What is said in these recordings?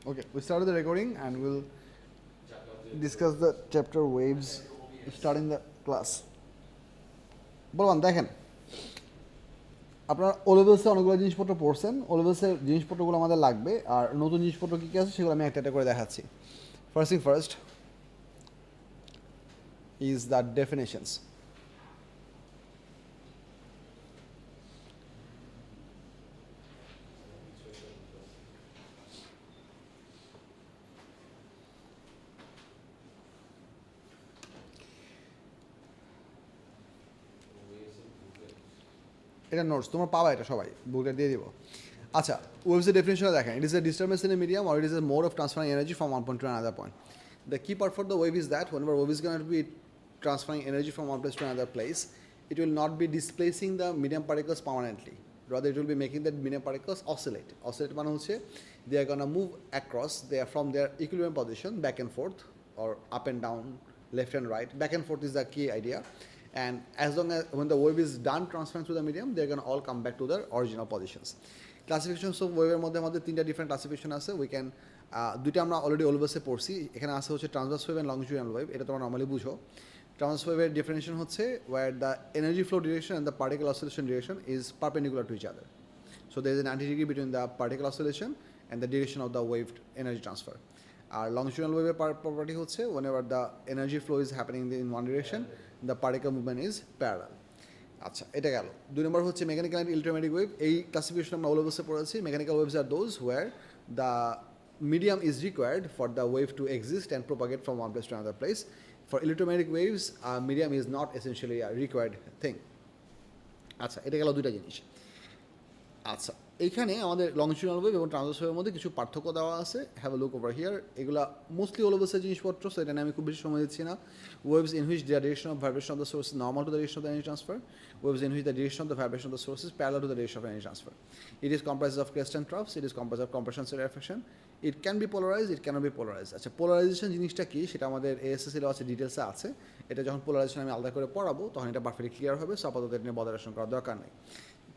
Okay, we started the recording and we'll discuss the chapter waves starting the class. বলবান দেখেন আপনারা ও লেভেলসে অনেকগুলো জিনিসপত্র পড়ছেন, ও লেভেলসের জিনিসপত্রগুলো আমাদের লাগবে, আর নতুন জিনিসপত্র কী কী আছে সেগুলো আমি একটা একটা করে দেখাচ্ছি। First thing first is the definitions. এটা নোটস তোমরা পাবা, এটা সবাই বুকটা দিয়ে দিব। আচ্ছা, ওয়েভসের ডেফিনেশনে দেখেন, it is a disturbance in a medium or it is a mode of transferring energy from one point to another point. The key part for the wave is that whenever wave is going to be transferring energy from one place to another place, it will not be displacing the medium particles permanently. Rather, it will be making the medium particles oscillate. Oscillate মানে হচ্ছে they are going to move across, they are from their equilibrium position back and forth or up and down, left and right. Back and forth is the key idea. And as long as when the wave is done transferring through the medium, they're going to all come back to their original positions. Classifications of ওয়েভের মধ্যে আমাদের তিনটা different classification আছে। We can দুইটা আমরা already ওলভেসে পড়ছি। এখানে আছে হচ্ছে transverse wave and longitudinal wave. এটা তোমরা নর্মালি বুঝো। ট্রান্সভার্স ওয়েভের ডেফিনেশন হচ্ছে where the energy flow direction and the particle oscillation direction is perpendicular to each other. So there is a 90 degree between the particle oscillation and the direction of the wave energy transfer. আর longitudinal ওয়েভের property হচ্ছে whenever the energy flow is happening in one direction, the particle movement is parallel. আচ্ছা, এটা গেল। দুই নম্বর হচ্ছে mechanical and electromagnetic wave. এই ক্লাসিফিকেশন আমরা ওলভেসে পড়েছি। মেকানিক্যাল ওয়েভস আর those where the medium is required for the wave to exist and propagate from one place to another place. For electromagnetic waves, medium is not essentially a required thing. আচ্ছা, এটা গেল দুইটা জিনিস। আচ্ছা, এইখানে আমাদের লংজিটিউডাল wave এবং ট্রান্সভার্স ওয়েভের মধ্যে কিছু পার্থক্য দেওয়া আছে। Have a look over here. এগুলো মোস্টলি ওলভেসের জিনিসপত্র, সো এটা নিয়ে আমি খুব বেশি সময় দিচ্ছি না। Waves in which the direction of vibration of the source normal to the direction of the energy transfer. Waves in which the direction of the vibration of the source is parallel to the direction of energy transfer. It is comprise of crest and troughs, it is comprise of compression and reflection. It can be polarise, it can be polarise. আচ্ছা, polarisation জিনিসটা কি সেটা আমাদের ASSC আছে, ডিটেলসে আছে। এটা যখন পোলারাইজেশন আমি আলাদা করে পড়াবো তখন এটা পারফেক্টলি ক্লিয়ার হবে। সো আপাতত এটা নিয়ে বদারেশন করার দরকার নেই।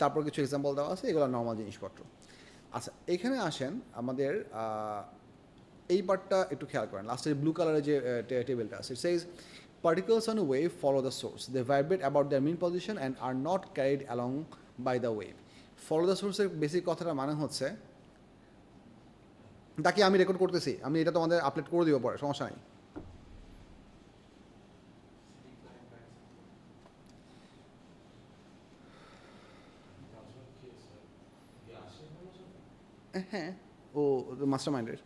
তারপর কিছু এক্সাম্পল দেওয়া আছে, এগুলো নর্মাল জিনিসপত্র। আচ্ছা, এখানে আসেন আমাদের এই পার্টটা একটু খেয়াল করেন। লাস্টের ব্লু কালারের যে টেবিলটা আছে, ইট সেজ particles on a wave follow the source, they vibrate about their mean position and are not carried along by the wave. Follow the source এর বেসিক কথাটা মানে হচ্ছে, তাকে আমি রেকর্ড করতেছি, আমি এটা তোমাদের আপলোড করে দিব পরে, সমস্যা নেই। হ্যাঁ, ও মাস্টার মাইন্ডের।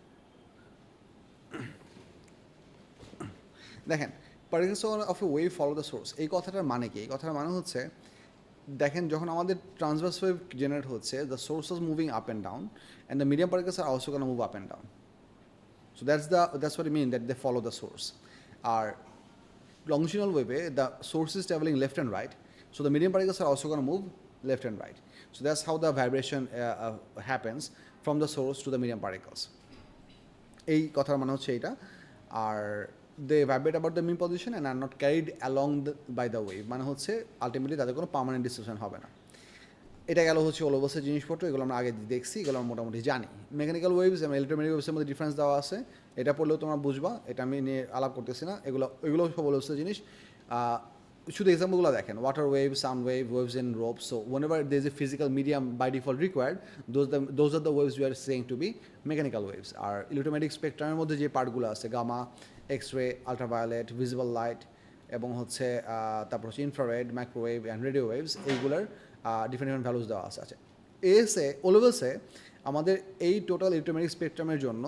দেখেন, particles of A wave follow the source, এই কথাটার মানে কি? এই কথাটার মানে হচ্ছে, দেখেন যখন আমাদের ট্রান্সভার্স ওয়েভ জেনারেট হচ্ছে, the source is moving up and down and the medium particles are also gonna move up and down. So that's what mean that they follow the source. আর লংজিটিউডাল ওয়েভে the source is travelling left and right, so the medium particles are also gonna move left and right. So that's how the vibration happens from the source to the medium particles. এই কথার মানে হচ্ছে এইটা। আর they vibrate about the mean position and are not carried along by the wave, মানে হচ্ছে ultimately তাদের কোনো permanent displacement হবে না। এটা গেল হচ্ছে ওলভেসের জিনিসপত্র, এগুলো আমরা আগে দেখছি, এগুলো আমরা মোটামুটি জানি। মেকানিক্যাল ওয়েভস এবং ইলেকট্রোম্যাগনেটিক ওয়েভসের মধ্যে ডিফারেন্স দেওয়া আছে, এটা পড়লেও তোমরা বুঝবা, এটা আমি নিয়ে আলাপ করতেছি না। এগুলো সব ওলভেসের জিনিস। শুধু এক্সাম্পলগুলো দেখেন, water wave, sound wave, waves in rope. So whenever there is a physical medium by default required, those are the waves we are saying to be mechanical waves. আর ইলেকট্রোম্যাগনেটিক স্পেকট্রামের মধ্যে যে পার্টগুলো আছে, gamma, X ray, ultraviolet, visible light এবং হচ্ছে তারপর হচ্ছে infrared, microwave and radio waves, এইগুলোর ডিফারেন্ট ভ্যালুস দেওয়া আছে। আচ্ছা, এসে ওলেভেলসে আমাদের এই টোটাল ইলেকট্রোম্যাগনেটিক স্পেকট্রামের জন্য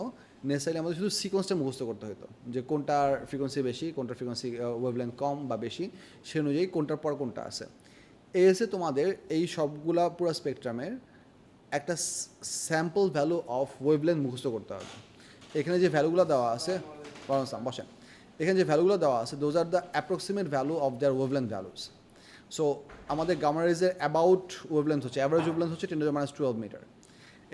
নেসেসারি আমাদের শুধু সিকোয়েন্সটা মুখস্থ করতে হতো, যে কোনটার ফ্রিকোয়েন্সি বেশি, কোনটার ফ্রিকোয়েন্সি ওয়েভলেন্থ কম বা বেশি, সে অনুযায়ী কোনটার পর কোনটা আছে। এসে তোমাদের এই সবগুলা পুরো স্পেকট্রামের একটা স্যাম্পল ভ্যালু অফ ওয়েভলেন্থ মুখস্থ করতে হবে। এখানে যে ভ্যালুগুলো দেওয়া আছে, বসেন, এখানে যে ভ্যালুগুলো দেওয়া আছে, those are the approximate value of their wavelength values. So আমাদের গামা রেজের অ্যাবাউট ওয়েভলেন্থ হচ্ছে, অ্যাভারেজ ওয়েভলেন্থ হচ্ছে 10⁻12 মিটার।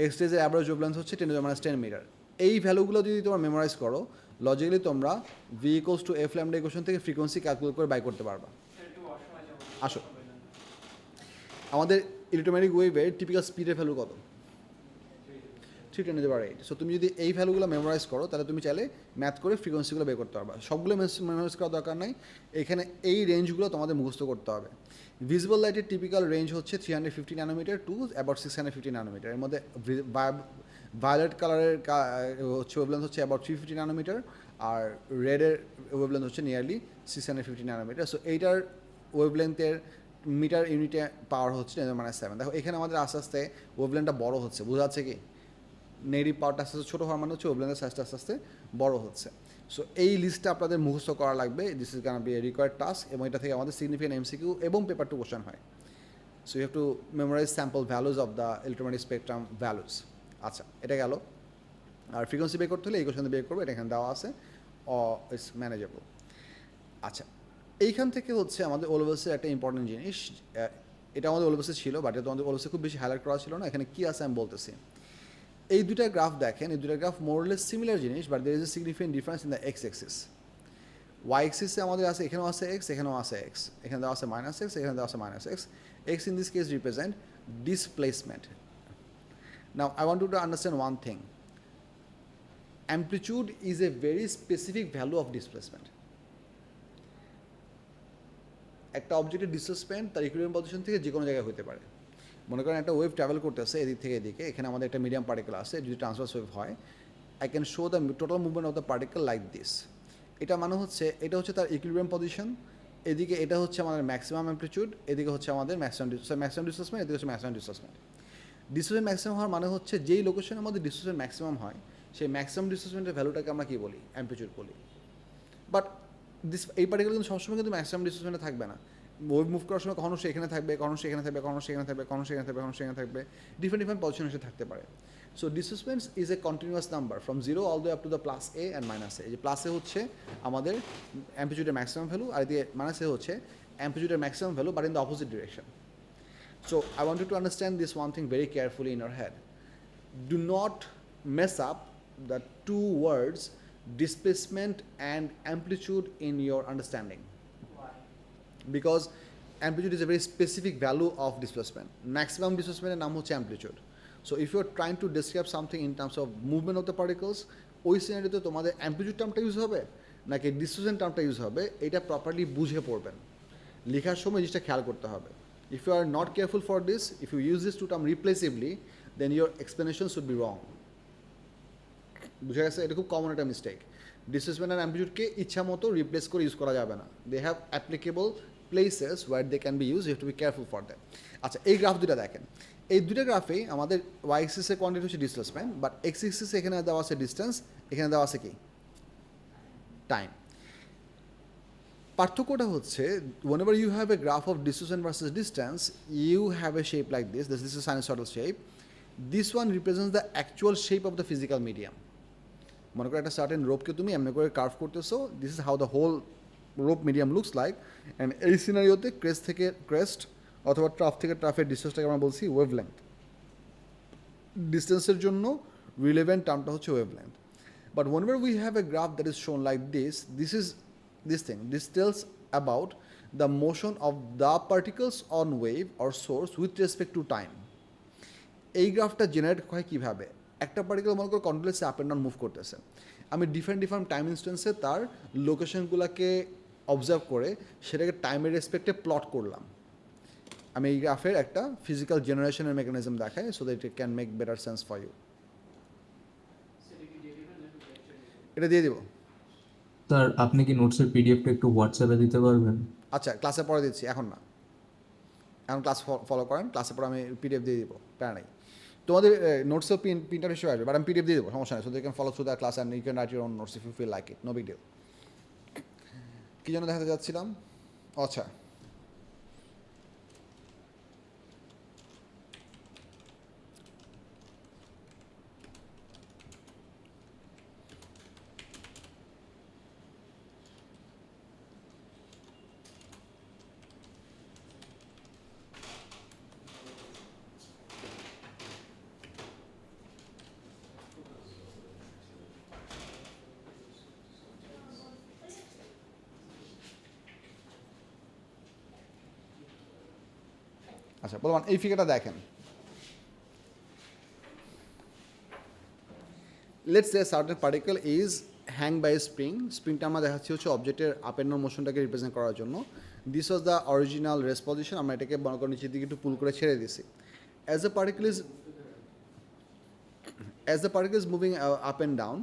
এক্স রেজের অ্যাভারেজ ওয়েভলেন্থ হচ্ছে 10⁻10 মিটার। এই ভ্যালুগুলো যদি তোমরা মেমোরাইজ করো, লজিক্যালি তোমরা V equals to F lambda equation থেকে ফ্রিকোয়েন্সি ক্যালকুলেট করে বাই করতে পারবা। আসো, আমাদের ইলেকট্রোম্যাগনেটিক ওয়েভের টিপিক্যাল স্পিডের ভ্যালু কত? 3 × 10⁸ সো তুমি যদি এই ভ্যালুগুলো মেমোরাইজ করো তাহলে তুমি চাইলে ম্যাথ করে ফ্রিকোয়েন্সিগুলো বের করতে পারবা। সবগুলো মেমোরাইজ করার দরকার নাই, এখানে এই রেঞ্জগুলো তোমাদের মুখস্থ করতে হবে। ভিজিবল লাইটের টিপিক্যাল রেঞ্জ হচ্ছে 350 ন্যানোমিটার টু অ্যাবাউট 650 ন্যানোমিটার। এর মধ্যে ভায়োলেট কালারের হচ্ছে ওয়েভলেন্থ হচ্ছে অ্যাবাউট 350 ন্যানোমিটার, আর রেডের ওয়েভলেন্থ হচ্ছে নিয়ারলি 650 ন্যানোমিটার। সো এইটার ওয়েভলেন্থের মিটার ইউনিটে পাওয়ার হচ্ছে 10⁻⁷। দেখো এখানে আমাদের আস্তে আস্তে ওয়েভলেন্থটা বড় হচ্ছে, বোঝা যাচ্ছে কি? নেগেটিভ পাওয়ারটা আস্তে আস্তে ছোটো হওয়ার মানে হচ্ছে ওয়েভলেন্থের সাইজটা আস্তে আস্তে বড় হচ্ছে। সো এই লিস্টটা আপনাদের মুখস্থ করা লাগবে, this is gonna be a required task, এবং এটা থেকে আমাদের সিগনিফিকেন্ট এমসিকিউ এবং পেপার টু কোশ্চেন হয়। So you have to memorise sample values of the electromagnetic spectrum values. আচ্ছা, এটা গেল। আর ফ্রিকোয়েন্সি বের করতে হলে এই কোশ্চেন বের করবো, এটা এখানে দেওয়া আছে, ইটস ম্যানেজেবল। আচ্ছা, এইখান থেকে হচ্ছে আমাদের ওলেভেলসের একটা ইম্পর্টেন্ট জিনিস, এটা আমাদের ওলেভেলসে ছিল, বাট এটা আমাদের ওলেভেলসে খুব বেশি হাইলাইট করা ছিল না। এখানে কী আছে আমি বলতেছি। এই দুটা গ্রাফ দেখেন, এই দুটা গ্রাফ মোরলেস সিমিলার জিনিস, but there is a significant difference in the X axis. Y এক্সিসে আমাদের আছে, এখানেও আছে এক্স, এখানেও আছে এক্স, এখানে দেওয়া আছে -x, এখানে দেওয়া আছে -x। X in this case represent displacement. Now I want to understand one thing, amplitude is a very specific value of displacement. একটা অবজেক্টের ডিসপ্লেসমেন্ট তার ইকুইলিব্রিয়াম পজিশন থেকে যে কোনো জায়গায় হতে পারে। মনে করেন একটা ওয়েভ ট্রাভেল করতেছে এদিক থেকে এদিকে, এখানে আমাদের একটা মিডিয়াম পার্টিকেল আছে, যদি ট্রান্সভার্স ওয়েভ হয়, I can show the total movement of the particle like this. এটা মানে হচ্ছে, এটা হচ্ছে তার ইকুইলিব্রিয়াম পজিশন, এদিকে এটা হচ্ছে আমাদের ম্যাক্সিমাম অ্যামপ্লিটিউড, এদিকে হচ্ছে আমাদের ম্যাক্সিমাম ডিসপ্লেসমেন্ট, এদিকে হচ্ছে ম্যাক্সিমাম ডিসপ্লেসমেন্ট। ডিসপ্লেসমেন্ট ম্যাক্সিমাম হওয়ার মানে হচ্ছে যেই লোকেশনের মধ্যে ডিসপ্লেসমেন্ট ম্যাক্সিমাম হয়, সেই ম্যাক্সিমাম ডিসপ্লেসমেন্টের ভ্যালুটাকে আমরা কী বলি? অ্যামপ্লিটিউড বলি। বাট এই পার্টিকেল কিন্তু সবসময় কিন্তু ম্যাক্সিমাম ডিসপ্লেসমেন্টে থাকবে না। ওয়েভ মুভ করার সময় কখনো সেখানে থাকবে, কখনো সেখানে থাকবে, কখনো সেখানে থাকবে, কখনো সেখানে থাকবে, কখনো সেখানে থাকবে, ডিফারেন্ট পজিশনে এসে থাকতে পারে। So displacement is a continuous number from 0 all the up to the +a and -a। এই যে +a হচ্ছে আমাদের অ্যামপ্লিটিউডের ম্যাক্সিমাম ভ্যালু, আর এদিকে -a হচ্ছে অ্যামপ্লিটিউডের maximum value, but in the opposite direction. So I want you to understand this one thing very carefully in your head. Do not mess up the two words displacement and amplitude in your understanding. Why? Because amplitude is a very specific value of displacement. Maximum displacement এর নাম হচ্ছে amplitude. So if you are trying to describe something in terms of movement of the particles, ওই সিনারিওতে তোমাদের amplitude টার্মটা use হবে নাকি displacement টার্মটা use হবে, এটা properly বুঝে পড়বেন। লেখার সময় জিনিসটা খেয়াল করতে হবে। If you are not careful for this, if you use this two term replaceably, then your explanation should be wrong. বুঝা গেছে? এটা খুব কমন একটা মিস্টেক। ডিসপ্লেসমেন্ট আর অ্যামপ্লিটিউডকে ইচ্ছা মতো রিপ্লেস করে ইউজ করা যাবে না। They have applicable places where they can be use, you have to be careful for that. আচ্ছা, এই গ্রাফ দুটা দেখেন, এই দুটো গ্রাফেই আমাদের ওয়াই এক্সিসের কোয়ান্টিটি হচ্ছে ডিসপ্লেসমেন্ট, বাট এক্স এক্সিসে এখানে দেওয়া আছে ডিস্টেন্স, এখানে দেওয়া আছে কি? টাইম। পার্থক্যটা হচ্ছে, whenever you have a graph of displacement versus distance, you have a shape like this is a sinusoidal shape. This one represents the actual shape of the physical medium. মনে করো একটা certain রোপকে তুমি এমনি করে curve করতেছো, this is how the whole rope medium looks like, and এই সিনারিওতে crest থেকে ক্রেস্ট অথবা ট্রাফ থেকে ট্রাফের ডিস্টেন্সটাকে আমরা বলছি ওয়েভ লেন্থ। ডিস্টেন্সের জন্য রিলেভেন্ট টার্মটা হচ্ছে wave length. But whenever we have a graph that is shown like this tells about the motion of the particles on wave or source with respect to time. এই গ্রাফটা generate হয় কীভাবে? একটা particle মনে করো continuously up and down move করতেছে, আমি different time ইনস্ট্যান্সে তার লোকেশনগুলোকে অবজার্ভ করে সেটাকে টাইমের রেসপেক্টে প্লট করলাম। আমি এই গ্রাফের একটা ফিজিক্যাল জেনারেশনের মেকানিজম দেখাই, so that it can make better sense for you. এটা দিয়ে দিব স্যার, আপনি কি নোটসের পিডিএফটা একটু হোয়াটসঅ্যাপে দিতে পারবেন? আচ্ছা, ক্লাসে পরে দিচ্ছি, এখন না, এখন ক্লাস ফলো করেন, ক্লাসের পরে আমি পিডিএফ দিয়ে দিব, প্যারা নাই। তোমাদের নোটসও প্রিন্টার হিসেবে আসবে, বাট আমি পিডিএফ দিয়ে দেবো, সমস্যা নেই। So they can follow through the class and you can write your own notes if you feel like it, no big deal. কী জন্য দেখাতে যাচ্ছিলাম? আচ্ছা, আচ্ছা বলবান, এই ফিগারটা দেখেন, let's say certain particle is hang by স্প্রিংটা আমরা দেখাচ্ছি হচ্ছে অবজেক্টের আপ অ্যান্ড ডাউন মোশনটাকে রিপ্রেজেন্ট করার জন্য। This was the original rest position, আমরা এটাকে মনে করি নিচের দিকে একটু পুল করে ছেড়ে দিছি। As the particle is moving up and down,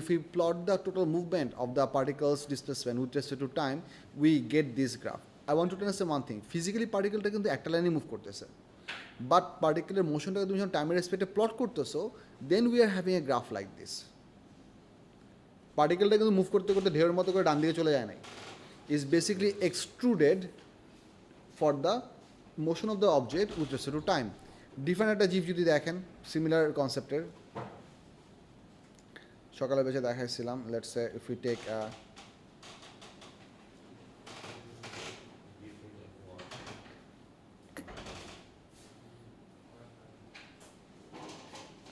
if we plot the total movement of the particles displacement with respect to time, we get this graph. I want to understand one thing, physically particle টা কিন্তু একটা লাইনে move করতেছে, but পার্টিকেলের মোশনটাকে তুমি যখন টাইমের রেসপেক্টে plot করতেছো, then we are having a graph like this. পার্টিকেলটা কিন্তু মুভ করতে করতে ঢেউয়ের মতো করে ডান দিকে চলে যায় নাই, is basically extruded for the motion of the object with respect to time. Different একটা জীব যদি দেখেন সিমিলার কনসেপ্টের, সকালে বেঁচে দেখাইছিলাম, let's say if we take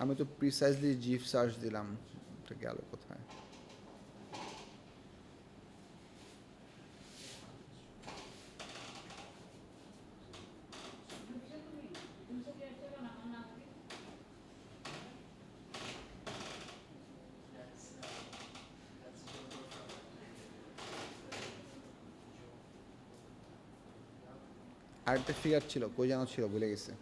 আমি তো প্রিসাইজলি জিপ সার্চ দিলাম, এটা গেল কোথায়? আরেকটা ফিগার ছিল, কই যেন ছিল, ভুলে গেছে।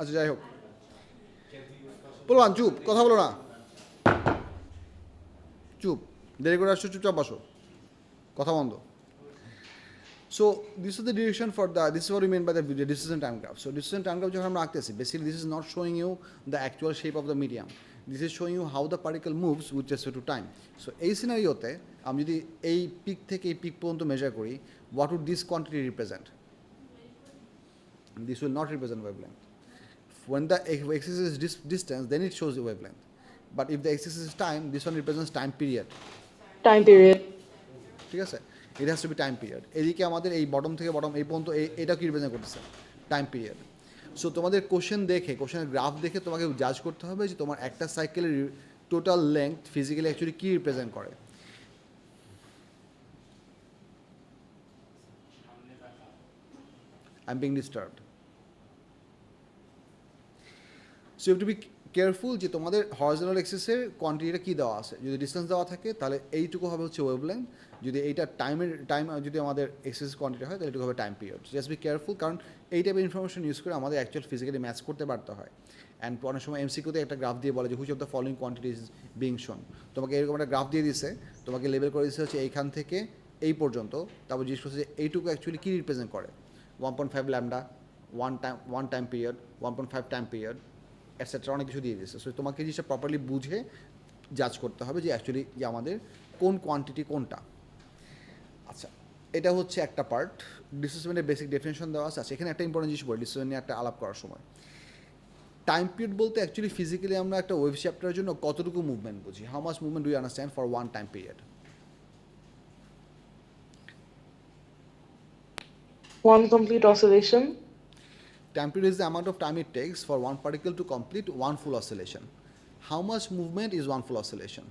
আচ্ছা যাই হোক, বলো চুপ, কথা বলো না, চুপ, দেরি করে আসছো, চুপচাপ বসো, কথা বন্ধ। So this is the direction for the, this is what you mean by the decision time graph. So decision time graph যখন আমরা আঁকতেছি, basically this is not showing you the actual shape of the medium, this is showing you how the particle moves with respect to time. So এই সিনারিওতে আমি যদি এই pick থেকে এই পিক পর্যন্ত মেজার করি, what would this quantity represent? This will not represent wavelength. When the axis is distance, then it shows the wavelength. But if the axis is time, this one represents time period. Time period. ঠিক আছে, it has to be time period. এদিকে আমাদের এই bottom থেকে bottom এই পর্যন্ত এটা কি রিপ্রেজেন্ট করতেছে? Time period. সো তোমাদের কোশ্চেন দেখে, কোশ্চেনের গ্রাফ দেখে তোমাকে জাজ করতে হবে যে তোমার একটা সাইকেলের টোটাল লেংথ ফিজিক্যালি অ্যাকচুয়ালি কী রিপ্রেজেন্ট করে। I'm being disturbed. So you have to be careful যে তোমাদের হরিজন্টাল এক্সিসের কোয়ান্টিটিটা কী দেওয়া আছে। যদি ডিস্টেন্স দেওয়া থাকে তাহলে এইটুকু হবে হচ্ছে ওয়েভলেন্থ, যদি এইটা টাইম যদি আমাদের এক্সিস কোয়ান্টিটি হয় তাহলে এটুকু হবে time period. Just be careful, কারণ এই টাইপের ইনফরমেশন ইউজ করে আমাদের অ্যাকচুয়াল ফিজিক্যালি ম্যাচ করতে পারতে হয়। অ্যান্ড অনেক সময় এমসিকিউতে একটা গ্রাফ দিয়ে বলে যে which of the following quantity is being শোন। তোমাকে এরকম একটা গ্রাফ দিয়ে দিছে, তোমাকে লেবেল করে দিচ্ছে হচ্ছে এইখান থেকে এই পর্যন্ত, তারপর জিজ্ঞেস করছে যে এইটুকু অ্যাকচুয়ালি কী রিপ্রেজেন্ট করে, 1.5 lambda, one time period, 1.5 time period, etcetera, অনেক কিছু দিয়ে দিচ্ছে। সো তোমাকে জিনিসটা প্রপারলি বুঝে জাজ করতে হবে যে অ্যাকচুয়ালি যে আমাদের কোন কোয়ান্টিটি কোনটা। আচ্ছা, এটা হচ্ছে একটা পার্ট। ডিসপ্লেসমেন্টের বেসিক ডেফিনেশন দেওয়া আছে। আচ্ছা, এখানে একটা ইম্পর্টেন্ট জিনিস বলি ডিসপ্লেসমেন্ট নিয়ে একটা আলাপ করার সময়। টাইম পিরিয়ড বলতে অ্যাকচুয়ালি ফিজিক্যালি আমরা একটা ওয়েভ চ্যাপ্টারের জন্য কতটুকু মুভমেন্ট বুঝি, how much movement do you understand for one time period? One complete oscillation. Time period is the amount of time it takes for one particle to complete one full oscillation. How much movement is one full oscillation?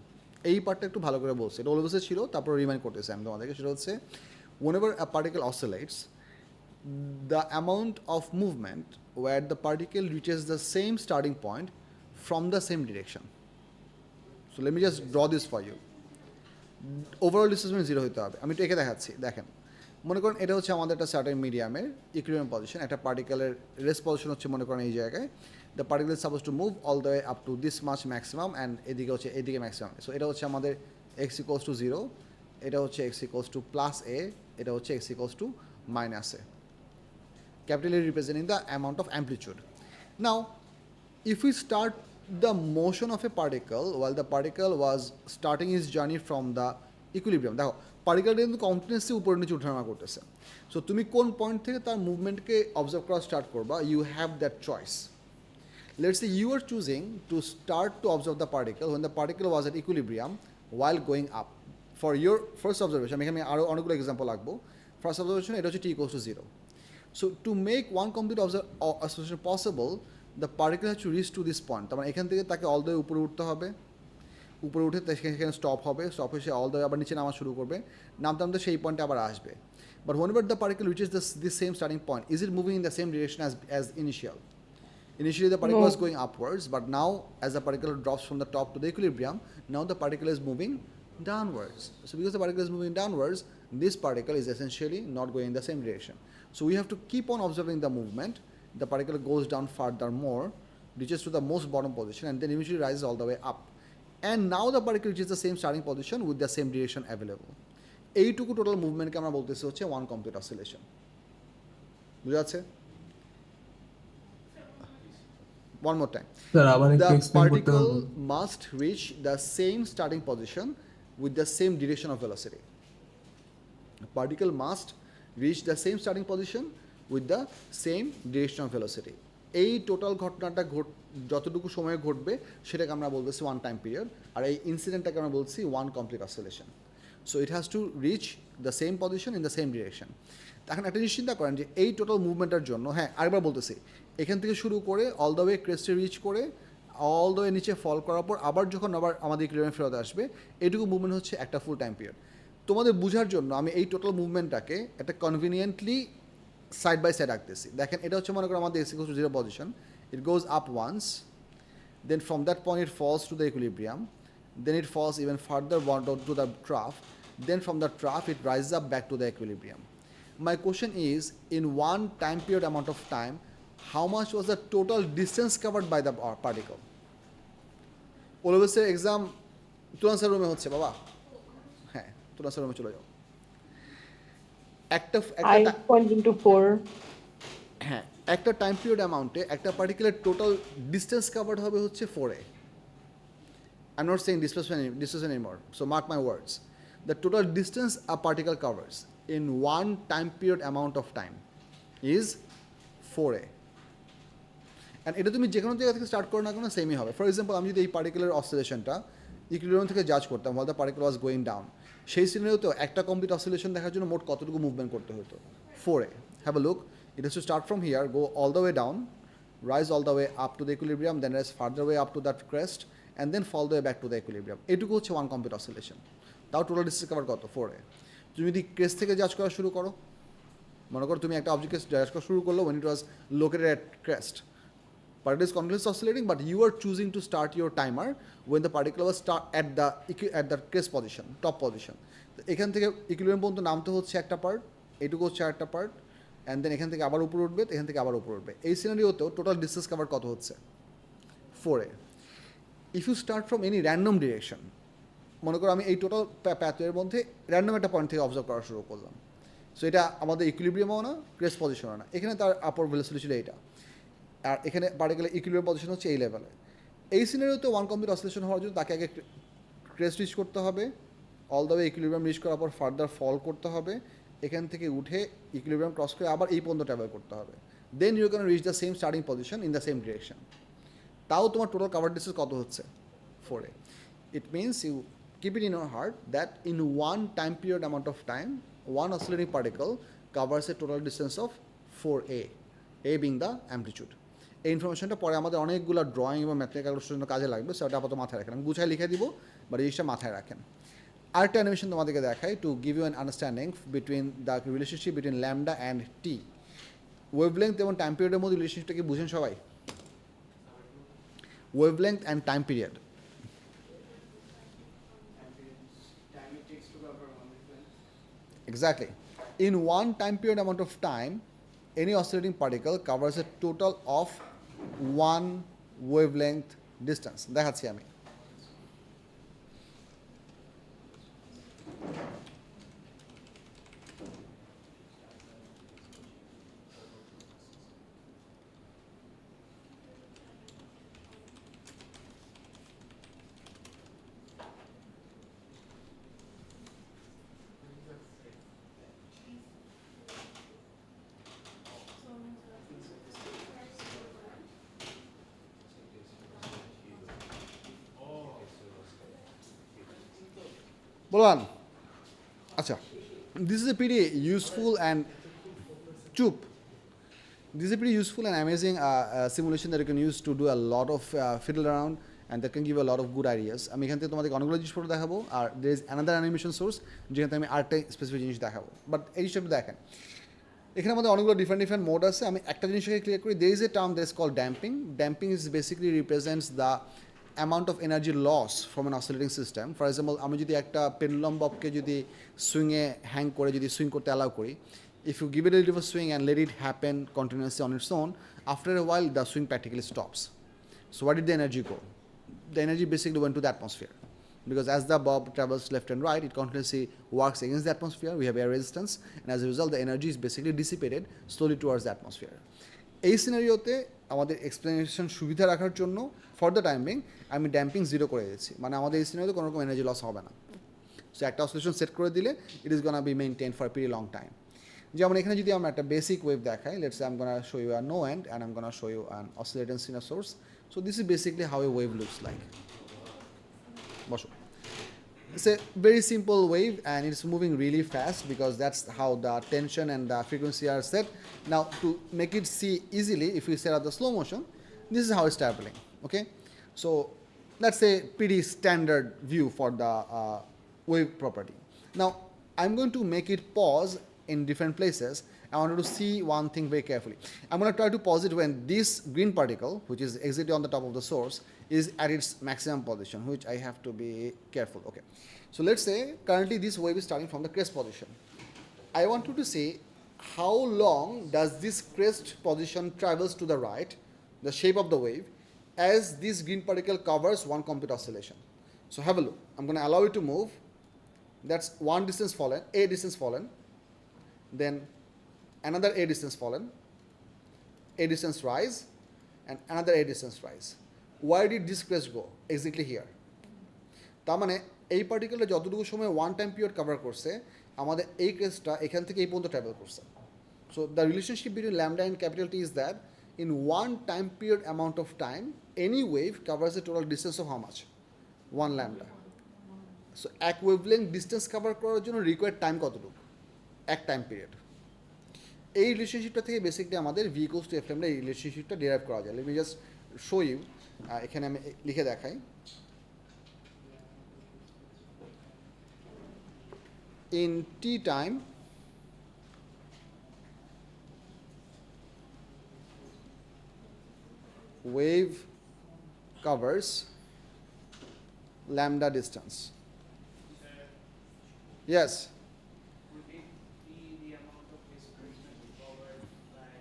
এই পার্টটা একটু ভালো করে বলছে, এটা অলওয়েজে ছিল, তারপর remind করতেছে আমি তোমাদেরকে। সেটা হচ্ছে whenever a particle oscillates, the amount of movement where the particle reaches the same starting point from the same direction. So let me just draw this for you. Overall displacement 0 হতে হবে। আমি একটু এঁকে দেখাচ্ছি, দেখেন। মনে করেন এটা হচ্ছে আমাদের একটা সার্টেন মিডিয়ামের ইকুইলিব্রিয়াম পজিশন, একটা পার্টিকেলের রেস্ট পজিশন হচ্ছে মনে করেন এই জায়গায়। The particle is suppose to move all the way up to this much maximum, and এদিকে হচ্ছে এদিকে ম্যাক্সিমাম। সো এটা হচ্ছে আমাদের এক্স ইকোয়ালস টু 0, এটা হচ্ছে এক্স ইকোয়ালস টু প্লাস এ, এটা হচ্ছে x equals to minus A. Capital A representing the amount of amplitude. Now, if we start the motion of a particle while the particle was starting its journey from the equilibrium, দেখো পার্টিকেলটা কিন্তু continuously উপরে নিচে উঠানামা করতেছে। So তুমি কোন point থেকে তার মুভমেন্টকে অবজার্ভ করা স্টার্ট করবা, you have that choice. Let's say you are choosing to start to observe the particle when the particle was at equilibrium while going up. For your first observation, এখানে আমি আরও অনেকগুলো example রাখবো। First observation এটা হচ্ছে t equals to 0. So to make one complete association possible, the particle has to reach to this point. তার মানে এখান থেকে তাকে অল দ্য ওয়ে উপরে উঠতে হবে, উপরে উঠে সেখানে স্টপ হবে, স্টপ হয়ে সে অল দ্য ওয়ে আবার নিচে নামা শুরু করবে, নামতে নামতে সেই পয়েন্টে আবার আসবে। But whenever the particle reaches this same starting point, is it moving in the same direction as initial? Initially the particle No. was going upwards, but now as the particle drops from the top to the equilibrium, now the particle is moving downwards. So because the particle is moving downwards, this particle is essentially not going in the same direction. So we have to keep on observing the movement. The particle goes down furthermore, reaches to the most bottom position, and then eventually rises all the way up. And now the particle reaches the same starting position with the same direction available. এইটুকু total মুভমেন্টকে আমরা বলতেছি হচ্ছে one complete oscillation. বুঝা যাচ্ছে? One more time. Sir আবার একটু The explain করতে particle পারবেন? must reach the same starting position with the same direction of velocity. The particle must reach the same starting position with the same direction of velocity. এই total ঘটনাটা যতটুকু সময়ে ঘটবে সেটাকে আমরা বলতেছি ওয়ান টাইম পিরিয়ড, আর এই ইনসিডেন্টটাকে আমরা বলছি one complete oscillation. So it has to reach the same position in the same direction. এখন একটা জিনিস চিন্তা করেন যে এই টোটাল মুভমেন্টের জন্য, হ্যাঁ আরেকবার বলতেছি, এখান থেকে শুরু করে অল দ্য ওয়ে ক্রেস্টে রিচ করে অল দ্য ওয়ে নিচে ফল করার পর আবার যখন আমাদের ইকুইলিব্রিয়ামে ফেরত আসবে, এইটুকু মুভমেন্ট হচ্ছে একটা ফুল টাইম পিরিয়ড। তোমাদের বোঝার জন্য আমি এই টোটাল মুভমেন্টটাকে একটা কনভিনিয়েন্টলি সাইড বাই সাইড রাখতেছি। দেখেন এটা হচ্ছে মনে করো আমাদের x = 0 position, it goes up once, then from that point it falls to the equilibrium, then it falls even further down to the trough, then from the trough it rises up back to the equilibrium. My question is, in one time period amount of time, how much was the total distance covered by the particle? ওলভেসের exam তুলান্সার রুমে হচ্ছে বাবা, হ্যাঁ তুলান্সার রুমে চলে যাও। একটা I pointing to 4. হ্যাঁ একটা টাইম পিরিয়ড অ্যামাউন্টে একটা পার্টিকুলার টোটাল ডিস্টেন্স কাভার্ড হবে হচ্ছে 4a. I'm not saying displacement anymore, so mark my words. The total distance a particle covers in one time period amount of time is 4a. And এটা তুমি যে কোনো জায়গা থেকে start করো না কেন সেমই হবে। ফর এক্সাম্পল আমি যদি এই পার্টিকুলার অসিলেশনটা ইকুইলিব্রিয়াম থেকে জাজ করতাম, while the particle was going down, সেই সিনারিওতেও একটা কমপ্লিট অসিলেশন দেখার জন্য মোট কতটুকু মুভমেন্ট করতে হতো? 4a. Have a look. It has to start from here, go all the way down, rise all the way up to the equilibrium, then rise further way up to that crest, and then fall the way back to the equilibrium. এটুকু হচ্ছে one complete oscillation. তাও total distance cover কত? 4a. তুমি যদি crest থেকে জাজ করা শুরু করো, মনে করো তুমি একটা অবজেক্টকে জাজ করা শুরু করলো when it was located at crest, but it is continuously oscillating, but you are choosing to start your timer when the particle was at the crest position, top position. এখান থেকে ইকুইলিব্রিয়াম পর্যন্ত নামতে হচ্ছে একটা পার্ট, এইটুকু হচ্ছে একটা part, and then এখান থেকে আবার উপরে উঠবে, এখান থেকে আবার উপরে উঠবে। এই সিনারিওতেও টোটাল ডিস্টেন্স কভার কত হচ্ছে? 4a. If you start from any random direction, মনে করো আমি এই টোটাল প্যাথওয়ের মধ্যে র্যান্ডম একটা পয়েন্ট থেকে অবজার্ভ করা শুরু করলাম, সো এটা আমাদের ইকুইলিব্রিয়ামও না, ক্রেস্ট পজিশনও না, এখানে তার আপার ভেলোসিটি ছিল এইটা, আর এখানে পার্টিকুলার ইকুইলিব্রিয়াম পজিশন হচ্ছে এই লেভেলে। এই সিনারিওতে ওয়ান কমপ্লিট অসিলেশন হওয়ার জন্য তাকে আগে ক্রেস্ট রিচ করতে হবে, all the way equilibrium reach করার পর ফার্দার ফল করতে হবে, এখান থেকে উঠে ইকুইলিব্রিয়াম ক্রস করে আবার এই পর্যন্ত ট্রাভেল করতে হবে, then you can reach the same starting position in the same direction. তাও তোমার টোটাল কাভার ডিস্টেন্স কত হচ্ছে? 4a. It means you keep it in your heart that in one time period amount of time, one oscillating particle covers a total distance of 4a, a being the amplitude. এই ইনফরমেশনটা পরে আমাদের অনেকগুলো drawing এবং mathematical জন্য কাজে লাগবে, সেটা আপাতত মাথায় রাখেন, আমি গুছায় লিখে দিব, বা জিনিসটা মাথায় রাখেন। আরেকটা অ্যানিমেশন তোমাদেরকে দেখাই to give you an understanding between the relationship between lambda and T. Wavelength এবং টাইম পিরিয়ডের মধ্যে রিলেশনশিপটা কি বুঝেন সবাই? Wavelength and time period. Exactly. In one time period amount of time, any oscillating particle covers a total of one wavelength distance. দেখাচ্ছি আমি। বললাম আচ্ছা, this is a pretty useful and চুপ This is a pretty useful and amazing simulation that you can use to do a lot of fiddle around and that can give you a lot of good ideas. আমি এখান থেকে তোমাদেরকে অনেকগুলো জিনিস পড়ে দেখাবো আর there is another animation source যেখানে আমি আরেকটা স্পেসিফিক জিনিস দেখাবো বাট এই জিনিসটা দেখেন এখানে আমাদের অনেকগুলো ডিফারেন্ট মোড আছে আমি একটা জিনিসকে ক্লিয়ার করি there is a term that is called damping. Damping is basically represents the amount of energy loss from an oscillating system. For example, আমি যদি একটা পেন্ডুলাম ববকে যদি সুইংয়ে হ্যাং করে যদি সুইং করতে অ্যালাউ করি, if you give it a little bit of swing and let it happen continuously on its own, after a while the swing practically stops. So where did the energy go? The energy basically went to the atmosphere. Because as the bob travels left and right, it continuously works against the atmosphere. We have air resistance, and as a result, the energy is basically dissipated slowly towards the atmosphere. এই সিনারিওতে আমাদের explanation সুবিধা রাখার জন্য for the time being আমি damping zero করে দিচ্ছি মানে আমাদের এই সিনারিওতে কোনো রকম এনার্জি লস হবে না সো একটা অসিলেশন সেট করে দিলে it is gonna be maintain for pretty long time যেমন এখানে যদি আমরা একটা বেসিক ওয়েভ দেখাই let's say I am gonna show you a no end and I am gonna show you an oscillation in a source so this is basically how a wave looks like বসো It's a very simple wave and it's moving really fast because that's how the tension and the frequency are set. Now to make it see easily, if we set up the slow motion, this is how it's traveling, okay? So that's a pretty standard view for the wave property. Now I'm going to make it pause in different places. I want you to see one thing very carefully. I'm going to try to pause it when this green particle, which is exactly on the top of the source, is at its maximum position, which I have to be careful. Okay, so let's say currently this wave is starting from the crest position. I want you to see how long does this crest position travels to the right, the shape of the wave, as this green particle covers one complete oscillation. So have a look. I'm going to allow it to move. That's one distance fallen, a distance fallen, then another a distance fallen, a distance rise, and another a distance rise. Where did this crest go? Exactly here. তার মানে এই পার্টিকেলটা যতটুকু সময় one time period cover করছে আমাদের এই ক্রেস্টটা এখান থেকে এই পর্যন্ত ট্রাভেল করছে so the relationship between lambda and capital T is that in one time period amount of time any wave covers A total distance of how much one lambda so এক wavelength distance cover করার জন্য required time কতটুকু এক time period এই রিলেশনশিপটা থেকে basically আমাদের V equals to F lambda এই রিলেশনশিপটা ডিরাইভ করা যায় let me just show you এখানে আমি লিখে দেখাই in t time wave covers lambda distance. Yes. Would it be the amount of displacement covered by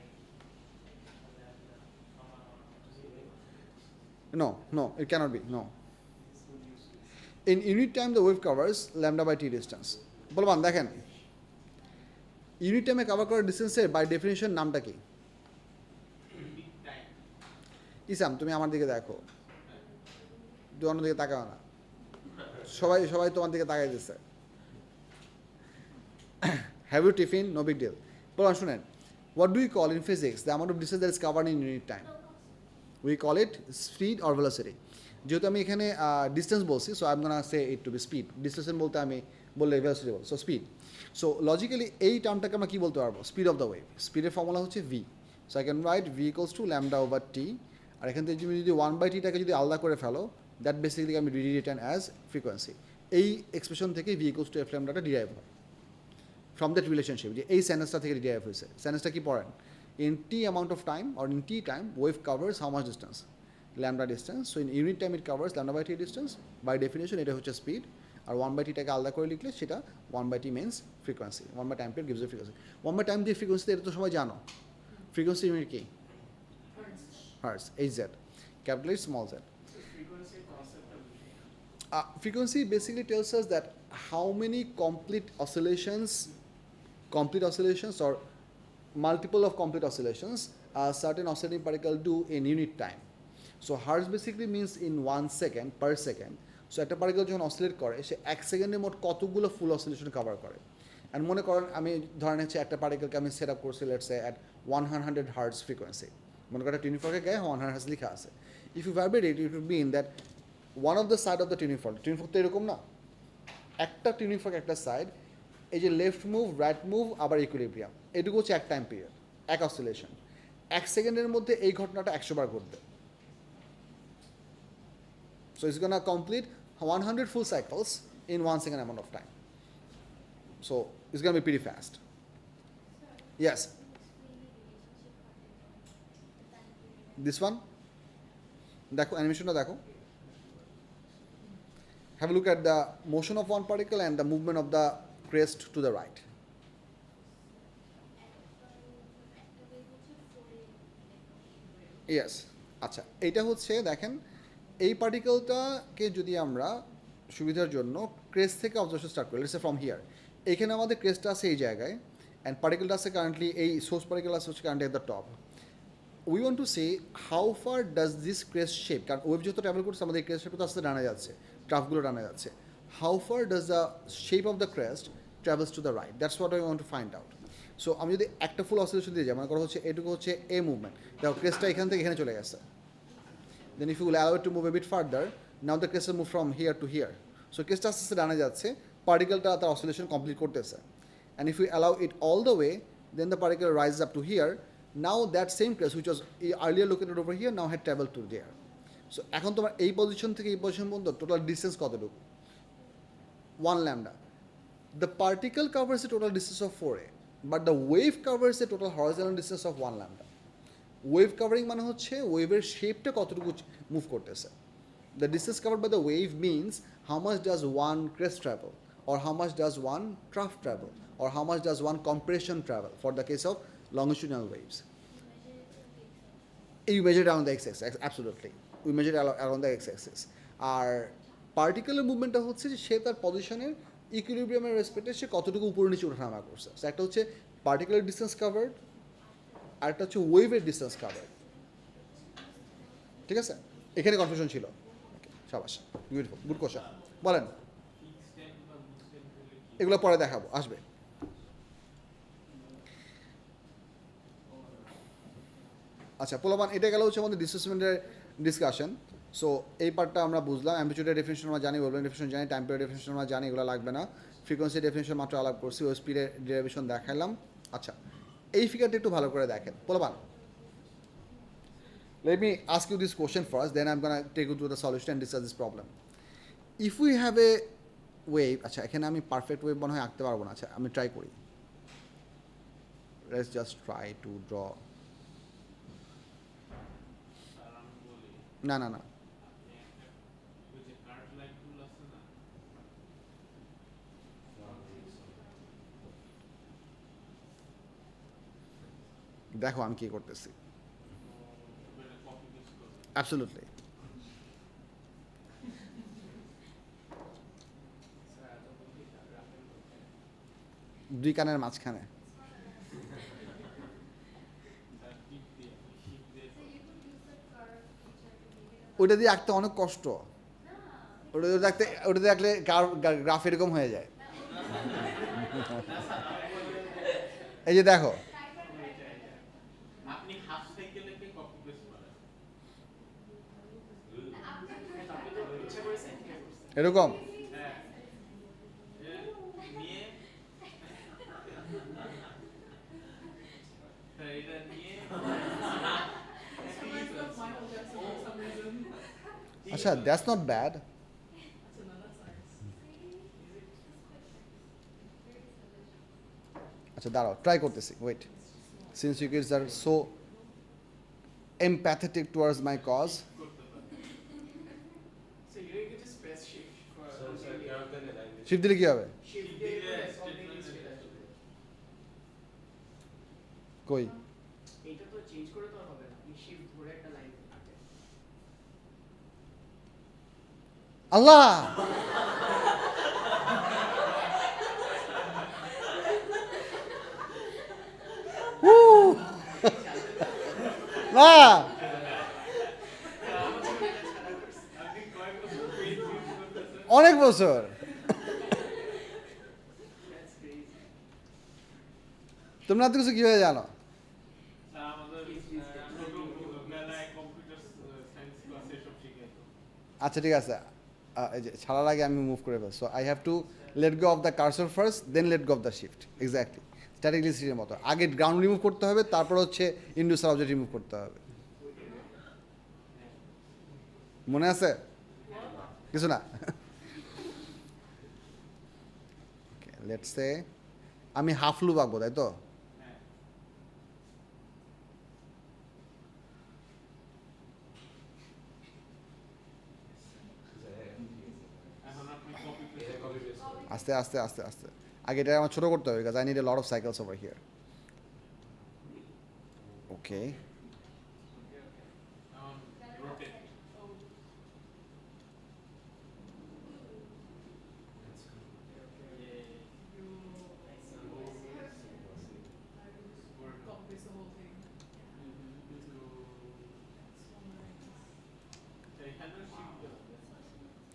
No, it cannot be. No. In unit time, the wave covers lambda by t distance. বলবান দেখেন unit টাইমে cover করার ডিস্টেন্সের by definition নামটা কি ইসাম তুমি আমার দিকে দেখো তুই অন্য দিকে তাকাও না সবাই তোমার দিকে তাকাই দিচ্ছে have you tiffin no big deal বলবান শুনেন what do you call in physics the amount of distance that is covered in unit time we call it speed or velocity যেহেতু আমি এখানে ডিস্টেন্স বলছি so I am gonna say it to be speed distance বলতে আমি বললে velocity বল so speed so logically এই টার্মটাকে আমরা কী বলতে পারবো স্পিড অফ দ্য ওয়েভ স্পিডের ফর্মুলা হচ্ছে v so I can write v equals to lambda over t আর এখান থেকে তুমি যদি 1/t-টাকে যদি আলাদা করে ফেলো দ্যাট বেসিক্যালি আমি রিটেন অ্যাজ ফ্রিকোয়েন্সি এই এক্সপ্রেশন থেকে ভি ইকুয়ালস টু এফ ল্যামডাটা ডিরাইভ হয় ফ্রম দ্যাট রিলেশনশিপ যে এই সেন্টেন্সটা থেকে ডিরাইভ হয়েছে সেন্টেন্সটা কি পড়েন in t amount of time or in t time wave covers how much distance lambda distance. So in unit time it covers lambda by t distance. By definition এটা হচ্ছে স্পিড আর 1/t-টাকে আলাদা করে লিখলে সেটা 1/t means frequency. 1/time period gives you frequency. 1/time দিয়ে frequency এটা তো সবাই জানো frequency ইউনিট কি hertz hz capital H small z. frequency concept of Frequency basically tells us that how many complete oscillations or multiple of complete oscillations a certain oscillating particle do in unit time. So hertz basically means in 1 second per second. So একটা particle যখন oscillate করে সে এক সেকেন্ডে মোট কতগুলো full oscillation cover করে and মনে করেন আমি ধরেন হচ্ছে একটা পার্টিকেলকে আমি সেট আপ করছি let's say at 100 hertz frequency মনে করেন টিউনিফর্কের গায়ে 100 হার্টস লেখা আছে if you vibrate it would mean that one of the side of the tuning fork তো এরকম না একটা টিউনিফর্ক একটা সাইড এই যে লেফট মুভ রাইট মুভ আবার ইকুইলিব্রিয়াম এটুকু হচ্ছে এক টাইম পিরিয়ড এক অসিলেশন 1 সেকেন্ডের মধ্যে এই ঘটনাটা 100 বার ঘটবে। So it's gonna complete 100 full cycles in 1 second amount of time. So it's gonna be pretty fast. Yes. This one? দেখো অ্যানিমেশনটা দেখো। Have a look at the motion of one particle and the movement of the crest to the right. Yes. আচ্ছা এইটা হচ্ছে দেখেন এই পার্টিকেলটাকে যদি আমরা সুবিধার জন্য ক্রেস্ট থেকে অবজারভেশন স্টার্ট করি, লেটস সে ফ্রম হিয়ার, এখানে আমাদের ক্রেস্টটা আছে এই জায়গায় অ্যান্ড পার্টিকেলটা আছে কারেন্টলি এই সোর্স পার্টিকেল আছে হচ্ছে currently at the top. We want to say how far does this crest shape, কারণ ওয়েভ যেহেতু ট্রাভেল করছে আমাদের ক্রেস্ট শেপটা আস্তে ডানা যাচ্ছে, ট্রাফগুলো ডানা যাচ্ছে, how far does the shape of the crest travels to the right, that's what I want to find out. So আমি যদি একটা ফুল অসিলেশন দিয়ে যাই, মনে করা হচ্ছে এটুকু হচ্ছে এ মুভমেন্ট, দেখো ক্রেস্টটা এখান থেকে এখানে চলে গেছে। Then if you will allow it to move a bit further, now the crest will move from here to here. So crest আস্তে আস্তে ডানে যাচ্ছে, পার্টিকেলটা তার অসিলেশন কমপ্লিট করতেছে। And if we allow it all the way, then the particle rises up to here. Now that same crest which was earlier located over here now had traveled to there. So এখন তোমার এই position থেকে এই position পর্যন্ত total distance কতটুকু? 1 lambda. The particle covers a total distance of 4a, but the wave covers a total horizontal distance of 1 lambda. Wave covering মানে হচ্ছে ওয়েভের শেপটা কতটুকু মুভ করতেছে। The distance covered by the wave means how much does one crest travel, or how much does one trough travel, or how much does one compression travel for the case of longitudinal waves. You measure it around the x-axis, absolutely. We measure it around the x-axis. আর পার্টিকেলের মুভমেন্টটা হচ্ছে যে সে তার পজিশনের ইকুইলিব্রিয়ামের রেসপেক্টে সে কতটুকু উপরে নিচে ওঠানামা করছে। So একটা হচ্ছে পার্টিকুলার ডিস্টেন্স কাভার্ড, আর একটা হচ্ছে ওয়েভের ডিস্টেন্স কাভার্ড। ঠিক আছে, এখানে কনফিউশন ছিল। ওকে, সাবাস, বিউটিফুল, গুড কোশ্চেন। বলেন, এগুলো পরে দেখাবো, আসবে। আচ্ছা পোলাপান, এটা গেল হচ্ছে আমাদের ডিসপ্লেসমেন্টের ডিসকাশন। সো এই পার্টটা আমরা বুঝলাম। অ্যাম্পলিটিউডের ডেফিনিশন আমরা জানি, ওয়েভলেংথ ডেফিনিশন জানি, টাইম পিরিয়ড ডেফিনিশন আমরা জানি, এগুলো লাগবে না। ফ্রিকোয়েন্সি ডেফিনিশন মাত্র আলাপ করছি, ওই স্পিডের ডেরিভেশন দেখাইলাম। আচ্ছা এই ফিগারটা একটু ভালো করে দেখেন পোলাপান। Let me ask you this question first, then I'm gonna take you to the solution and discuss this problem. If we have a wave, আচ্ছা এখানে আমি পারফেক্ট ওয়েভ মনে হয় আঁকতে পারবো না, আচ্ছা আমি ট্রাই করি। Let's just try to draw. না না না, দেখো আমি কি করতেছি। Absolutely. দুই কানের মাঝখানে। ওইটা দিয়ে আঁকতে অনেক কষ্ট, ওটা দিয়ে আঁকলে গ্রাফ এরকম হয়ে যায়। এই যে দেখো, এরকম আচ্ছা, দ্যাটস নট ব্যাড। আচ্ছা দাঁড়াও, ট্রাই করতেছি, wait. Since you kids are so empathetic towards my cause. Shift দিলে কি হবে? কই এটা তো চেঞ্জ করে তো হবে না, আপনি শিফট ধরে একটা লাইন আঁকেন। আল্লাহ, না অনেক বছর। তোমরা তো কিছু কিভাবে জানো? আচ্ছা ঠিক আছে, এই যে ছাড়ার আগে আমি মুভ করে ফেলছি। So I have to let go of the cursor first, then let go of the shift. Exactly, static ইলেকট্রিসিটির মতো আগে গ্রাউন্ড রিমুভ করতে হবে, তারপর হচ্ছে ইন্ডিউসার অবজেক্ট রিমুভ করতে হবে। মনে আছে? কিছু না। লেটস সে আমি হাফ লুপ আঁকবো, তাই তো? আস্তে আস্তে আস্তে আস্তে আগে এটা আমার ছোট করতে হবে, because I need a lot of cycles over here. Okay,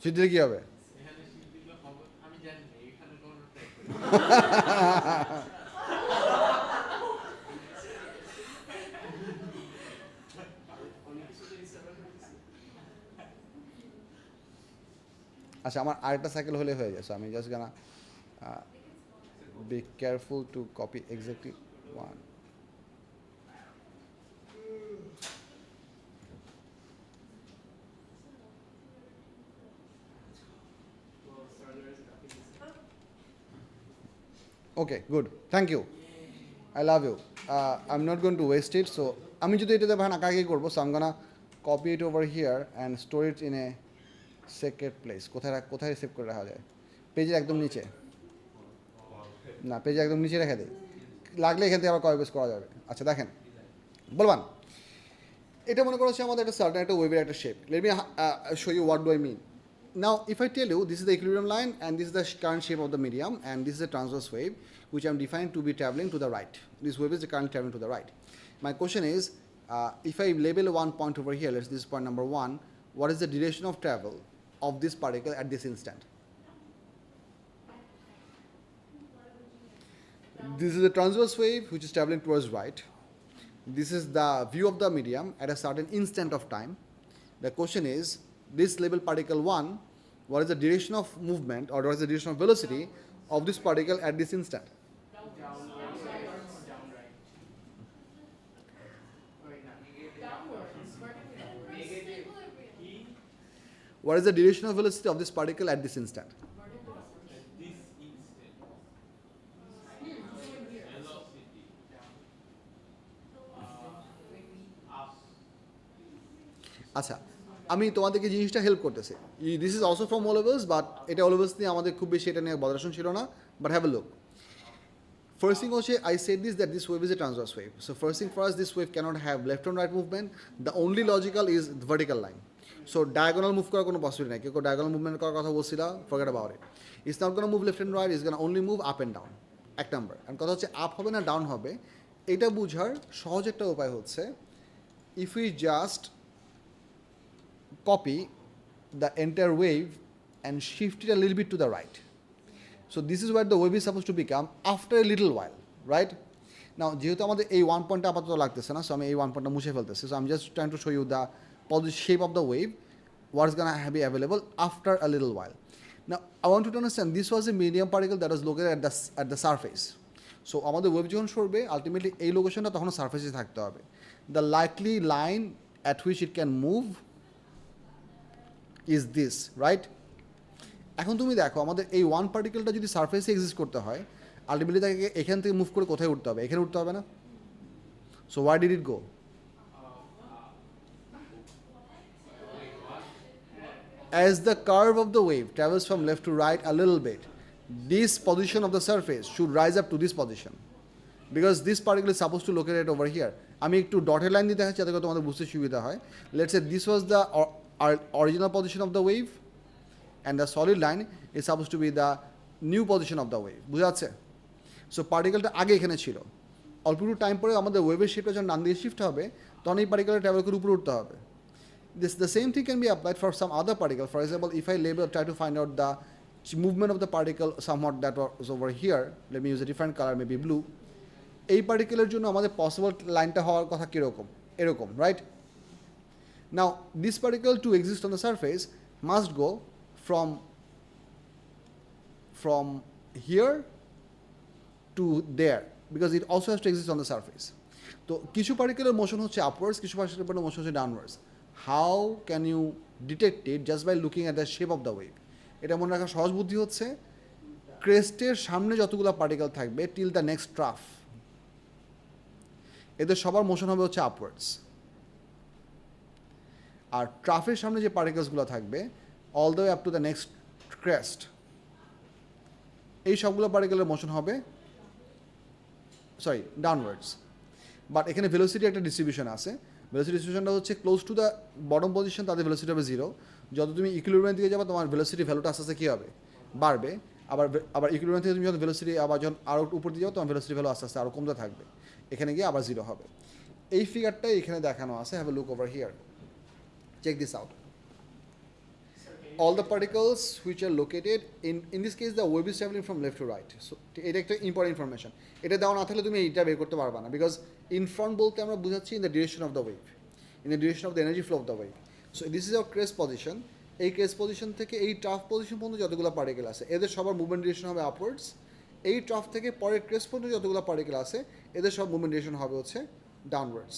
সিট দিলে কি হবে? আমি জানি না এখানে কোনো ট্র্যাক অনেক কিছু তো ডিসকাভার করতেছি। আচ্ছা, আমার আরেকটা সাইকেল হলে হয়ে যায়। সো আমি just Gaana be careful two copy exactly one. Okay, good. Thank you. I love you. I'm not going to waste it. So, আমি যদি এটাতে ভান আঁকাআঁকি করবো, so I'm gonna copy it over here and store it in a secret place. কোথায় save করে রাখা যায়? পেজের একদম নিচে। না, পেজে একদম নিচে রেখে দিই। লাগলে এখান থেকে আবার কপি পেস্ট করা যাবে। আচ্ছা, দেখেন বলবান, এটা মনে করছে আমাদের একটা সার্টেন একটা ওয়েভের একটা shape. Let me show you what do I mean. Now, if I tell you this is the equilibrium line and this is the current shape of the medium and this is a transverse wave which I am defined to be traveling to the right. This wave is currently traveling to the right. My question is, if I label one point over here, let's this is point number 1, what is the direction of travel of this particle at this instant? This is a transverse wave which is traveling towards right. This is the view of the medium at a certain instant of time. The question is, this label particle 1, what is the direction of movement or what is the direction of velocity of this particle at this instant? What is the direction of velocity of this particle at this instant? আচ্ছা, আমি তোমাদেরকে জিনিসটা help করতেছি। This is also from O levels, but এটা O levels নিয়ে আমাদের খুব বেশি এটা নিয়ে বদারেশন ছিল না, but have a look. First thing হচ্ছে, I said this that this wave is a transverse wave. So first thing for us, this wave cannot have left and right movement. The only logical is the vertical line. So diagonal move করার কোনো possibility নাই। কেউ diagonal movement করার কথা বলছিল, forget about it. It's not going to move left and right, it's going to only move up and down. এক number. আর কথা হচ্ছে আপ হবে না ডাউন হবে, এটা বুঝার সহজ একটা উপায় হচ্ছে, if we just copy the entire wave and shift it a little bit to the right. So this is where the wave is supposed to become after a little while, right? Now, যেহেতু আমাদের এই one পয়েন্টটা আপাতত লাগতেছে না, so আমি এই one পয়েন্টটা মুছে ফেলতেছি। সো আমি just trying to show you the shape of the wave, what is going to be available after a little while. Now, I want you to understand this was a medium particle that was located at the surface. So আমাদের wave যখন সরবে, ultimately এই লোকেশনটা তখন সারফেসে থাকতে হবে। The likely line at which it can move is this, right? এখন তুমি দেখো, আমাদের এই ওয়ান পার্টিকেলটা যদি সারফেসে এক্সিস্ট করতে হয়, আলটিমেটলি তাকে এখান থেকে মুভ করে কোথায় উঠতে হবে? এখানে উঠতে হবে না? So where did it go? As the curve of the wave travels from left to right a little bit, this position of the surface should rise up to this position, because this particle is supposed to locate over here. আমি একটু dotted line দিয়ে দেখাচ্ছি যাতে করে তোমাদের বুঝতে সুবিধা হয়। Let's say this was the original position of the wave and the solid line is supposed to be the new position of the wave. বুঝা যাচ্ছে? সো পার্টিকেলটা আগে এখানে ছিল, অল্প একটু টাইম পরে আমাদের ওয়েভের শেপটা যখন ডান দিকে শিফট হবে, তখন এই পার্টিকেলটা ট্রাভেল করে উপরে উঠতে হবে। The same thing can be applied for some other particle. For example, if I try to find out the movement of the particle somewhat that was over here, let me use a different color, maybe blue. এই পার্টিকেলের জন্য আমাদের possible লাইনটা হওয়ার কথা কীরকম? এরকম, right? Now this particle to exist on the surface must go from here to there. because it also has to exist on the surface. তো কিছু পার্টিকুলার মোশন হচ্ছে আপওয়ার্ডস, কিছু পার্টিকুলার মোশন হচ্ছে downwards. How can you detect it just by looking at the shape of the wave? এটা মনে রাখার সহজ বুদ্ধি হচ্ছে ক্রেস্টের সামনে যতগুলো পার্টিকেল থাকবে টিল দ্য নেক্সট ট্রাফ, এদের সবার মোশন হবে হচ্ছে আপওয়ার্ডস. আর ট্রাফের সামনে যে পার্টিকেলসগুলো থাকবে all the way up to the next crest, এই সবগুলো পার্টিকেলের মোশন হবে ডাউনওয়ার্ডস. বাট এখানে ভেলোসিটি একটা ডিস্ট্রিবিউশন আছে. ভেলোসিটি ডিস্ট্রিবিউশনটা হচ্ছে close to the bottom position, তাদের ভেলোসিটি হবে 0. যত তুমি ইকুইলিব্রিয়াম দিকে যাবে তোমার ভেলোসিটি ভ্যালুটা আস্তে আস্তে কী হবে, বাড়বে. আবার ইকুইলিব্রিয়াম থেকে তুমি যখন ভেলোসিটি আবার যখন আরও উপর দিয়ে যাও তোমার ভেলোসিটি ভ্যালু আস্তে আস্তে আরও কমতে থাকবে. এখানে গিয়ে আবার 0 হবে. এই ফিগারটাই এখানে দেখানো আছে. Have a look over here, check this out. All the particles which are located in this case the wave is traveling from left to right. So এটা একটা ইম্পর্টেন্ট ইনফরমেশন. এটা দেওয়া না থাকলে তুমি এইটা বের করতে পারবা না, বিকজ ইন ফ্রন্ট বলতে আমরা বুঝাচ্ছি in the direction of the wave, in the direction of the energy flow of the wave. So this is our crest position. এই ক্রেস্ট পজিশন থেকে এই ট্রাফ পজিশন পর্যন্ত যতগুলো পার্টিকেল আছে এদের সবার মুভমেন্ট ডিরেকশন হবে আপওয়ার্ডস. এই ট্রাফ থেকে পরের ক্রেস্ট পর্যন্ত যতগুলো পার্টিকেল আছে এদের সব মুভমেন্ট ডিরেকশন হবে হচ্ছে downwards,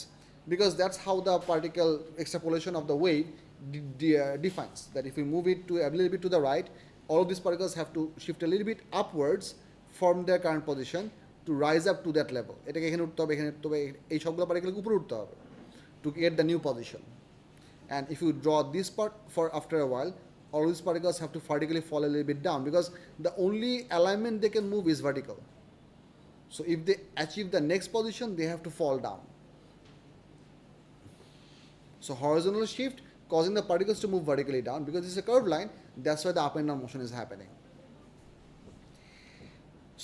because that's how the particle extrapolation of the wave defines that if we move it to a little bit to the right, all of these particles have to shift a little bit upwards from their current position to rise up to that level. এটাকে এখানে উঠতে হবে, এখানে উঠতে হবে, এই সবগুলো পার্টিকেলকে উপরে উঠতে হবে to get the new position. And if you draw this part for after a while, all these particles have to vertically fall a little bit down, because the only alignment they can move is vertical. So if they achieve the next position, they have to fall down. So horizontal shift causing the particles to move vertically down, because it's a curved line, that's why the up and down motion is happening.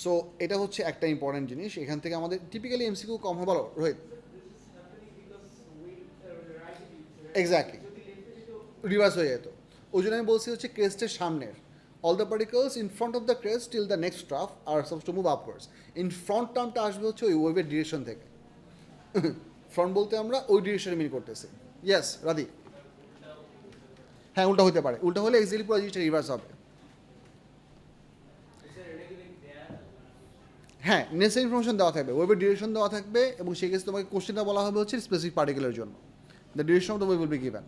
So এটা হচ্ছে একটা important জিনিস. এখান থেকে আমাদের typically MCQ কম হবে. বলো Rohit. Exactly, reverse হয়ে যেত. ওই জন্য আমি বলছি হচ্ছে ক্রেস্টের সামনের all the particles in front of the crest till the next trough আর suppose to move upwards. In front টার্মটা আসবে হচ্ছে ওই ওয়েভের ডিরেকশন থেকে. ফ্রন্ট বলতে আমরা ওই ডিরেকশনে মিন করতেছি. ইয়েস রাধি. হ্যাঁ, উল্টা হতে পারে. উল্টা হলে এক্স্যাক্টলি পুরো জিনিসটা রিভার্স হবে. হ্যাঁ, নেসেসারি ইনফরমেশন দেওয়া থাকবে, ওয়েভের ডিরেকশন দেওয়া থাকবে, এবং সেই ক্ষেত্রে তোমাকে কোশ্চেনটা বলা হবে হচ্ছে স্পেসিফিক পার্টিকেলের জন্য. The direction of the wave will be given.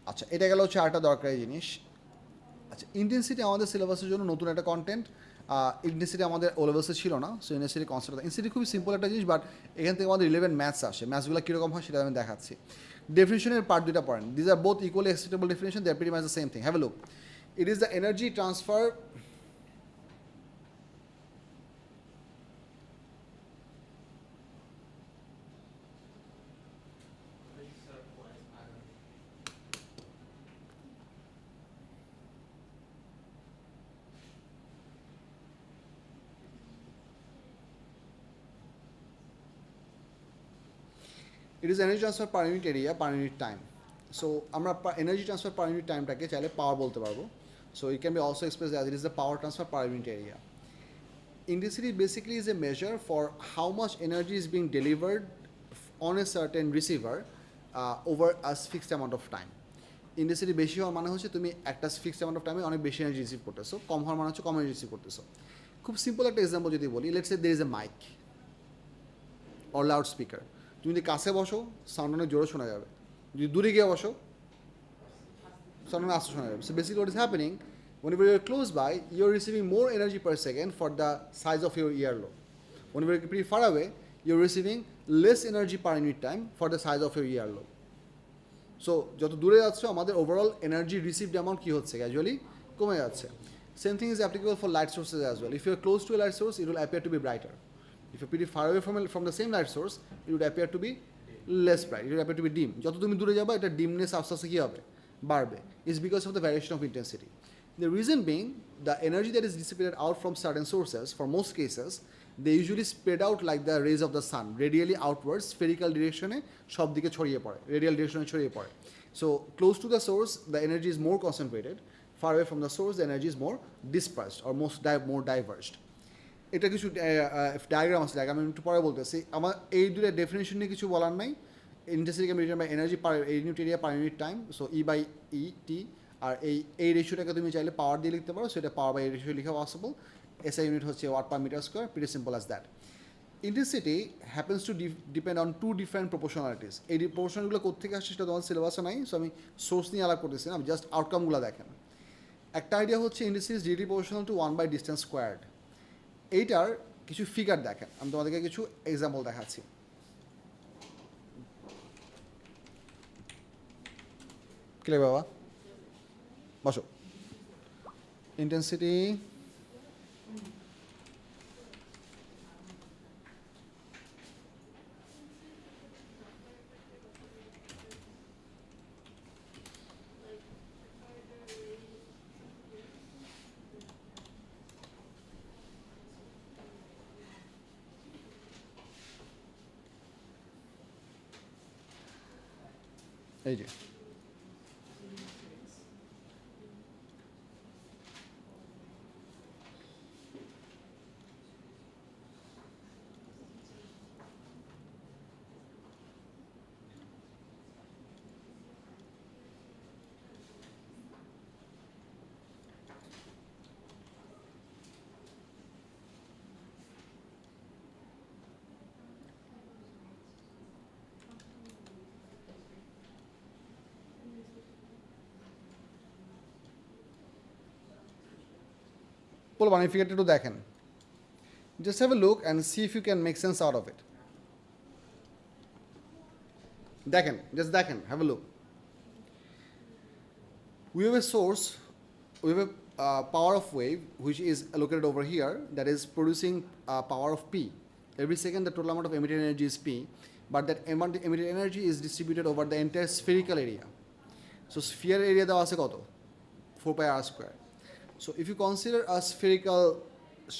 আচ্ছা, এটা গেল হচ্ছে আরেকটা দরকারি জিনিস. আচ্ছা, ইন্টেন্সিটি আমাদের সিলেবাসের জন্য নতুন একটা কন্টেন্ট. ইন্টেন্সিটি আমাদের ও লেভেলসে ছিল না. সো ইন্টেন্সিটি কনসেপ্ট, ইন্টেন্সিটি খুবই সিম্পল একটা জিনিস, বাট এখান থেকে আমাদের রিলেভেন্ট ম্যাথস আসে. ম্যাথসগুলো কীরকম হয় সেটা আমি দেখাচ্ছি. ডেফিনেশনের পার্ট দুইটা পড়েন. These are both equally acceptable definition, they are pretty much the same thing. Have a look. It is the energy transfer it is energy transfer per unit area per unit time. So আমরা energy transfer per unit টাইমটাকে চাইলে পাওয়ার বলতে পারবো. So it can be also expressed as it is the power transfer per unit area. Intensity basically is a measure for how much energy is being delivered on a certain receiver over a fixed amount of time. Intensity বেশি হওয়ার মানে হচ্ছে তুমি একটা fixed amount of টাইমে অনেক বেশি energy receive করতেছো, কম হওয়ার মানে হচ্ছে কম এনার্জি রিসিভ করতেছো. খুব সিম্পল একটা এক্সাম্পল যদি বলি, let's say there is a mic or loudspeaker. তুমি যদি কাছে বসো সাউন্ড অনেক জোরে শোনা যাবে, যদি দূরে গিয়ে বসো সাউন্ড অনেক আস্তে শোনা যাবে. So basically what is happening, whenever you are close by, you are receiving more energy per second for the size of your earlobe. Whenever you are pretty far away, you are receiving less energy per unit time for the size of your earlobe. So যত দূরে যাচ্ছ আমাদের overall energy received amount কী হচ্ছে, casually কমে যাচ্ছে. Same thing is applicable for light sources as well. If you are close to a light source, it will appear to be brighter. If you're pretty far away from the same light source, it would appear to be less bright. It would appear to be dim. যত তুমি দূরে যাবে এটা ডিমনেস আস্তে আস্তে কী হবে, বাড়বে. It's because of the variation of intensity. The reason being, the energy that is dissipated out from certain sources, for most cases, they usually spread out like the rays of the sun, radially outwards, spherical direction এ সব দিকে ছড়িয়ে পড়ে, radial direction এ ছড়িয়ে পড়ে. So close to the source, the energy is more concentrated. Far away from the source, the energy is more dispersed or more diverged. এটা কিছু diagram আছে, diagram আমি একটু পরে বলতেছি. আমার এই দুটো ডেফিনেশন নিয়ে কিছু বলার নাই. Intensity can be written by energy per unit area per unit time. So e by e t আর এই রেশিওটাকে তুমি চাইলে পাওয়ার দিয়ে লিখতে পারো, সেটা পাওয়ার বাই রেশিও লেখা পসিবল। এসআই ইউনিট হচ্ছে watt per metre square, pretty simple as that. Intensity happens to depend on two different proportionalities. এই প্রপোর্শনগুলো কোথেকে আসছে সেটা তোমার সিলেবাসে নাই, সো আমি সোর্স নিয়ে আলাপ করতেছি না, জাস্ট আউটকামগুলো দেখেন। একটা আইডিয়া হচ্ছে intensity is directly proportional to 1 by distance squared. এইটার কিছু ফিগার দেখেন, আমি তোমাদেরকে কিছু এক্সাম্পল দেখাচ্ছি। ক্লিয়ার বাবা? বসো। ইন্টেন্সিটি এই যে বলবো এই ফিগারটা একটু দেখেন, just have a look and see if you can make sense out of it. দেখেন, জাস্ট দেখেন, have a look. We have a source, we have a power of wave which is located over here that is producing power of P. Every second the total amount of emitted energy is P, but that amount of emitted energy is distributed over the entire spherical area. So sphere area দেওয়া আছে কত? 4 pi r square. So if you consider a spherical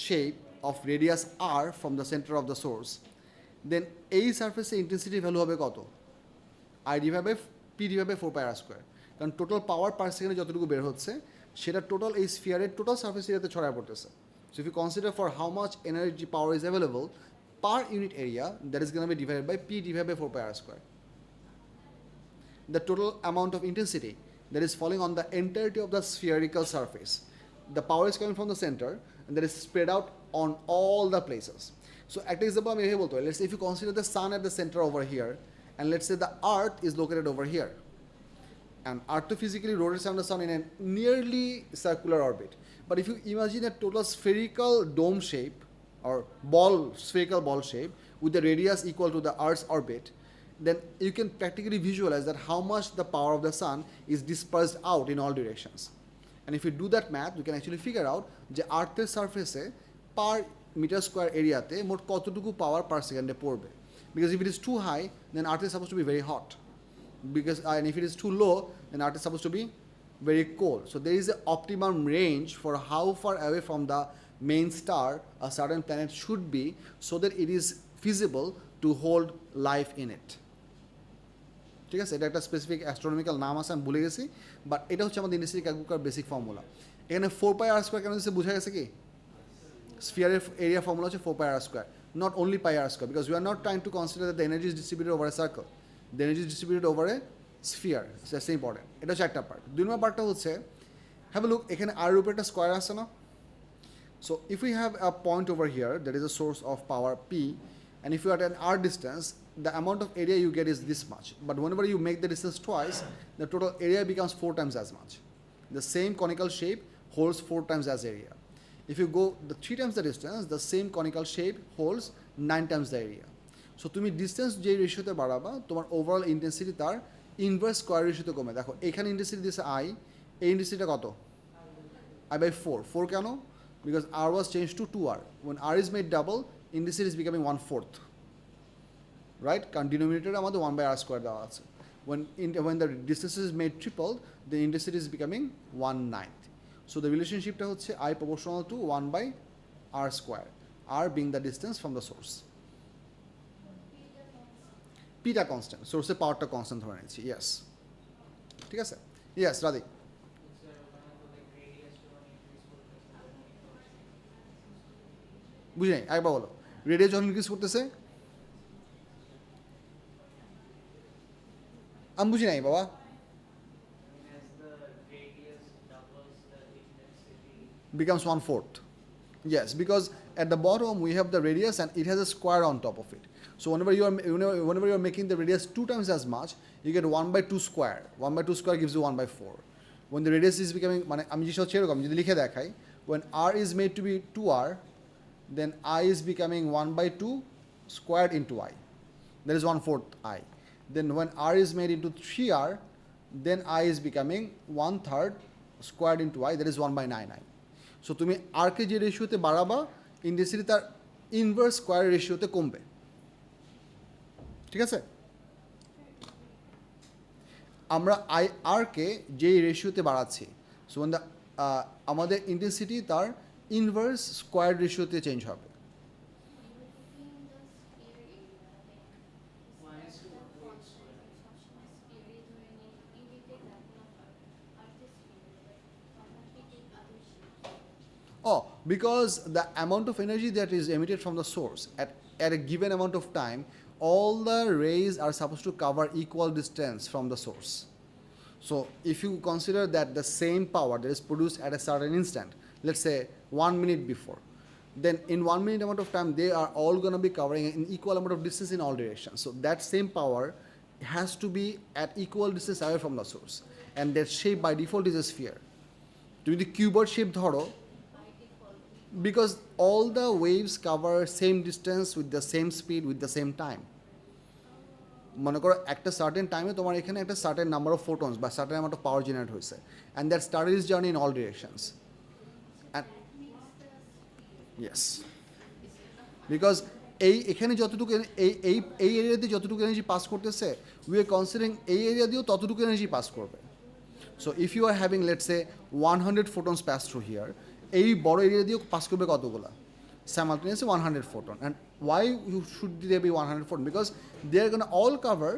shape of radius r from the center of the source, then এই সারফেসে intensity value হবে কত? I divided by P divided by 4 pi r square. কারণ total power পার সেকেন্ডে যতটুকু বের হচ্ছে সেটা টোটাল এই স্ফিয়ারের টোটাল সার্ফেস এরিয়াতে ছড়ায় পড়তেছে। So if you consider for how much energy power is available per unit area, that is gonna be divided by P divided by 4 pi r square. The total amount of intensity that is falling on the entirety of the spherical surface. The power is coming from the center and that is spread out on all the places. So একটা example আমি এভাবে বলতে পারি, let's say if you consider the sun at the center over here and let's say the earth is located over here. And Earth physically rotates around the sun in a nearly circular orbit. But if you imagine a total spherical dome shape or spherical ball shape with the radius equal to the Earth's orbit, then you can practically visualize that how much the power of the sun is dispersed out in all directions. And if you do that math, you can actually figure out যে আর্থের সারফেসে পার metre square এরিয়াতে মোট কতটুকু পাওয়ার পার সেকেন্ডে পড়বে। Because if it is too high, then Earth is supposed to be very hot. Because and if it is too low, then Earth is supposed to be very cold. So there is an optimum range for how far away from the main star a certain planet should be so that it is feasible to hold life in it. ঠিক আছে, এটা একটা specific astronomical নাম আছে, আমি ভুলে গেছি, but এটা হচ্ছে আমাদের ইন্ডাস্ট্রি ক্যালকুলেটার বেসিক ফর্মুলা। এখানে 4 pi r square কেন দিচ্ছে বোঝা গেছে কি? স্ফিয়ারের এরিয়া ফর্মুলা হচ্ছে 4 pi r square, not only pi r square, because we are not trying to consider that the energy is distributed over a circle. The energy is distributed over a sphere. So that's important. এটা হচ্ছে একটা part. 2 নম্বর পার্টটা হচ্ছে have a look, এখানে r এর উপরে একটা square আছে না? So if we have a point over here that is a source of power P, and if you are at an r distance, the amount of area you get is this much. But whenever you make the distance twice, the total area becomes 4 times as much. The same conical shape holds 4 times as area. If you go the 3 times the distance, the same conical shape holds 9 times the area. So তুমি distance যে রেশিওতে বাড়াবা তোমার overall intensity তার inverse square রেশিওতে কমে। দেখো এখানে intensity দিয়েছে I, এই ইন্টেন্সিটিটা কত? I by 4 কেন? Because r was changed to 2r. When r is made double, intensity is becoming 1/4. Right? কারণ ডিনোমিনেটরে আমাদের 1 by r square দেওয়া আছে। When the distance is made tripled, the intensity is becoming 1/9. So the relationshipটা হচ্ছে I proportional to 1 by r square, r being the distance from the source. Pটা constant, সোর্সের পাওয়ারটা constant ধরে নিচ্ছি, ইয়েস ঠিক আছে। ইয়েস রাধিক, বুঝি নাই, একবার বলো। রেডিয়াস যখন ইনক্রিজ করতেছে, আমি বুঝি নাই বাবা। as the radius becomes 1/4. Yes, because at the bottom we have the radius and it has a square on top of it. So whenever you are making the radius 2 times as much, you get 1/2 square. 1/2 square gives you 1/4. When the radius is becoming, মানে আমি যেটা হচ্ছে এরকম যদি লিখে দেখাই, when r is made to be 2r, then I is becoming 1/2 squared into I. That is 1/4 I. Then when r is made into 3r, then I is becoming 1/3 squared into I. That is 1/9I. So তুমি r কে যে রেশিওতে বাড়াবা, intensity তার inverse square রেশিওতে কমবে। ঠিক আছে? আমরা I আর কে যে রেশিওতে বাড়াচ্ছি, so when the আমাদের ইন্টেন্সিটি তার ইনভার্স স্কোয়ার রেশিওতে চেঞ্জ হবে। Oh, because the amount of energy that is emitted from the source at a given amount of time, all the rays are supposed to cover equal distance from the source. So if you consider that the same power that is produced at a certain instant, let's say 1 minute before, then in 1 minute amount of time, they are all going to be covering an equal amount of distance in all directions. So that same power has to be at equal distance away from the source. And that shape by default is a sphere. To the cuboid shape dhoro, because all the waves cover same distance with the same speed with the same time. মনে করো একটা certain টাইমে তোমার এখানে একটা certain number of photons বা certain amount of power generate হয়েছে and that started is journey in all directions and yes because এখানে যতটুকু এই এরিয়াতে যতটুকু এনার্জি পাস করতেছে উই আর কনসিডারিং এই এরিয়া দিয়েও ততটুকু এনার্জি পাস করবে। So if you are having let's say 100 photons pass through here, এই বড় এরিয়া দিয়েও পাস করবে কতগুলো? Simultaneously 100 photon. And why should there be 100 photon? Because they are going to all cover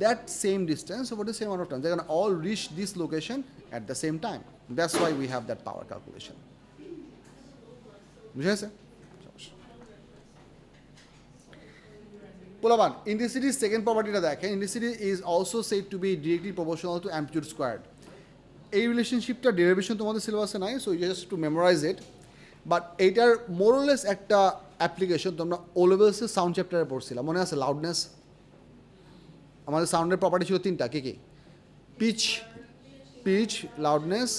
that same distance over the same amount of time. They're going to all reach this location at the same time. That's why we have that power calculation. বুঝেছে? Pulavan, intensity's second property দেখেন, intensity is also said to be directly proportional to amplitude squared. এই রিলেশনশিপটা derivation তোমাদের সিলেবাসে নাই, so you just to memorise it. But এইটার more or less একটা application তোমরা ও লেভেলসের sound চ্যাপ্টারে পড়ছিলাম, মনে আছে? লাউডনেস, আমাদের সাউন্ডের প্রপার্টি ছিল 3টা, কি কি? Pitch, loudness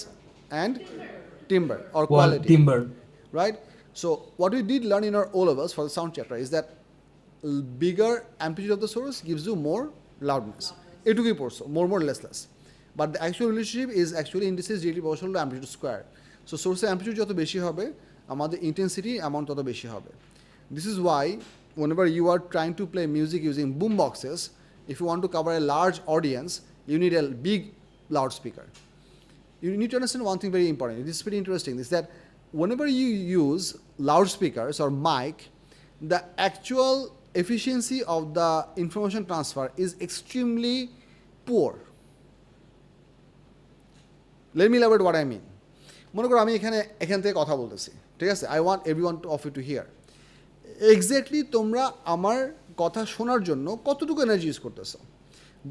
and timbre or quality, timber. right? So what we did learn in our O levels for the sound chapter is that bigger amplitude of the source gives you more loudness. এটুকুই পড়ছো, more less. But the actual relationship is actually indices directly proportional to amplitude square. So source amplitude যত বেশি হবে, আমাদের intensity amount তত বেশি হবে. This is why whenever you are trying to play music using boom boxes, if you want to cover a large audience, you need a big loudspeaker. You need to understand one thing very important. This is pretty interesting. Is that whenever you use loudspeakers or mic, the actual efficiency of the information transfer is extremely poor. Let me elaborate what I mean. মনে করো আমি এখান থেকে কথা বলতেছি, ঠিক আছে? I want everyone of you to hear. Exactly তোমরা আমার কথা শোনার জন্য কতটুকু এনার্জি ইউজ করতেছো?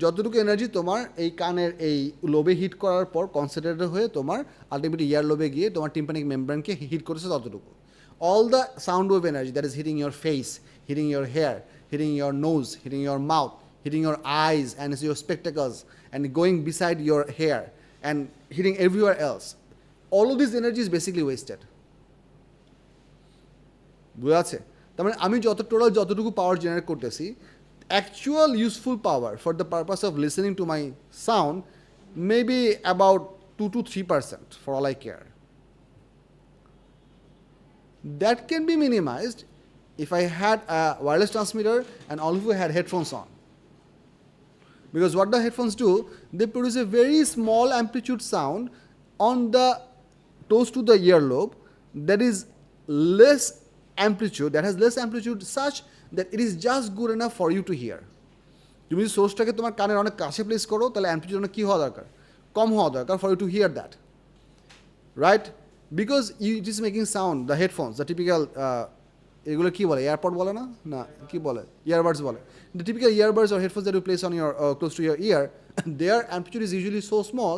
যতটুকু এনার্জি তোমার এই কানের এই লোবে হিট করার পর কনসেন্ট্রেটেড হয়ে তোমার আলটিমেটলি ইয়ার লোবে গিয়ে তোমার টিম্পানিক মেমব্রেনকে হিট করেছে ততটুকু। All the sound wave energy that is hitting your face, hitting your hair, hitting your nose, hitting your mouth, hitting your eyes and your spectacles and going beside your hair and hitting everywhere else. All of this energy is basically wasted. বুঝা আছে? তার মানে আমি যতটুকু পাওয়ার generate করতেছি, actual useful power for the purpose of listening to my sound may be about 2 to 3% for all I care. That can be minimized if I had a wireless transmitter and all of you had headphones on. Because what the headphones do, they produce a very small amplitude sound on the close to the earlobe that is less amplitude, that has less amplitude such that it is just good enough for you to hear. তুমি যদি সোর্সটাকে তোমার কানের অনেক কাছে place করো, তাহলে amplitude অনেক কী হওয়া দরকার? কম হওয়া দরকার for you to hear that. Right? Because it is making sound, the headphones, the typical এগুলো কী বলে? এয়ারপড বলে না? না, কী বলে? ইয়ারবাডস বলে। The typical earbuds or headphones that you place on your close to your ear, their amplitude is usually so small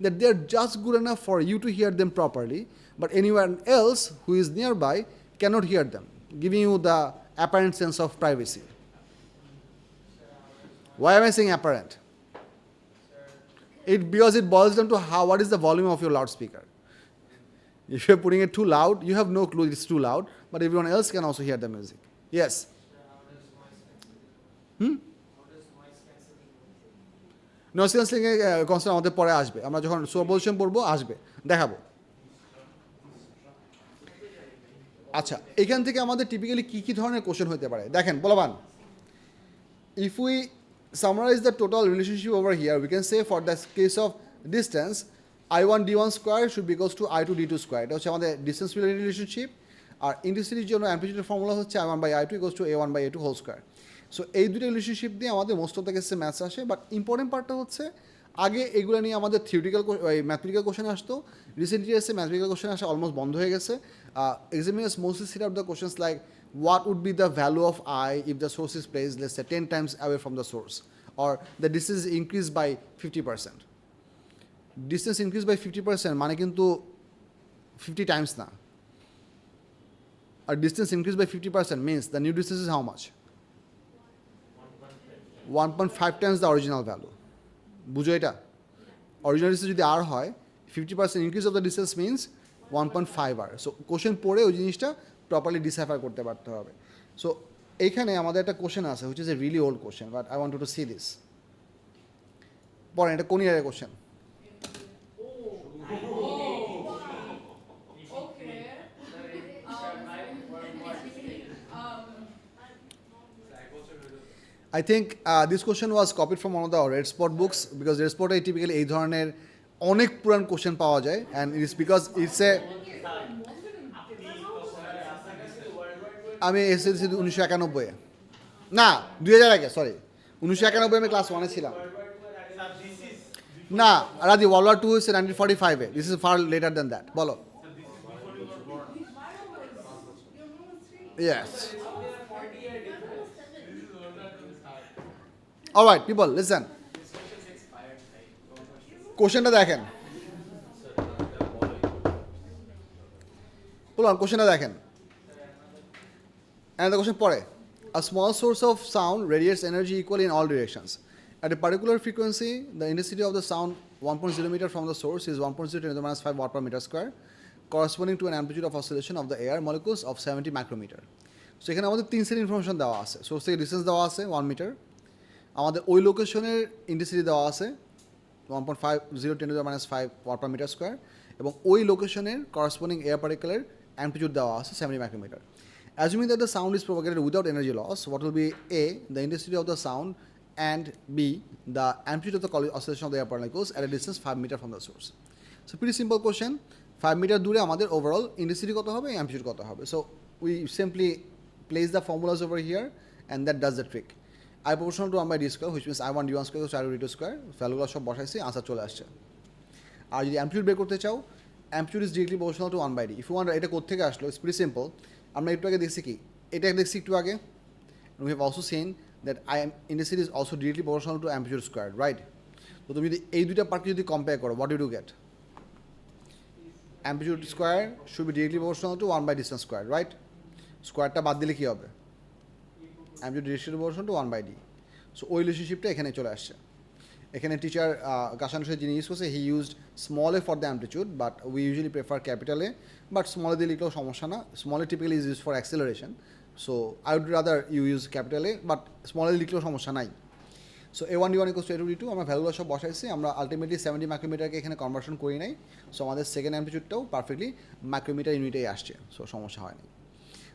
that they're just good enough for you to hear them properly, but anyone else who is nearby cannot hear them, giving you the apparent sense of privacy. Why am I saying apparent? Because it boils down to what is the volume of your loudspeaker. If you're putting it too loud, you have no clue it's too loud, but everyone else can also hear the music. Yes? Noise cancelling এর concept আমাদের পরে আসবে, আমরা যখন superposition পড়বো আসবে, দেখাবো। আচ্ছা, এখান থেকে আমাদের টিপিক্যালি কী কী ধরনের কোশ্চেন হতে পারে দেখেন বলবান। If we summarize the total relationship over here, we can say for the case of distance, I1 D1 square should be equals to I2 D2 square. এটা হচ্ছে আমাদের ডিস্টেন্স রিলেটেড রিলেশনশিপ। আর ইন্টেন্সিটির জন্য অ্যাম্পলিটিউডের formula হচ্ছে I1 by I2 equals to A1 by A2 whole square. So এই দুটো relationship দিয়ে আমাদের most of the কেসে ম্যাথস আসে, বাট ইম্পর্টেন্ট পার্টটা হচ্ছে আগে এগুলো নিয়ে আমাদের থিওরিটিক্যাল ম্যাথমেটিক্যাল কোশ্চেন আসতো। রিসেন্টলি এসে ম্যাথমেটিক্যাল কোশ্চেন আসা অলমোস্ট বন্ধ হয়ে গেছে। Examiners mostly sit out the questions like what would be the value of I if the source is placed, let's say, 10 times away from the source, or the distance is increased by 50%. Distance increased by 50% মানে কিন্তু 50 times না। A distance increased by 50% means the new distance is how much? 1.5 times the original value. বুঝো এটা? Original distance যদি R হয়, 50% increase of the distance means 1.5 R. So question পড়ে ওই জিনিসটা প্রপারলি ডিসাইফার করতে পারতে হবে। সো এইখানে আমাদের একটা কোশ্চেন আছে which is a really old question, but I want to C this. পড়েন, এটা কোন ইয়ারের question? I think this question was copied from one of the red spot books, because red spot typically এই ধরনের অনেক পুরান question পাওয়া যায়, and it is because it's a আমি এসএসসি 1991 না 2000 আগে, সরি 1991 আমি ক্লাস 1 এ ছিলাম। না রাজি, ওয়ার্ল্ড ওয়ার 2 হয়েছে 1945 এ। This is far later than that. বলো। ইয়েস। অলরাইট পিপল লিসেন, কোশ্চেনটা দেখেন, বলুন কোশ্চেনটা দেখেন। And the question পড়ে, a small source of sound radiates energy equally in all directions. At a particular frequency, the intensity of the sound 1.0 meter from the source is 1.0 10 to the minus 5 watt per meter square, corresponding to an amplitude of oscillation of the air molecules of 70 micrometer. So এখানে আমাদের 3 set information দেওয়া আছে। Source থেকে distance দেওয়া আছে 1 metre, আমাদের ওই লোকেশনের intensity দেওয়া আছে 1.50 10 to the minus 5 watt per meter square, এবং ওই লোকেশনের করসপন্ডিং এয়ার পার্টিকেলের অ্যাম্পলিটিউড দেওয়া আছে 70 micrometer. Assuming that the sound is propagated without energy loss, what will be A, the intensity of the sound, and B, the amplitude of the oscillation of the air particles at a distance 5 meter from the source? So pretty simple question. 5 meter দূরে আমাদের overall intensity কত হবে, amplitude কত হবে? So we simply place the formulas over here, and that does the trick. I proportional to 1 by d square, which means I1 d1 square equals to I2 d2 square. ভ্যালুগুলো সব বসাইছি, answer চলে আসছে। আর যদি amplitude বের করতে চাও, amplitude is directly proportional to 1 by d. If you want এটা কোথা থেকে আসলো, it's pretty simple. আমরা একটু আগে দেখছি কি, এটা দেখছি একটু আগে, we have also seen that intensity is also directly proportional to amplitude squared, right? তো তুমি যদি এই দুইটা পার্টকে যদি কম্পেয়ার করো, what do you get? Amplitude square should be directly proportional to 1 by distance squared, right? স্কোয়ারটা বাদ দিলে কি হবে? amplitude directly proportional to 1 by d. So ওই রিলেশনশিপটা এখানে চলে আসছে। এখানে টিচার কাশান হোসেন যিনি ইউজ করছে, he used small a for the amplitude, but we usually prefer capital A, but small a দিয়ে লিখলেও সমস্যা না। Small a typically is use for acceleration, so I would rather you use capital A, but small a লিখলেও সমস্যা নাই। So A1 D1 equals to A2 D2 আমরা ভ্যালুগুলো সব বসাইছি। আমরা আলটিমেটলি 70 মাইক্রোমিটারকে এখানে কনভার্সন করি নাই, সো আমাদের সেকেন্ড অ্যাম্পলিটিউডটাও পারফেক্টলি মাইক্রোমিটার ইউনিটেই আসছে, সো সমস্যা হয়নি।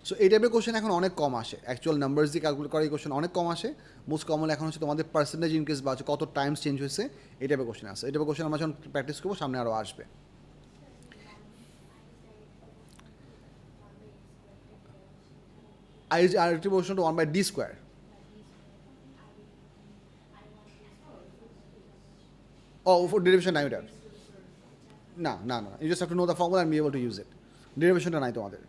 সো এই টাইপের কোশ্চেন এখন অনেক কম আসে, অ্যাকচুয়াল নাম্বারস দিয়ে ক্যালকুলেট করা এই কোশ্চেন অনেক কম আসে। মোস্ট কমন এখন হচ্ছে তোমাদের পার্সেন্টেজ ইনক্রিজ বা কত টাইমস চেঞ্জ হয়েছে, এই টাইপের কোশ্চেন আসে। এই টাইপের কোশ্চেন আমরা যখন প্র্যাকটিস করবো সামনে আরও আসবে। I is directly proportional to 1 by d square. Oh, for derivation নাই ওটার, না না না, you just have to know the formula and be able to use it. ডেরিভেশনটা নাই তোমাদের।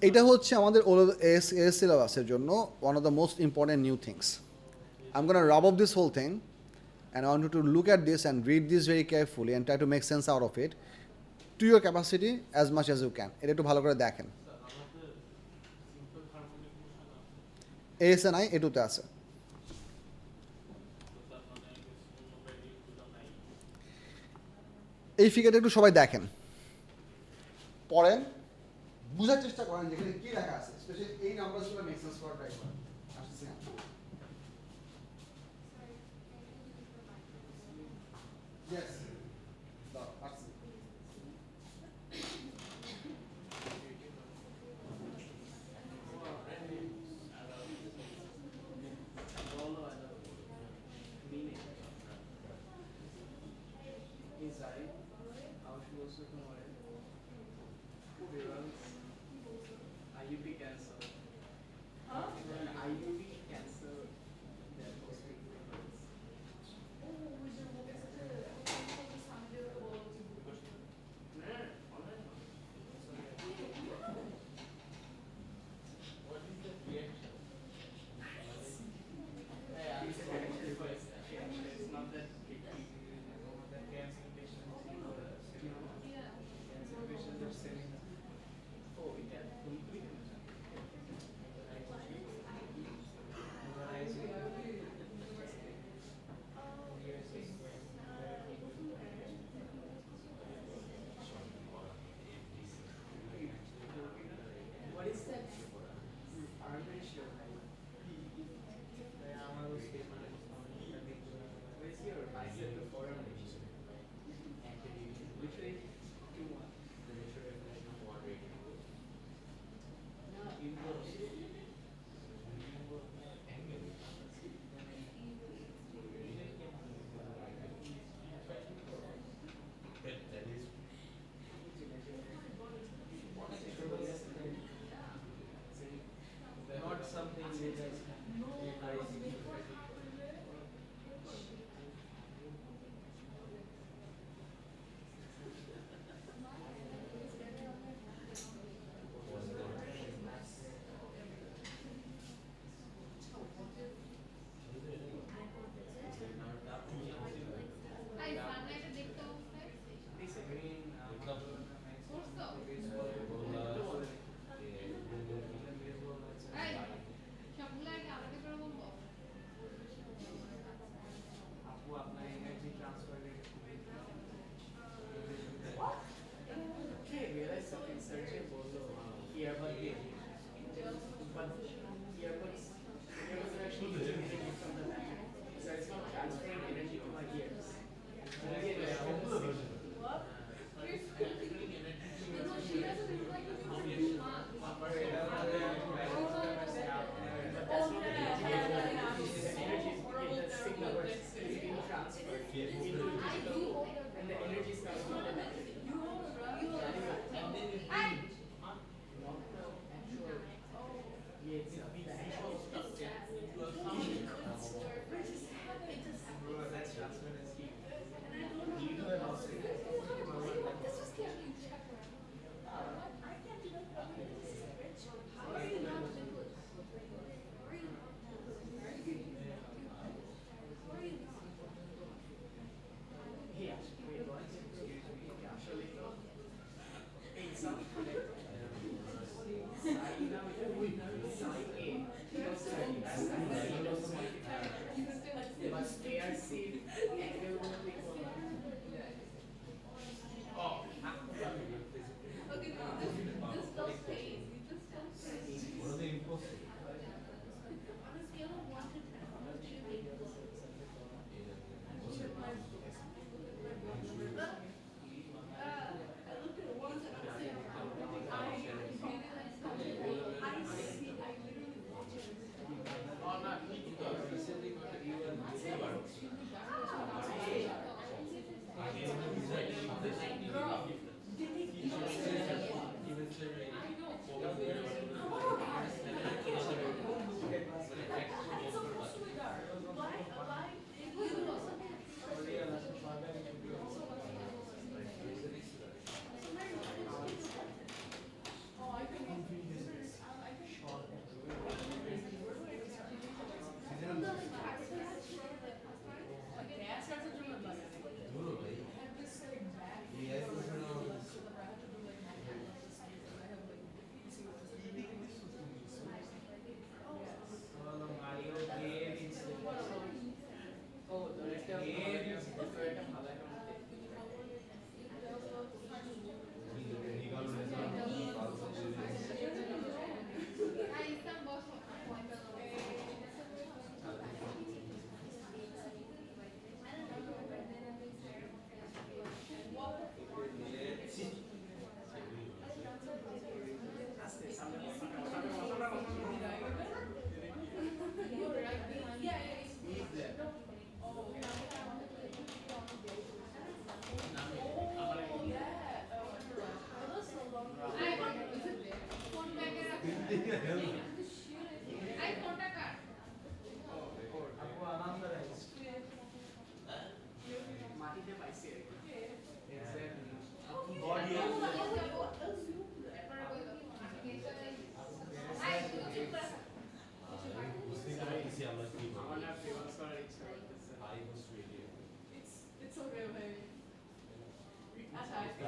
এটা হচ্ছে আমাদের এস সিলেবাসের জন্য one of the most important new things. I'm going to rub off this whole thing and I want you to look at this and read this very carefully and try to make sense out of it to your capacity as much as you can. এটা একটু ভালো করে দেখেন। ASNI এটুতে আছে। এই ফিগারটা একটু সবাই দেখেন, পড়েন, বুঝার চেষ্টা করেন যেখানে কি লেখা আছে, স্পেশালি এই নাম্বারগুলো মেক সেন্স করা ট্রাই করেন। আসছে না? Yes. দাও, আসছে। Inside, outflows tomorrow. IUP cancel. IUP cancel. That was big difference. Online. It's not that big. The cancer patient is cancer patients are selling. Oh, we can.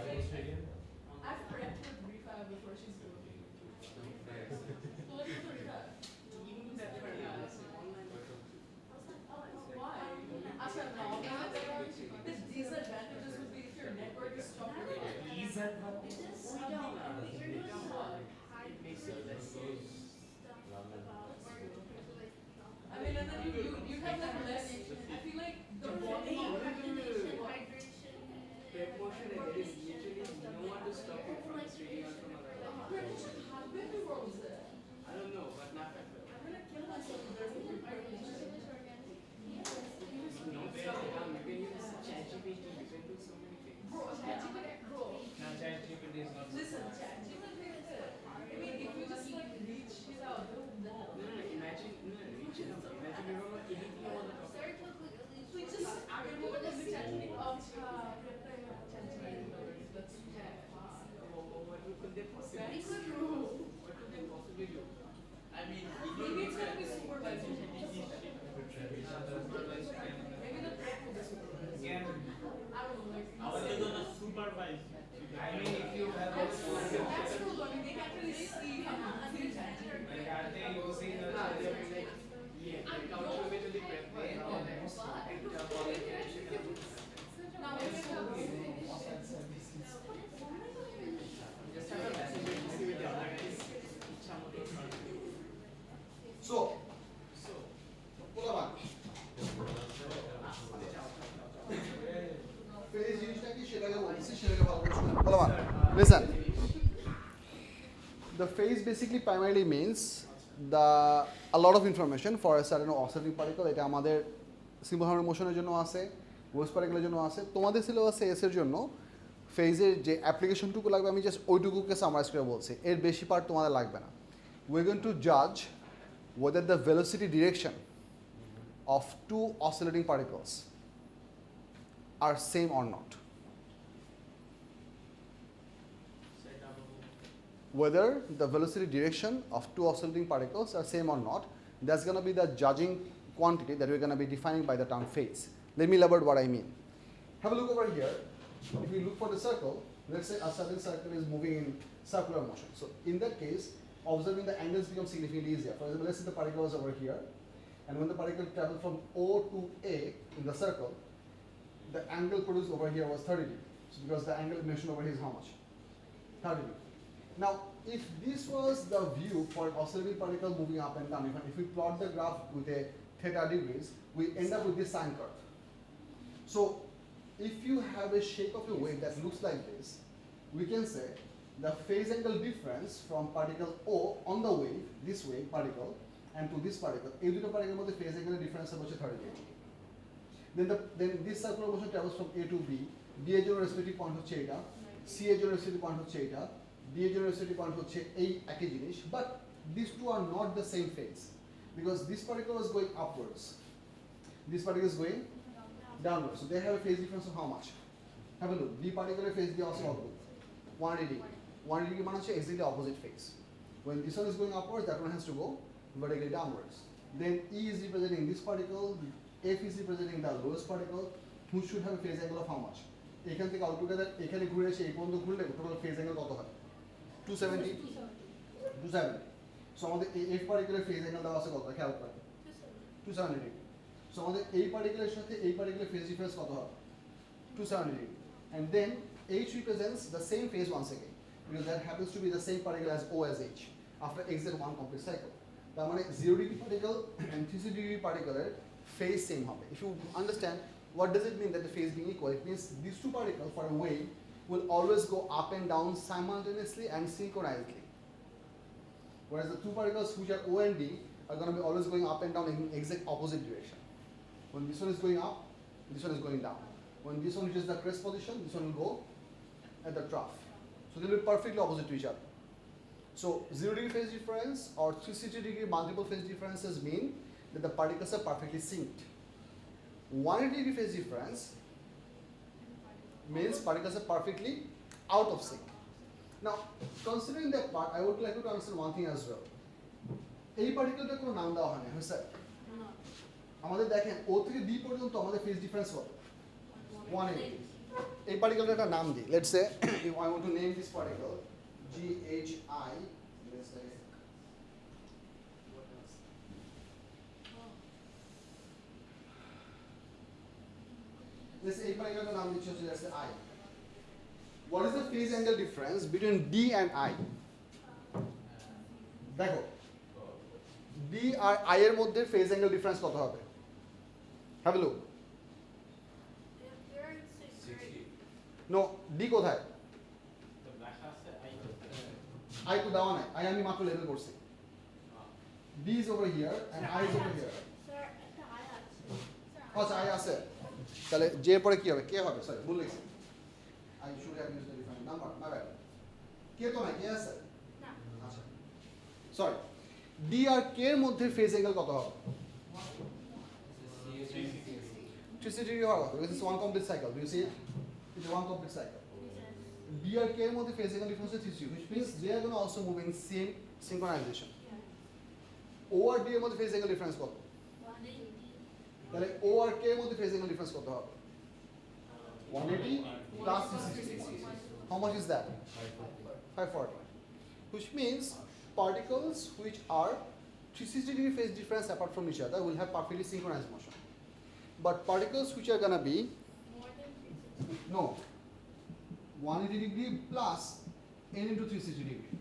I've prepped with Rifa before she's doing it. Why? The disadvantages would be if your network is stronger. It makes it less safe. I mean, and then you have like less. I feel like the bottom of Prep motion, and there is literally no one to stop you from streaming out from other lab. how many roles there? I don't know, but not that well. I'm gonna kill myself if there's a preparation. No, where you can use ChatGPT, you can do so many things. Bro, Now ChatGPT is not. listen, ChatGPT is it. I mean, if you just like reach it out, Imagine you don't know anything about the topic. we just added more than the ChatGPT. That's What could they possibly do? What could they possibly do? I mean, Maybe it's gonna be supervised. Maybe Maybe the prep will be supervised. Again, I don't know, like. how are they gonna supervise? I mean, if you have That's also, true. That's true. I mean, they can't really see how to use ChatGPT. like, are they using the Nah, they'll be like, yeah, like counter way to the prep. They know that. Now it's Just have a message and see with the other guys. So, So, পোলাপান phase জিনিসটা কি সেটাকে বলছি, সেটাকে ভালো করে শুনুন। পোলাপান, listen. The phase basically primarily means a lot of information for a certain oscillating particle. এটা আমাদের সিম্পল হার্মোনিক মোশনের জন্য আছে, ওয়েভ পার্টিকেলের জন্য আছে। তোমাদের সিলেবাসে এস এর জন্য ফেজের যে অ্যাপ্লিকেশনটুকু লাগবে আমি জাস্ট ওইটুকুকে সামারাইজ করে বলছি, এর বেশি পার্ট তোমাদের লাগবে না। We're going to judge whether the velocity direction of two oscillating particles are same or not. Whether the velocity direction of two oscillating particles are same or not, that's going to be the judging quantity that we're going to be defining by the term phase. Let me elaborate what I mean. Have a look over here. If we look for the circle, let's say a certain circle is moving in circular motion. So in that case, observing the angles becomes significantly easier. For example, let's say the particle is over here, and when the particle travels from O to A in the circle, the angle produced over here was 30 degrees. So because the angle mentioned over here is how much? 30 degrees. Now, if this was the view for an oscillating particle moving up and down, if we plot the graph with a theta degrees, we end up with this sine curve. So, if you have a shape of a wave that looks like this, we can say the phase angle difference from particle O on the wave, this wave particle, and to this particle, এই দুটো particle মধ্যে phase angle difference হচ্ছে 30 degree. Then this circular motion travels from A to B. B এর জন্য respective point হচ্ছে এটা, C এর জন্য respective point হচ্ছে এটা, D এর জন্য respective point হচ্ছে এই একই জিনিস, but these two are not the same phase because this particle is going upwards, this particle is going downwards. So they have a phase difference of how much? Have a look. B particle phase দিয়ে also opposite 180 degree. 180 degree মানে হচ্ছে exactly opposite phase. When this one is going upwards, that one has to go vertically downwards. Then E is representing this particle, F is representing the lowest particle, who should have a phase angle of how much? এখান থেকে altogether এখানে ঘুরে এসে এই পর্যন্ত ঘুরলে total phase angle কত হয়? 270. 270. So আমাদের এই F particle phase angle দেওয়া আছে কত? খেয়াল করেন 270 degree. So আমাদের এই পার্টিকেলের সাথে এই পার্টিকেলের ফেজ ডিফারেন্স কত হবে? 270 degree. And then H represents the same phase once again because that happens to be the same particle as O as H after exit one complete cycle. তার মানে 0 degree particle and 360 degree particle phase same হবে. If you understand what does it mean that the phase being equal, it means these two particles for a wave will always go up and down simultaneously and synchronously. Whereas the two particles which are O and D are going to be always going up and down in exact opposite direction. When this one is going up, this one is going down. When this one reaches the crest position, this one will go at the trough. So they will be perfectly opposite to each other. So 0 degree phase difference or 360 degree multiple phase differences mean that the particles are perfectly synced. 180 degree phase difference means particles are perfectly out of sync. Now, considering that part, I would like you to understand one thing as well. এই পার্টিকেলটা কোনো নাম দেওয়া হয়নি, হ্যাঁ sir? আমাদের দেখেন ও থেকে D পর্যন্ত আমাদের ফেজ ডিফারেন্স কত? 180. এই পার্টিকেলটা একটা নাম দিই, let's say if I want two name this particle GHI, let's say এই পার্টিকেলটার নাম দিচ্ছি হচ্ছে let's say I. What is the phase angle difference between D and I? দেখো D আর I এর মধ্যে ফেজ অ্যাঙ্গেল ডিফারেন্স কত হবে? Have look. No, D কোথায়? I তো দেওয়া নাই, I আমি মাত্র লেবেল করছি। D is over here and I is over here. আচ্ছা I আছে, তাহলে J এর পরে কি হবে? কে হবে? সরি ভুল লিখছি, I should have used a different number, my bad. কে তো নাই, কে আছে? আচ্ছা সরি, D আর K এর মধ্যে ফেজ অ্যাঙ্গেল কত হবে? 360 degree হওয়ার কথা, because it's one complete cycle. Do you see it? It's one complete cycle. D R K এর মধ্যে ফেজ অ্যাঙ্গেল ডিফারেন্স হচ্ছে 360, which means they are going to also move in same synchronization. O R D এর মধ্যে phase angle difference কত? তাহলে O আর K এর মধ্যে phase angle difference কত হবে? 180 plus 360. How much is that? 540. Which means particles which are 360 degree phase difference apart from each other will have perfectly synchronized motion. But particles which are gonna be no 180 degree plus n into 360 degree.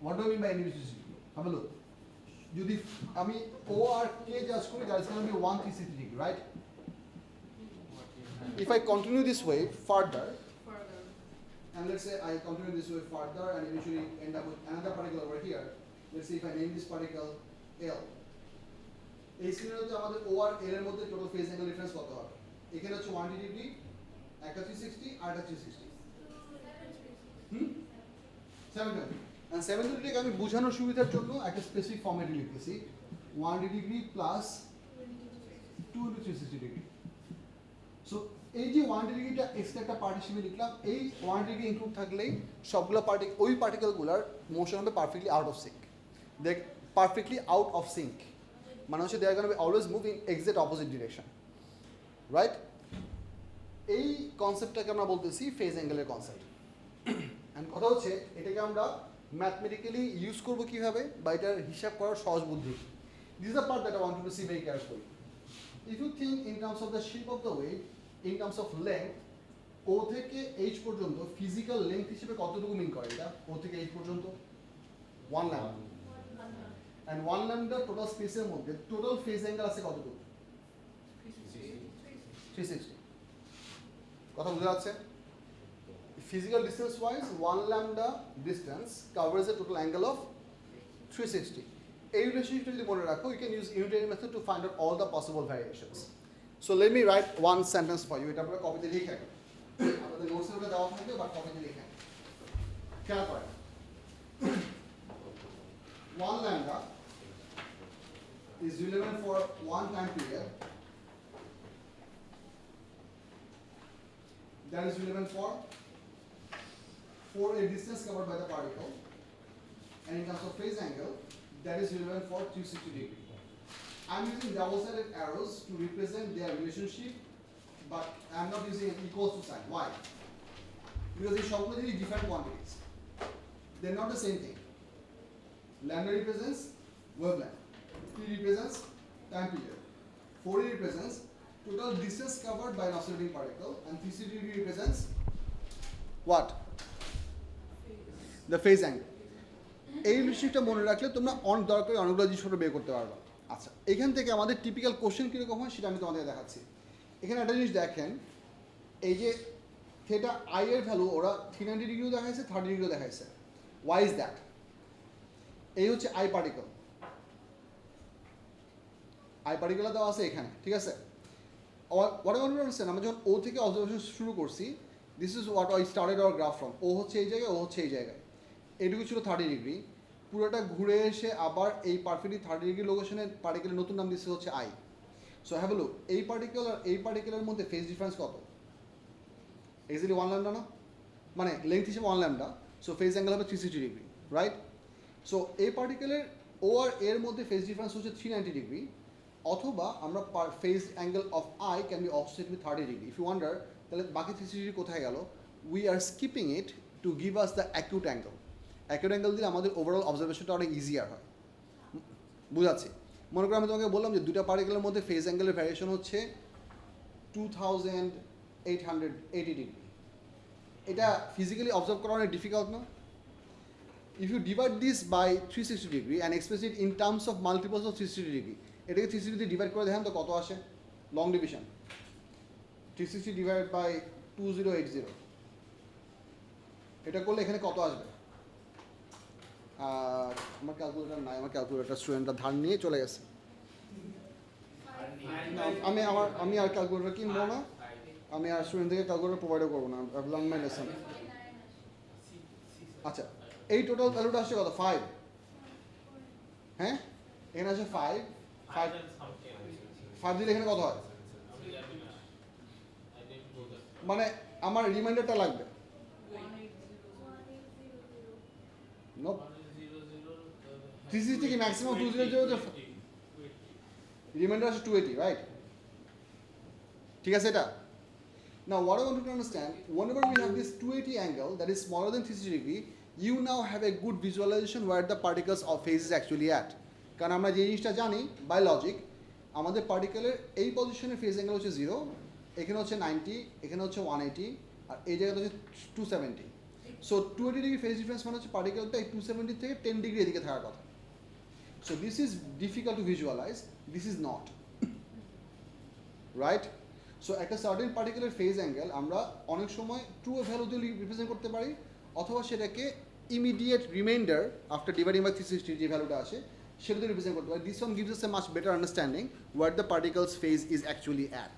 What do I mean by n into 360 degree? Have a look. যদি আমি O আর K জাজ করি, that is going to be 1 360 degree, right? If I continue this way further, and let's say I continue this way further and eventually end up with another particle over here, let's say if I name this particle L. এই সিনারিওতে আমাদের O আর L এর মধ্যে total phase angle difference কত হবে? এখানে হচ্ছে 180 degree, একটা 360 আর একটা 360। 720, and 720 কে আমি বোঝানোর সুবিধার জন্য একটা স্পেসিফিক ফর্মেটে লিখতেছি 180 degree plus 2 into 360 degree. So এই যে 180 ডিগ্রিটা এক্সট্রা একটা পার্ট হিসেবে লিখলাম, এই 180 ডিগ্রি ইনক্লুড থাকলেই সবগুলো ওই পার্টিকেলগুলোর মোশন হবে পারফেক্টলি আউট অফ সিঙ্ক। দেখ পারফেক্টলি আউট অফ সিঙ্ক মানে হচ্ছে they are gonna be always move in exact opposite direction, right? এই কনসেপ্টটাকে আমরা বলতেছি ফেজ অ্যাঙ্গেলের কনসেপ্ট। অ্যান্ড কথা হচ্ছে এটাকে আমরা ম্যাথমেটিক্যালি ইউজ করবো কীভাবে, বা এটার হিসাব করার সহজ বুদ্ধি। This is the part that I want to see very carefully. If you think in terms of the shape of the wave, in terms of length, O থেকে H পর্যন্ত ফিজিক্যাল লেংথ হিসেবে কতটুকু মিন করে এটা? O থেকে H পর্যন্ত 1 lambda, and 1 lambda total স্পেসের মধ্যে টোটাল ফেজ অ্যাঙ্গেল আছে কতটুকু? 360। কথা বুঝা যাচ্ছে? Physical distance wise 1 lambda distance covers a total angle of 360. এই রিলেশনশিপটা যদি মনে রাখো, you can use unitary method to find out all the possible variations. So let me write one sentence for you. এটা আপনারা কপিতে লিখে রাখবেন, আপনাদের নোটসে ওটা দেওয়া থাকবে, বাট কপিতে লিখে রাখবেন। খেয়াল করেন 1 lambda is relevant for one time period, that is relevant for a distance covered by the particle, and in terms of phase angle that is relevant for 360 degree. I am using double-sided arrows to represent their relationship, but I am not using an equals to sign. Why? Because these are completely different quantities. They are not the same thing. Lambda represents wavelength, T represents time period, 4 represents total distance covered by an oscillating particle, and 360 degree represents what? The phase angle. এই রিলেশনশিপটা মনে রাখলে তোমরা দরকারি অনেকগুলো জিনিস বের করতে পারবে। আচ্ছা, এখান থেকে আমাদের টিপিক্যাল কোশ্চেন কীরকম হয় সেটা আমি তোমাদের দেখাচ্ছি। এখানে একটা জিনিস দেখেন, এই যে থেটা আই এর ভ্যালু ওরা 390 ডিগ্রিও দেখাইছে, 30 ডিগ্রিও দেখাইছে। Why is that? এই হচ্ছে আই পার্টিকেল, আই পার্টিকেল দেওয়া আছে এখানে, ঠিক আছে? What I want to understand, আমরা যখন ও থেকে অবজারভেশন শুরু করছি, this is what I started our graph from. O হচ্ছে এই জায়গায়, ও হচ্ছে এই জায়গায়, এইটুকু ছিল 30 ডিগ্রি, পুরোটা ঘুরে এসে আবার এই পারফেক্টলি 30 ডিগ্রি লোকেশনের পার্টিকেলের নতুন নাম দিচ্ছে হচ্ছে I. So have a look, এই পার্টিকেল আর এই পার্টিকেলের মধ্যে ফেজ ডিফারেন্স কত? এক্স্যাক্টলি 1 ল্যাম্ডা না, মানে লেন্থ হিসেবে 1 ল্যাম্ডা, সো ফেজ অ্যাঙ্গেল হবে 360 ডিগ্রি, রাইট? সো এই পার্টিকেলের ও আর এর মধ্যে ফেজ ডিফারেন্স হচ্ছে 390 ডিগ্রি, অথবা আমরা phase angle of I can be offset with 30 degree. If you wonder তাহলে বাকি 360 ডিগ্রি কোথায় গেল? We are skipping it to give us the acute angle. Acute angle দিলে আমাদের ওভারঅল অবজারভেশনটা অনেক ইজিয়ার হয়। বুঝাচ্ছি, মনে করো আমি তোমাকে বললাম যে দুটা পার্টিকেলের মধ্যে ফেজ অ্যাঙ্গেলের ভ্যারিয়েশন হচ্ছে 2880 ডিগ্রি। এটা ফিজিক্যালি অবজার্ভ করা অনেক ডিফিকাল্ট না? If you divide this by 360 degree and express it in terms of multiples of 360 degree, এটাকে 360 দিয়ে ডিভাইড করে দেখেন তো কত আসে? লং ডিভিশন 360 divided by 2080, এটা করলে এখানে কত আসবে? আমার ক্যালকুলেটর নাই, আমার ক্যালকুলেটর স্টুডেন্টরা ধার নিয়ে চলে গেছে। আমি আর ক্যালকুলেটর কিনবো না, আমি আর স্টুডেন্ট থেকে ক্যালকুলেটর প্রোভাইডও করবো না। I've learned my lesson. আচ্ছা, এই টোটাল ভ্যালুটা আসছে কত? 5। হ্যাঁ, এখানে আসে 5 দিলে এখানে কত হয়? মানে আমার রিমাইন্ডারটা লাগবে। নো, 360 কি ম্যাক্সিমাম 200, রিমাইন্ডার আসে 280, রাইট? ঠিক আছে এটা? Now what I want you to understand, whenever we have this 280 angle that is smaller than 360 degree, you now have a good visualization where the particles of phase is actually at. কারণ আমরা যে জিনিসটা জানি by logic, আমাদের পার্টিকেলের এই পজিশনে phase angle হচ্ছে 0, এখানে হচ্ছে 90, এখানে হচ্ছে 180, আর এই জায়গাতে হচ্ছে 270। সো 280 ডিগ্রি ফেজ ডিফারেন্স মানে হচ্ছে পার্টিকেলটা এই 270 থেকে 10 ডিগ্রি এদিকে থাকার কথা। So this is difficult to visualise, this is not, right? So একটা সার্টেন পার্টিকুলার ফেজ অ্যাঙ্গেল আমরা অনেক সময় ট্রু ভ্যালু দিয়ে রিপ্রেজেন্ট করতে পারি, অথবা সেটাকে immediate reminder after dividing by 360 যে ভ্যালুটা আসে সেটা দিয়ে রিপ্রেজেন্ট করতে পারি। This one gives us a much better understanding what the particles phase is actually at,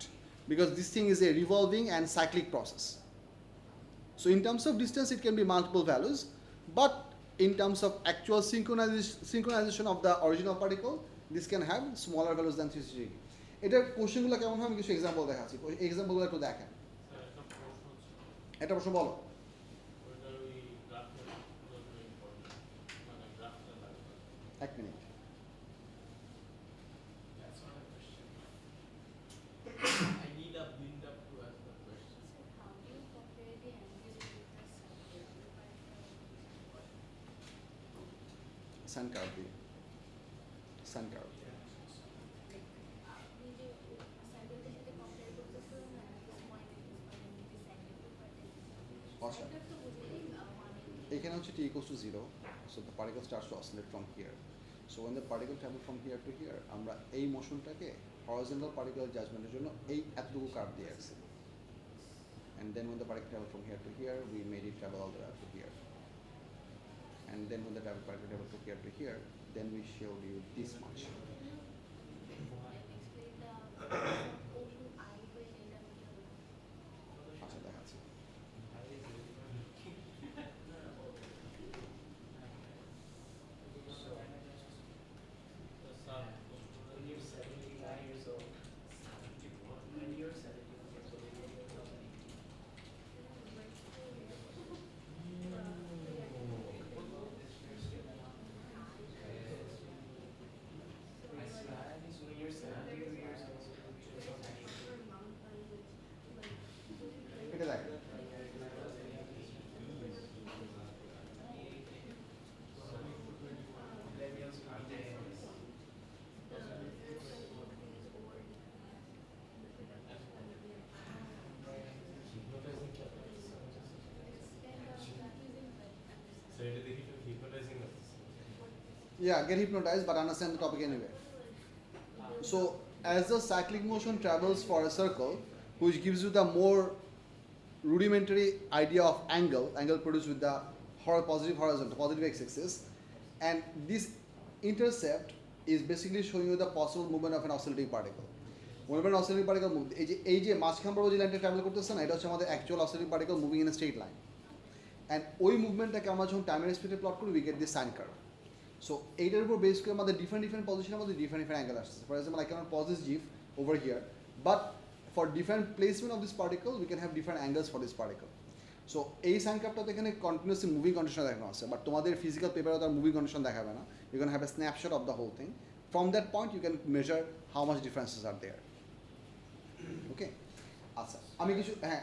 because this thing is a revolving and cyclic process. So in terms of distance it can be multiple values, but in terms of actual synchronization of the original particle, this can have smaller values than 360 degree. এটার কোশ্চেনগুলো কেমন হয় আমি কিছু example দেখাচ্ছি, এক্সাম্পলগুলো একটু দেখেন। একটা প্রশ্ন বলো। এক minute. That's not a question. I need a build up to ask the question. How do you compare the angle with the sun? Sun curve দিয়ে, সান কার্ভ। আপনি যে সাইকেলটার সাথে কম্পেয়ার করতেছেন না, this point and this point and this angle, আচ্ছা, এটা তো বুঝলেই এখানে হচ্ছে t equals to 0, so the particle starts to oscillate from here. So when the particle travel from here to here, আমরা এই মোশনটাকে horizontal particle জাজমেন্টের জন্য এই এতটুকু কার্ভ দিয়ে আসছি, and then when the particle travel from here to here, we made it travel all the way up to here, and then when the particle travel from here to here, then we showed you this much. আচ্ছা, দেখাচ্ছি। When you're 79 years old, when you're 79 years old, you're company. When you're 70 years old, এটা দেখ, So এটা দেখি তো hypnotizing আছে। yeah, get hypnotized but understand the topic anyway. So as the cyclic motion travels for a circle, which gives you the more rudimentary idea of angle produced with the positive horizontal, positive x-axis, and this intercept is basically showing you the possible movement of an oscillating particle. Whenever an oscillating particle moves, এই যে মাঝখান বরাবর যে লাইনটা travel করতেছে না, এটা হচ্ছে আমাদের actual oscillating particle moving in a straight line, and ওই মুভমেন্টটাকে আমরা যখন টাইমের স্পিডে প্লট করি, we get this sine curve. So এইটার উপর বেস করে আমাদের ডিফারেন্ট পজিশনের মধ্যে ডিফারেন্ট অ্যাঙ্গেল আসছে। For example, I cannot pause this GIF over here, but for different placement of this particle, we can have different angles for this particle. So এই sign কার্ভটাতে এখানে continuously moving condition দেখানো আছে, but তোমাদের physical পেপারে তার moving condition দেখাবে না। You can have a snapshot of the whole thing. From that point you can measure how much differences are there. Okay, আচ্ছা আমি কিছু হ্যাঁ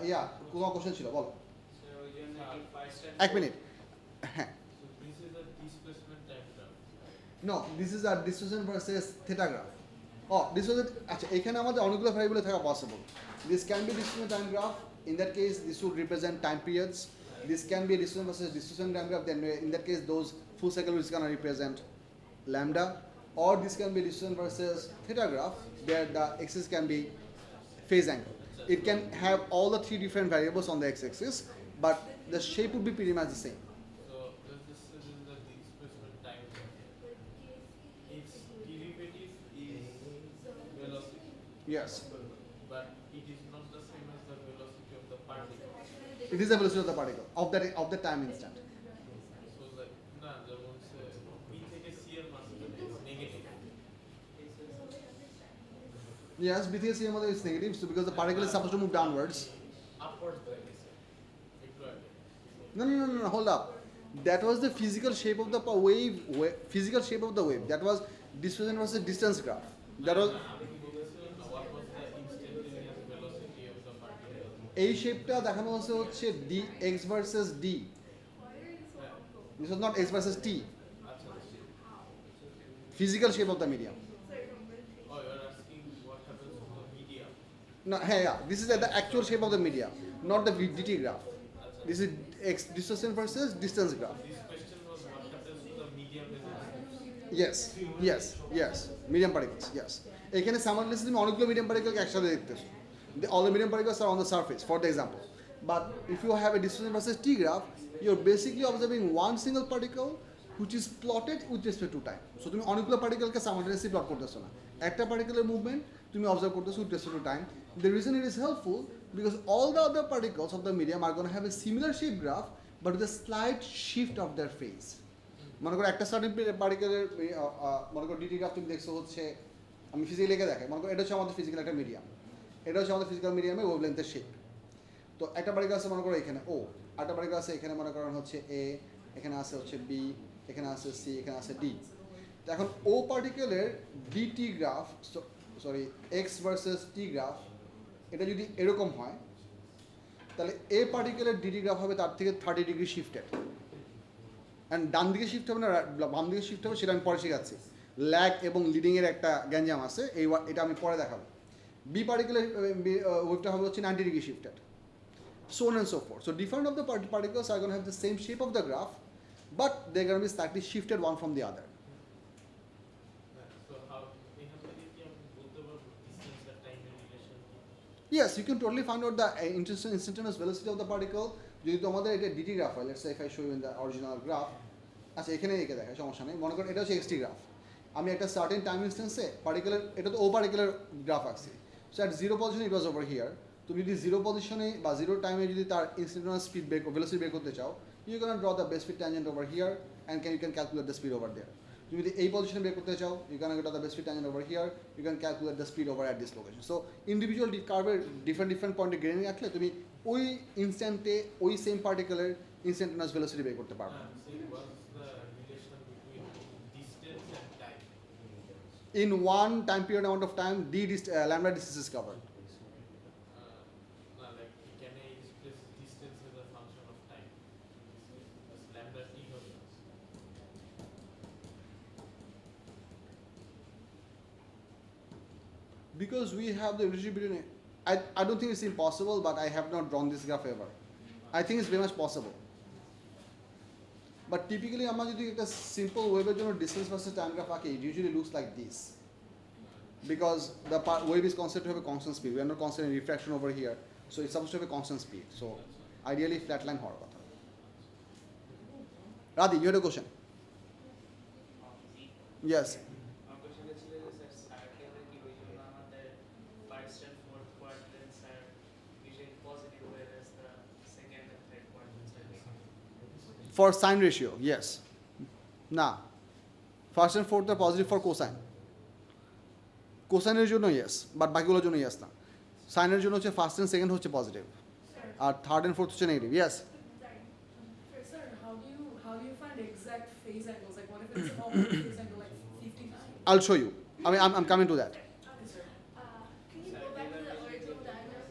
ইয়া কোনো কোশ্চেন ছিল বলো So you have first and এক মিনিট হ্যাঁ So this is a displacement time graph. No, this is a displacement versus theta graph. Oh, this was it. আচ্ছা এখানে আমাদের অনেকগুলো ভ্যারিয়েবল থাকা possible. This can be displacement time graph. In that case, this would represent time periods. This can be a displacement versus displacement time graph. Then in that case, those full cycle is gonna represent lambda. Or this can be displacement versus theta graph, where the axis can be phase angle. It can have all the three different variables on the x-axis, but the shape would be pretty much the same. So this is the displacement time graph. Its derivative is velocity, Yes. but it is not the same as the velocity of the particle. It is the velocity of the particle of the time instant. So the না যেমন B থেকে C এর মাস negative. Yes, BTS mother is negative, so because the particle is supposed to move downwards. Upwards like this. একটু আগে. No, hold up. That was the physical shape of the wave, physical shape of the wave. That was displacement versus distance graph. That was আমি বলেছিলাম না what was the instantaneous velocity of the particle. এই শেপটা দেখানো হচ্ছে dx versus d. This was not x versus t. আচ্ছা. Physical shape of the medium. Oh, you're asking what happens to the medium. No, hey, yeah. This is the actual shape of the medium, not the dt graph. This is x displacement versus distance graph. This question was what happens to the medium as Yes. Medium particles, yes. এখানে simultaneously তুমি অনেকগুলো medium particles একসাথে দেখতেছো. All the medium particles are on the surface, for the example. But if you have a displacement versus t graph, you're basically observing one single particle which is plotted with respect to time. So তুমি অনেকগুলো পার্টিকেলকে simultaneously plot করতেছো না. একটা পার্টিকেলের movement তুমি observe করতেছো with respect to time. The reason it is helpful because all the other particles of the medium are going to have a similar shape graph but with a slight shift of their phase. মনে করো একটা certain পার্টিকেলের মনে করো DT graph তুমি দেখছো হচ্ছে আমি physically লিখে দেখাই মনে করো এটা হচ্ছে আমাদের ফিজিক্যাল একটা মিডিয়াম এটা হচ্ছে আমাদের ফিজিক্যাল মিডিয়ামে ওয়েভলেন্থের শেপ তো একটা পার্টিকেল আছে মনে করো এখানে ও একটা পার্টিকেল আছে এখানে মনে করেন হচ্ছে এ এখানে আছে হচ্ছে বি এখানে আছে সি এখানে আছে ডি তো এখন ও পার্টিকেলের d t graph sorry x versus t graph এটা যদি এরকম হয় তাহলে এ পার্টিকেলের ডিটি গ্রাফ হবে তার থেকে 30 ডিগ্রি শিফটেড অ্যান্ড ডান দিকে শিফট হবে না বাম দিকে শিফট হবে সেটা আমি পরে শেখাচ্ছি ল্যাগ এবং লিডিংয়ের একটা গ্যাঞ্জাম আছে এটা আমি পরে দেখাবো বি পার্টিকেলের ওয়েভটা হবে হচ্ছে 90 degree shifted so on and so forth. So different of the particles are going to have the same shape of the graph but they're going to be slightly shifted one from the other. So how এখান থেকে কি আমি বলতে পারবো distance আর time এর relation কি? Yes, you can totally find out the instantaneous velocity of the particle যদি তোমাদের এটা dt graph হয় let's say if I show you in the original graph আচ্ছা এখানে এঁকে দেখায় সমস্যা নেই মনে করো এটা হচ্ছে xt গ্রাফ আমি একটা সার্টেন টাইম ইনস্ট্যান্সে পার্টিকুলার এটা তো ও পার্টিকুলার গ্রাফ আঁকছি সো অ্যাট জিরো পজিশনে ইট ওয়াজ ওভার হিয়ার তুমি যদি জিরো পজিশনে বা জিরো টাইমে যদি তার ইনস্ট্যান্টানিয়াস স্পিড বের ভেলোসিটি বের করতে চাও you can draw the best fit tangent over here and you can calculate the speed over there তুমি যদি এই পজিশনে বের করতে চাও you can draw the best fit tangent over here you can calculate the speed over at this location so individual কার্ভের different পয়েন্টে grading রাখলে তুমি ওই ইনস্ট্যান্টে ওই সেম পার্টিকুলার ইনস্ট্যান্টানিয়াস ভেলোসিটি বের করতে পারবে See what's the relation between distance and time? in one time period amount of time lambda distance is covered. No, like can I express distance as a function of time? Just lambda t হবে না. Because we have the relationship between I don't think it's impossible but I have not drawn this graph ever. I think it's very much possible. But typically আমরা যদি একটা simple ওয়েভের জন্য distance versus time graph আঁকি it usually looks like this. Because the wave is considered to have a constant speed. We are not considering refraction over here. So it's supposed to have a constant speed. So ideally flatline হওয়ার কথা. Radhi, you had a question? Yes. আমার question ছিল যে sir সার্কেলে কি ওই জন্য আমাদের ফার্স্ট এন্ড ফোর্থ কোয়াড্রেন্টস আর usually positive whereas the second and third quadrants are negative. For sine ratio, yes. Nah. First and fourth are positive for cosine. কোসাইনের জন্য ইয়েস বাট বাকিগুলোর জন্য ইয়েস না সাইনের জন্য হচ্ছে ফার্স্ট অ্যান্ড সেকেন্ড হচ্ছে positive আর third and fourth হচ্ছে negative yes Sir, how do you find exact phase angles? Like what if it's a phase angle like 59? I'll show you. I'm coming to that. Okay, sir. Can you go back to the original diagram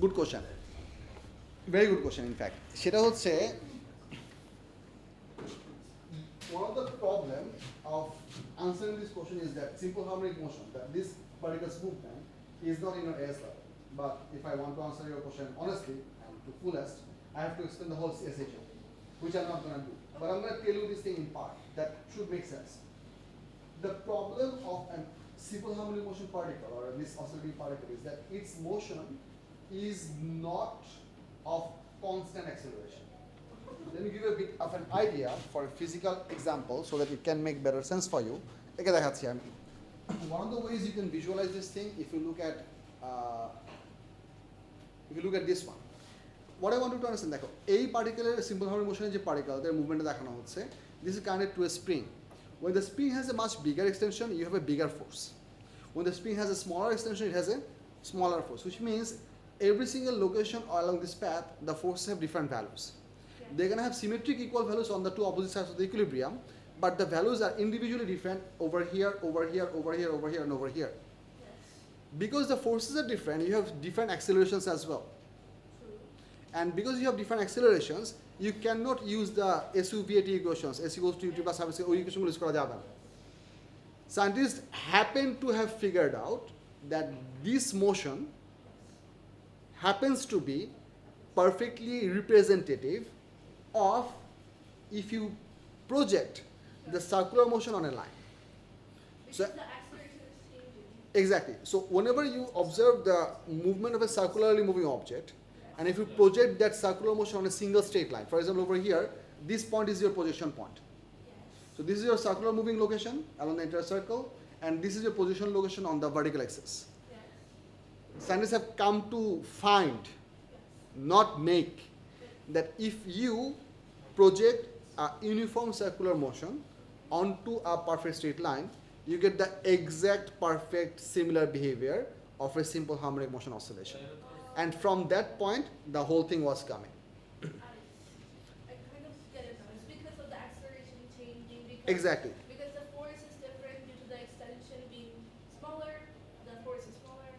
Good question. Very good question, in fact. সেটা হচ্ছে one of the problem of answering this question is that simple harmonic motion, that this particle movement is not in your AS level. But if I want to answer your question honestly and to fullest, I have to explain the whole SHO, which I'm not going to do. But I'm going to tell you this thing in part that should make sense. The problem of a simple harmonic motion particle or this oscillating particle is that its motion is not of constant acceleration. Let me give you a bit of an idea for a physical example so that it can make better sense for you. একে দেখাচ্ছি আমি. One of the ways you can visualize this thing, if you look at this one. What I want you to understand, দেখো এই পার্টিকেলের simple হার্মোনিক মোশনের যে particle তাদের মুভমেন্টে দেখানো হচ্ছে, this is connected to a spring. When the spring has a much bigger extension, you have a bigger force. When the spring has a smaller extension, it has a smaller force, which means every single location along this path, the forces have different values. They're going to have symmetric equal values on the two opposite sides of the equilibrium, but the values are individually different over here, over here, over here, over here, and over here. Because the forces are different, you have different accelerations as well. And because you have different accelerations, you cannot use the SUVAT equations, S equals to UT plus half ওই equation use করা যাবে না. Scientists happen to have figured out that this motion happens to be perfectly representative of if you project the circular motion on a line. Because So- the acceleration is changing. Exactly. So whenever you observe the movement of a circularly moving object, and if you project that circular motion on a single straight line, for example over here, this point is your projection point. So this is your circular moving location along the entire circle, and this is your position location on the vertical axis. Scientists have come to find, not make, that if you project a uniform circular motion onto a perfect straight line, you get the exact perfect similar behavior of a simple harmonic motion oscillation. And from that point, the whole thing was coming. I kind of get it now. It's because of the acceleration changing. Because, Exactly. Because the force is different due to the extension being smaller. The force is smaller.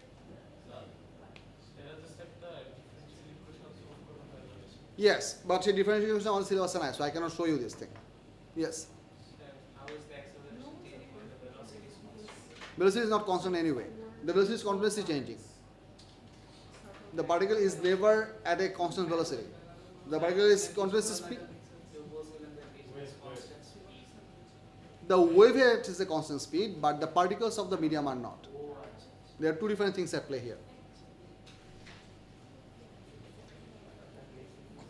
এটা just একটা differential equation solve করার valuation Yes, but a differentiation on syllabus and I, so I cannot show you this thing. Yes. How is the acceleration changing when the velocity is constant? Velocity is not constant anyway. The velocity is continuously changing. The particle is never at a constant velocity. The particle is continuously speed. The oscillation that it has constant speed. The wavelet is a constant speed, but the particles of the medium are not. Oh, আচ্ছা. There are two different things at play here.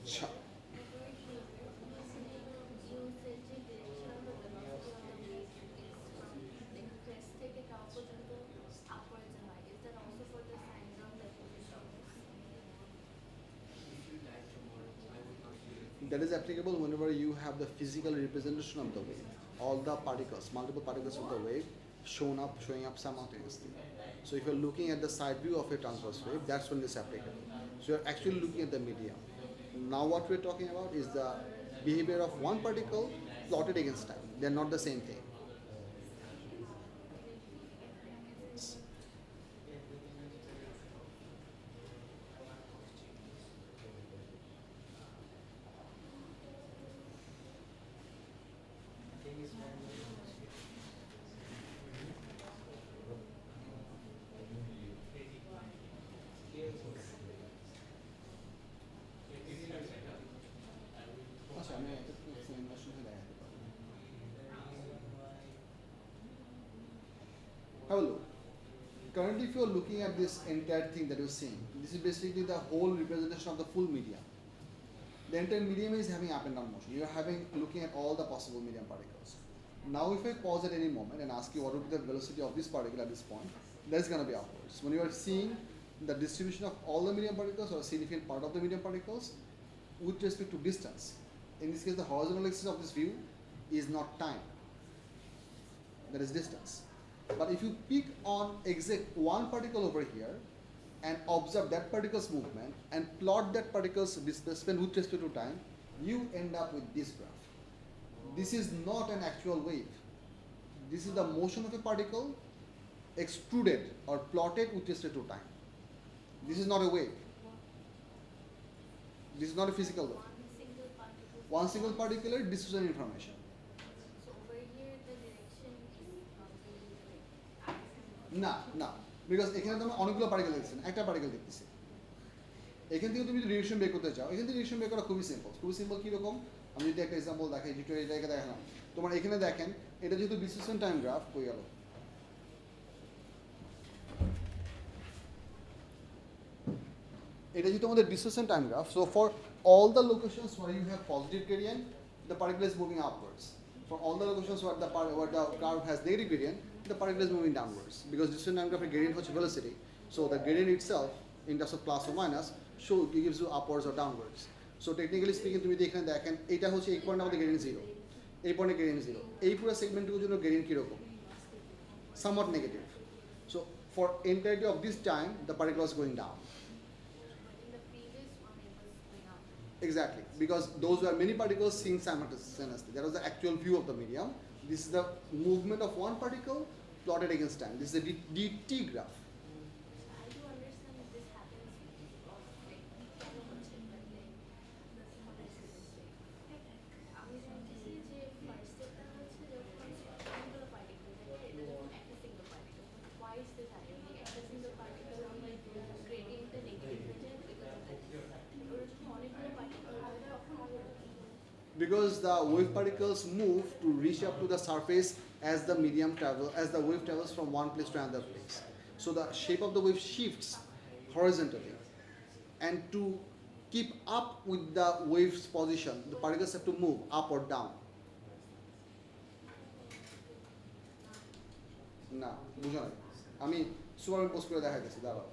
Acha. That is applicable whenever you have the physical representation of the wave. All the particles, multiple particles of the wave showing up simultaneously. So if you're looking at the side view of a transverse wave, that's when it's applicable. So you're actually looking at the medium. Now what we're talking about is the behavior of one particle plotted against time. They're not the same thing. আচ্ছা, আমি একটা simulation এ দেখাতে পারি। Have a look. Currently, if you are looking at this entire thing that you're seeing, this is basically the whole representation of the full medium. The entire medium is having up and down motion. You are looking at all the possible medium particles. Now, if I pause at any moment and ask you what would be the velocity of this particle at this point, that's going to be upwards. When you are seeing the distribution of all the medium particles or a significant part of the medium particles with respect to distance. In this case, the horizontal axis of this view is not time, that is distance. But if you pick on exact one particle over here and observe that particle's movement and plot that particle's displacement with respect to time, you end up with this graph. This is not an actual wave. This is the motion of a particle extruded or plotted with respect to time. This is not a wave. This is not a physical wave. One single particular distribution information. So over here the direction is probably like না না because এখানে তুমি অনেকগুলো particle দেখছেন একটা particle দেখতেছি এখান থেকে তুমি যদি ডিরেকশন বের করতে চাও এখান থেকে ডিরেকশন বের করা খুবই সিম্পল কীরকম আমি যদি একটা এক্সাম্পল দেখাই যেটা এটাকে দেখালাম তোমার এখানে দেখেন এটা যেহেতু ডিসক্রিপশন টাইম গ্রাফ হয়ে গেল এটা যেহেতু আমাদের description time graph so for all the locations where you have positive gradient the particle is moving upwards for all the locations where the curve has negative gradient the particle is moving downwards because distant time graph gradient হচ্ছে velocity so the gradient itself in terms of plus or minus show gives you upwards or downwards so technically speaking তুমি যদি এখানে দেখেন এটা হচ্ছে এই পয়েন্টে আমাদের gradient 0 এই পয়েন্টে gradient 0 এই পুরো সেগমেন্টটুকুর জন্য gradient কি রকম somewhat negative so for entirety of this time the particle is going down in the previous one it was going up. exactly because those were many particles seen simultaneously that was the actual view of the medium this is the movement of one particle plotted against time this is a dt graph I do understand that this happens like কেন হচ্ছে but like how I say this like আমি জানতেছি যে first স্টেপটা হচ্ছে যখন single particle থাকে এটা যখন একটা single particle why is this happening একটা single particle like gradient negative হয়ে যায় because of that ওরা যখন অনেকগুলো পার্টিকেল হয় তখন because the wave particles move to reach up to the surface as the wave travels from one place to another place so the shape of the wave shifts horizontally and to keep up with the wave's position the particles have to move up or down না বুঝো না আমি super post করে দেখাইতেছি দাঁড়াও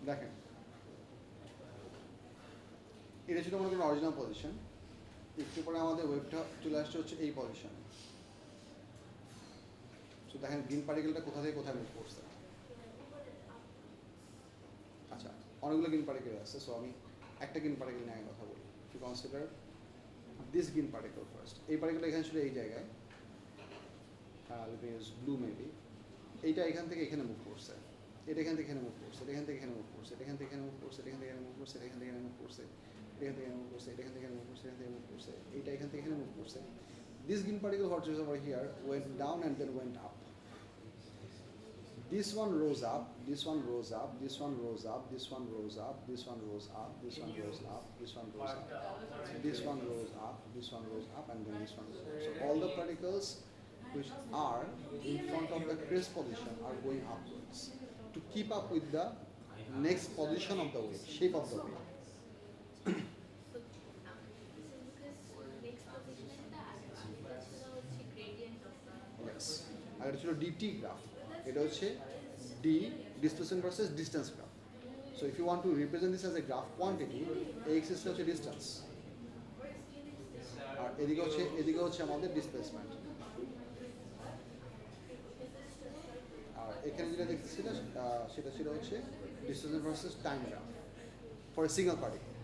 দেখেন এটা ছিল মনে করেন অরিজিনাল পজিশন একটু পরে আমাদের ওয়েবটা চলে আসছে হচ্ছে এই পজিশনে সো দেখেন গ্রিন পার্টিকেলটা কোথা থেকে কোথায় মুভ করছে আচ্ছা অনেকগুলো গ্রিন পার্টিকেল আছে সো আমি একটা গ্রিন পার্টিকেল নিয়ে কথা বলি two consider this green particle first এই পার্টিকেলটা এখানে ছিল এই জায়গায় ব্লু মেবি এইটা এখান থেকে এখানে মুভ করছে এটা এখান থেকে এখানে মুভ করছে এটা এখান থেকে এখানে মুভ করছে এটা এখান থেকে এখানে মুভ করছে এটা এখান থেকে এখানে মুভ করছে এটা এখান থেকে এখানে মুভ করছে এটা এখান থেকে এখানে মুভ করছে এটা এখান থেকে এখানে মুভ করছে এটা এখান থেকে মুভ করছে এইটা এখান থেকে এখানে মুভ করছে this green particle what is over here went down and then went up this one rose up this one rose up this one rose up this one rose up this one rose up this one rose up this one rose up this one rose up this one rose up and then this one rose up so all the particles which are in front of the crest position are going upwards to keep up with the next position of the wave, shape of the wave. So, this is because next position is the gradient of the. Yes. আর এটা ছিল DT graph. এটা হচ্ছে D displacement versus distance graph. So if you want to represent this as a graph quantity, x is হচ্ছে distance. আর এদিকে হচ্ছে আমাদের displacement. আর এখানে যেটা দেখতেছি সেটা ছিল হচ্ছে distance versus time graph for a single particle.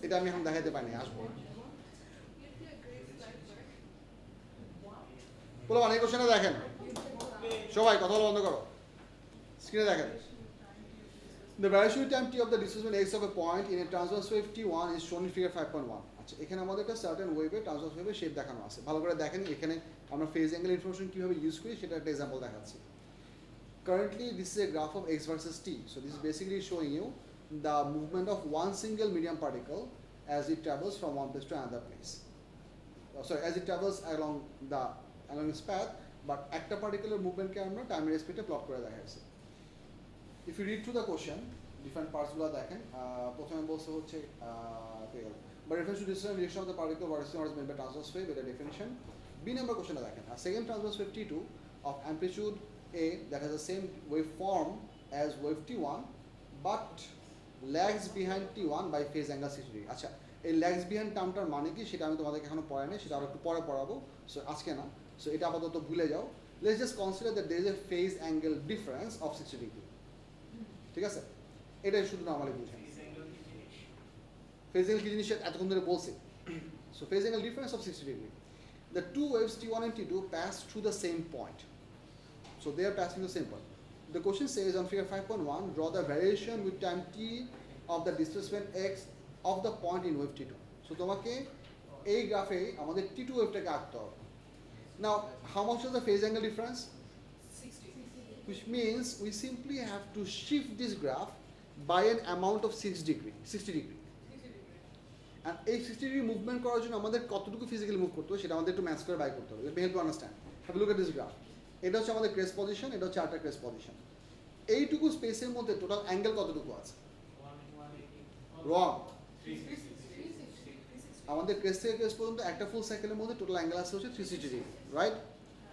এটা আমি এখন দেখাতে পারিনি আসবো বলো অনেক কোশ্চেনে দেখেন সবাই কথা বলা বন্ধ করো স্ক্রিনে দেখেন the variation with time t of the displacement x of a point in a transverse wave t1 is shown in figure 5.1 আচ্ছা এখানে আমাদের একটা সার্টেন ওয়েভে ট্রান্সভার্স ওয়েভে শেপ দেখানো আছে ভালো করে দেখেন এখানে আমরা ফেজ অ্যাঙ্গেল ইনফরমেশন কিভাবে ইউজ করি সেটা একটা এক্সাম্পল দেখাচ্ছি currently this is a graph of x versus t so this is basically showing you the movement of one single medium particle as it travels from one place to another place as it travels along its path but একটা particular movement কে আমরা time রেসপেক্টে plot করে দেখাচ্ছি if you read through the question different parts গুলো দেখেন প্রথমে বলছে হচ্ছে by reference to distance direction of the particle what is meant by transverse wave with a definition b number question দেখেন a second transverse wave t2 of amplitude a that has the same waveform as wave t1 but lags behind t1 by phase angle 60 degree আচ্ছা এই lags behind টার্মটার মানে কি সেটা আমি তোমাদেরকে এখনো পড়াই নাই সেটা আরো একটু পরে পড়াবো সো আজকে না সো এটা আপাতত ভুলে যাও let's just consider that there is a phase angle difference of 60 degree ঠিক আছে এটাই শুধু নরমালি বুঝেন phase angle কি জিনিস এতক্ষণ ধরে বলছি so phase angle difference of 60 degree the two waves t1 and t2 pass through the same point so they are passing the same point the question says on figure 5.1 draw the variation with time t of the displacement x of the point in wave t2 so তোমাকে এই গ্রাফে আমাদের t2 ওয়েভটাকে আঁকতে হবে now how much is the phase angle difference 60. which means we simply have to shift this graph by an amount of 60 degree and এই 60 degree movement করার জন্য আমাদের কতটুকু ফিজিক্যালি মুভ করতে হবে সেটা আমাদের একটু ম্যাচ করে বাই করতে হবে let me help you understand have a look at this graph এটা হচ্ছে আমাদের ক্রেস্ট পজিশন এটা হচ্ছে আরেকটা ক্রেস্ট পজিশন এইটুকু স্পেসের মধ্যে টোটাল অ্যাঙ্গেল কতটুকু আছে রং আমাদের ক্রেস্ট থেকে ক্রেস্ট পর্যন্ত একটা ফুল সাইকেলের মধ্যে টোটাল অ্যাঙ্গেল আছে হচ্ছে 360 ডিগ্রি রাইট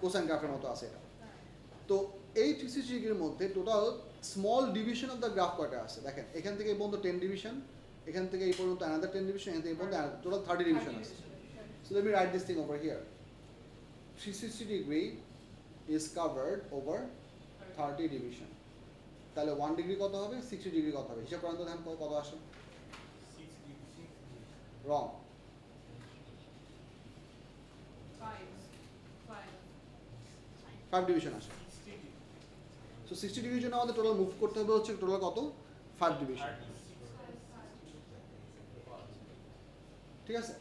কোসাইন গ্রাফের মতো আছে এটা তো এই 360 ডিগ্রির মধ্যে total small division of the graph কয়টা আছে দেখেন এখান থেকে এই পর্যন্ত 10 ডিভিশন এখান থেকে এই পর্যন্ত another 10 ডিভিশন এখান থেকে এই পর্যন্ত টোটাল 30 ডিভিশন আছে so let me write this thing over here 360 degree is covered over 30 division তাহলে 1 ডিগ্রি কত হবে 60 ডিগ্রি কত হবে হিসাব করেন তো দেখেন কত আসে রং 5 ডিভিশন আসে সো 60 ডিগ্রির জন্য আমাদের টোটাল মুভ করতে হবে হচ্ছে টোটাল কত 5 ডিভিশন ঠিক আছে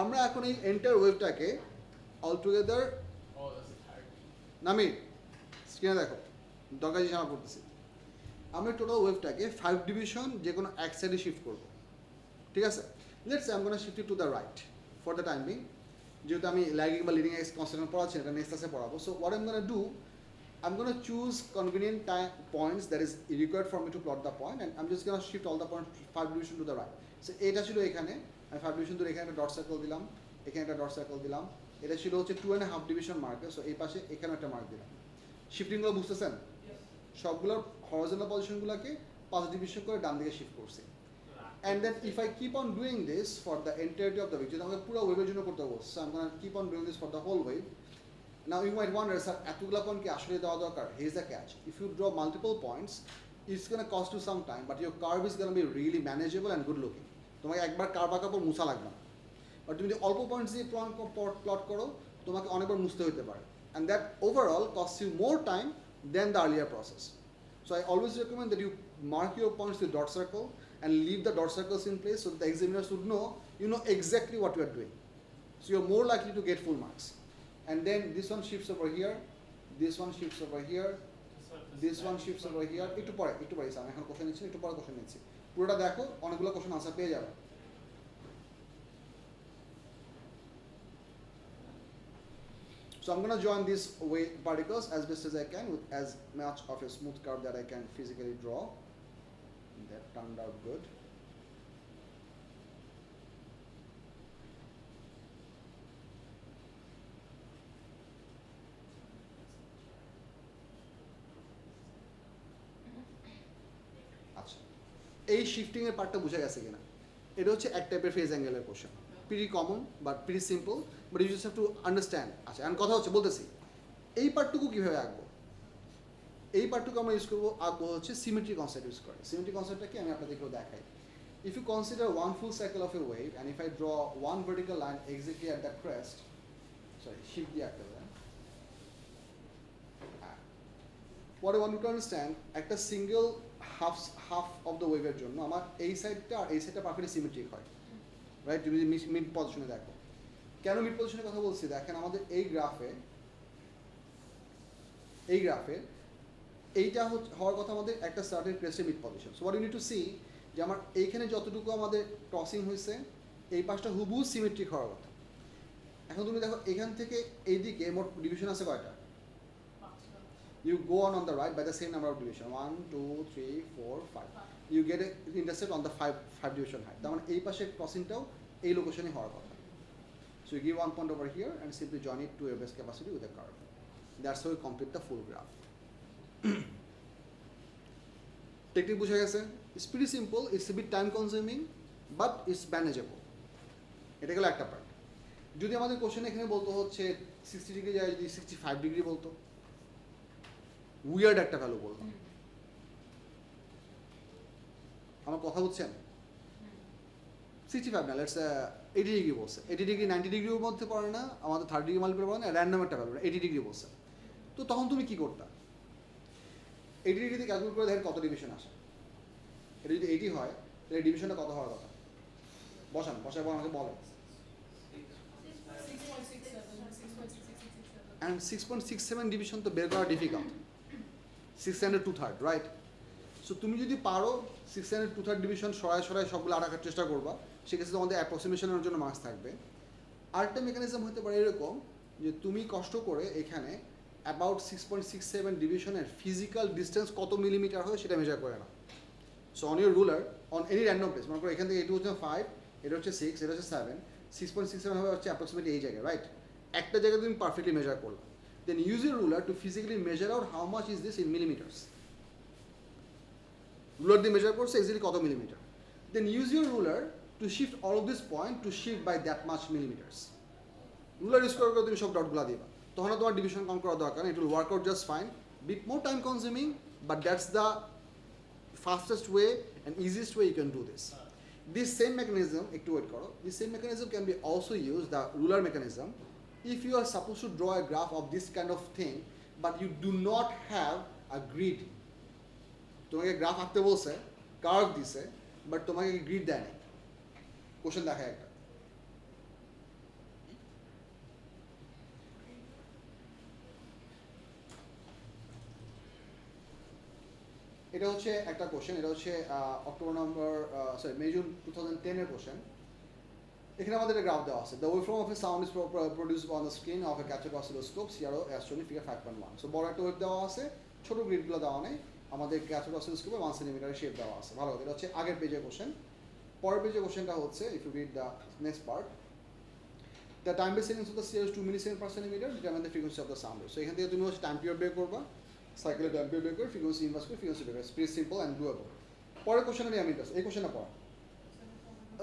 আমরা এখন এই এন্টার ওয়েভটাকে অল টুগেদার নামি স্ক্রিনে দেখো দরকার জিনিস আমরা করতেছি আমরা টোটাল ওয়েভটাকে 5 ডিভিশন যে কোনো এক সাইডে শিফট করব ঠিক আছে let's say I am gonna shift it to the right for the time being যেহেতু আমি ল্যাগিং বা লিডিং এক্স কনস্ট্যান্ট পড়াচ্ছি এটা নেক্সট ক্লাসে পড়াবো so what I am gonna do I'm going to choose convenient points that is required for me to plot the point and I'm just going to shift all the points 5 division to the right. So এটা ছিল এখানে আমি 5 division ধরে এখানে একটা dot circle দিলাম এখানে একটা ডট সার্কেল দিলাম এটা ছিল হচ্ছে 2.5 ডিভিশন মার্কে সো এই পাশে এখানে একটা মার্ক দিলাম শিফটিংগুলো বুঝতেছেন সবগুলোর হরিজন্টাল পজিশনগুলোকে 5 ডিভিশন করে ডান দিকে শিফট করছি and then if I keep on doing this for the entirety of the wave যদি আমাকে পুরো ওয়েভের জন্য করতে হবে so I'm going to keep on doing this for the whole wave. Now you might wonder, sir, এতগুলা point কি আসলে দেওয়া দরকার? Here's the catch. If you draw multiple points, it's going to cost you some time, but your curve is going to be really manageable and good looking. তোমাকে একবার curve আঁকার পর মুছা লাগবে না। বাট তুমি যদি অল্প পয়েন্টস দিয়ে প্লট করো, তোমাকে অনেকবার মুছতে হতে পারে। And that overall costs you more time than the earlier process. So I always recommend that you mark your points with dot circle and leave the dot circles in place so that the examiners would know you know exactly what you are doing. So you're more likely to get full marks. And then this one shifts over here, this one shifts over here, this one shifts over here. একটু পরে আমি এখন question নিচ্ছি একটু পরে question নিচ্ছি পুরোটা দেখো অনেকগুলো কোশ্চেন আনসার পেয়ে যাবে So I'm going to join these wave particles as best as I can with as much of a smooth curve that I can physically draw. That turned out good. আচ্ছা এই shifting এর পার্টটা বুঝা গেছে কিনা এটা হচ্ছে এক টাইপের ফেজ অ্যাঙ্গেলের question pretty common but pretty simple but you just have to understand আচ্ছা এখন কথা হচ্ছে বলতেছি এই পার্টটুকু কিভাবে আঁকবো এই পার্টটুকু আমরা ইউজ করবো আঁকবো হচ্ছে সিমেট্রি কনসেপ্ট ইউজ করে সিমেট্রি কনসেপ্টটা কি আমি আপনাদেরকেও দেখাই if you consider one full cycle of a wave and if I draw one vertical line exactly at the crest shift দিয়ে আঁকতে হবে what I want you to understand, একটা সিঙ্গেল হাফ অফ দ্য ওয়েভের জন্য আমার এই সাইডটা আর এই সাইডটা পারফেক্টলি সিমেট্রিক হয়, রাইট? তুমি মিড পজিশনে দেখো, কেন মিড পজিশনের কথা বলছি, দেখেন আমাদের এই গ্রাফে এইটা হওয়ার কথা আমাদের একটা সার্টেন ক্রেস্টের mid position. So what you need to see, যে আমার এইখানে যতটুকু আমাদের ক্রসিং হয়েছে এই পাশটা হুবহু সিমেট্রিক হওয়ার কথা। এখন তুমি দেখো এখান থেকে এইদিকে মোট ডিভিশন আছে কয়টা? You go on the right by the same number of division, 1 2 3 4 5, you get an intercept on the 5 division height. তার মানে এই পাশের ক্রসিংটাও এই লোকেশনে হওয়ার কথা। So you give one point over here and simply join it to your base capacity with a curve. That's how you complete the full graph. Technique বুঝা গেছে? It's pretty simple, it's a bit time consuming but it's manageable. এটা গেল একটা part. যদি আমাদের question এখানে বলতো হচ্ছে 60 ডিগ্রি যায়, যদি 65 ডিগ্রি বলতো, উইয়ার্ড একটা ভ্যালু বললাম। আমার কথা বুঝছেন? 65 না, লেটস 80 ডিগ্রি বলছে, 80 ডিগ্রি 90 ডিগ্রির মধ্যে পড়ে না, আমাদের 30 ডিগ্রি মাল্টিপ্লাই পড়ে না, র্যান্ডম একটা ভ্যালু 80 ডিগ্রি বলছে। তো তখন তুমি কি করতা? 80 ডিগ্রিতে ক্যালকুলেট করে দেখেন কত ডিভিশন আসে। এটা যদি 80 হয় তাহলে ডিভিশনটা কত হওয়ার কথা? বসার পর আমাকে বলেন। 6.67, 6.6667. And 6.67 ডিভিশন তো বের করা ডিফিকাল্ট, 600 2/3, রাইট? সো তুমি যদি পারো 600 2/3 ডিভিশন সরায় সবগুলো আটাকার চেষ্টা করবা, সেক্ষেত্রে তোমাদের অ্যাপ্রক্সিমেশনের জন্য মার্কস থাকবে। আরেকটা মেকানিজম হতে পারে এরকম, যে তুমি কষ্ট করে এখানে অ্যাবাউট 6.67 ডিভিশনের ফিজিক্যাল ডিস্টেন্স কত মিলিমিটার হয় সেটা মেজার করে নাও। So on your ruler on any random place, মনে করো এখান থেকে এটা হচ্ছে 5, এটা হচ্ছে 6, এটা হচ্ছে 7, 6.67 হবে হচ্ছে অ্যাপ্রক্সিমেটলি এই জায়গায়, রাইট? একটা জায়গায় তুমি পারফেক্টলি মেজার করলা, then use your ruler to physically measure out how much is this in millimetres. Ruler দিয়ে মেজার করছে এক্স্যাক্টলি কত millimetre, then use your ruler to shift all of this point to shift by that much millimetres. Ruler use করে তুমি সব ডটগুলো দিবা, তখন তোমার division count করা দরকার, it will work out just fine, bit more time consuming, but that's the fastest way and easiest way you can do this. This same mechanism, this same mechanism can be also used, the ruler mechanism, if you are supposed to draw a graph of this kind of thing, but you do not have a grid. তোমাকে graph আঁকতে বলছে, curve দিছে, but তোমাকে grid দেয় নাই। Question দেখায় একটা, এটা হচ্ছে একটা কোশ্চেন, এটা হচ্ছে মে জুন 2010 এর কোশ্চেন। এখানে আমাদের একটা গ্রাফ দেওয়া আছে, the waveform of a sound is produced on the screen off A capture oscilloscope CRO as শোন ইন ফিগার 5.1। সো বড় একটা ওয়েভ দেওয়া আছে, ছোট গ্রিডগুলো দেওয়া নেই, আমাদের ক্যাপচার অসিলোস্কোপে 1 সেন্টিমিটারের শেপ দেওয়া আছে। ভালো কথা, এটা হচ্ছে আগের পেজের কোশ্চেন। পরের পেজের কোশ্চেনটা হচ্ছে, if you read the next part, the time base seconds of the CR is 2 millisecond per centimetre, determine the frequency of the sound. So এখান থেকে তুমি হচ্ছে টাইম পিরিয়ড বের করবা, সাইকেলের টাইম পিরিয়ড বের করে ফ্রিকোয়েন্সি ইনভার্স করে ফ্রিকোয়েন্সি বের করে, প্রিটি সিম্পল অ্যান্ড ডুয়েবল। পরের কোশ্চেনে নিয়ে আমি এই কোশ্চেনটা পড়া,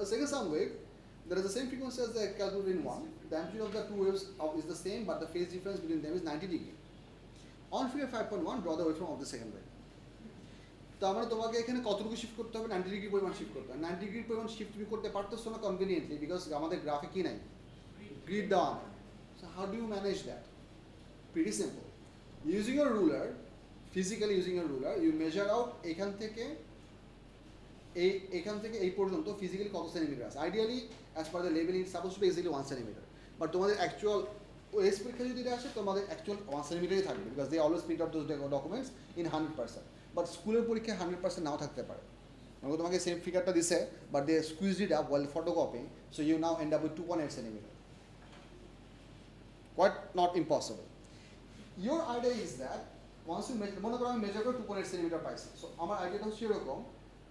second sound wave, there is the same frequency as the calculated in one. The amplitude of the two waves is the same, but the phase difference between them is 90 degree. On figure 5.1, draw the waveform of the second wave. তার মানে তোমাকে এখানে কতটুকু shift করতে হবে? 90 degree পরিমাণ shift করতে হবে। 90 ডিগ্রি পরিমাণ শিফট তুমি করতে পারতেছো না কনভিনিয়েন্টলি, বিকজ আমাদের গ্রাফে কি নাই, গ্রিড দেওয়া নাই। So how do you manage that? Pretty simple, using your ruler, physically using your ruler, you measure out এখান থেকে এই পর্যন্ত ফিজিক্যালি কত সেন্টিমিটার আছে। Ideally as per the level it suppose to be easily 1 centimetre, but তোমাদের actual OS পরীক্ষা যদি এটা আসে তোমাদের অ্যাকচুয়াল 1 সেন্টিমিটারই থাকবে, because they always print out those documents in 100%, but স্কুলের পরীক্ষায় 100% নাও থাকতে পারে। মানে তোমাকে সেম ফিগারটা দিছে, but they squeezed it up while photocopying, so you now end up with 2.8 centimetre, quite not impossible. Your idea is that once you measure, মনে করো আমি মেজার করে 2.8 সেন্টিমিটার পাইছি। সো আমার আইডিয়াটা হচ্ছে এরকম,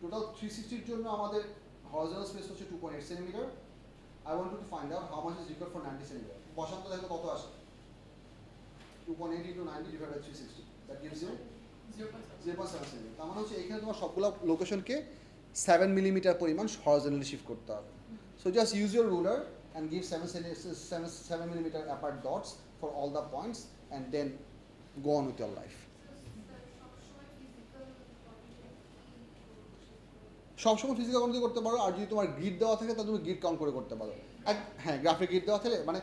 টোটাল 360 জন্য আমাদের হরিজন্টাল স্পেস হচ্ছে 2.8 centimetre. I want to find out how much is required for 90 centimetre. বসান্ত দেখো কত আসে, 2.8 into 90 divided by 360, that gives you 0.7 centimetre. তার মানে হচ্ছে এখানে তোমার সবগুলো লোকেশনকে 7 মিলিমিটার পরিমাণ হরিজন্টালি শিফট করতে হবে। So just use your ruler and give 7 millimeter apart dots for all the points and then go on with your life. সবসময় ফিজিক্যাল কাউন্ট করতে পারো, আর যদি তোমার গ্রিড দেওয়া থাকে তাহলে তুমি গ্রিড কাউন্ট করে করতে পারো। হ্যাঁ, গ্রাফিক গ্রিড দেওয়া থাকলে, মানে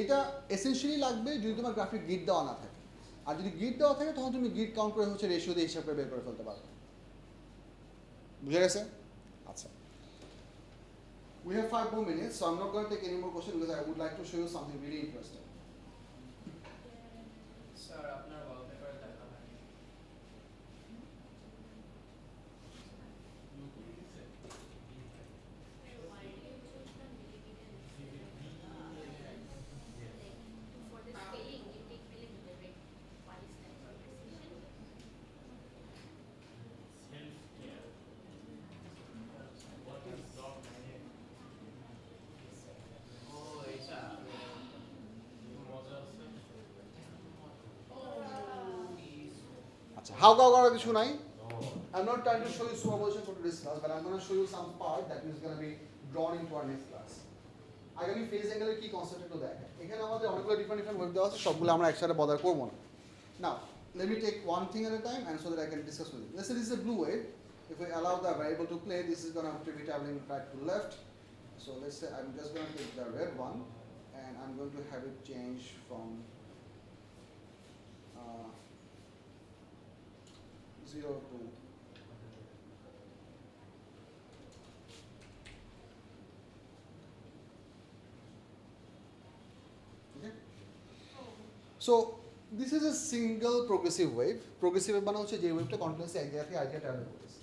এটা এসেনশিয়ালি লাগবে যদি তোমার গ্রাফিক গ্রিড দেওয়া না থাকে। আর যদি গ্রিড দেওয়া থাকে তখন তুমি গ্রিড কাউন্ট করে হচ্ছে রেশিও দিয়ে হিসাব করে বের করে ফেলতে পারো। বুঝে গেছে? আচ্ছা, we have 5 more minutes, so I'm not going to take any more questions because I would like to show you something really interesting. Sir আপনার ওয়ালপেপারে দেখা হয়নি। For the scaling, you take millimeter, right? What is that for precision? ও এটা মজা আছে। আচ্ছা, how cow করার কিছু নাই। I'm not trying to show you superposition for today's class, but I'm going to show you some part that is going to be drawn into our next class. আগে আমি phase অ্যাঙ্গেলের কি concept একটু দেখাই। এখানে আমাদের অনেকগুলো ডিফারেন্ট ওয়েভ দেওয়া আছে, সবগুলো আমরা একসাথে বদার করবো না। Now, let me take one thing at a time and so that I can discuss with you. Let's say this is a blue wave. If we allow the variable to play, this is going to have to be traveling right to left. So let's say I'm just going to take the red one and I'm going to have it change from 0 to okay. So this is a single progressive wave. Progressive wave মানে হচ্ছে যে ওয়েভটা continuously এক জায়গা থেকে আরেক জায়গায় travel করতেছে।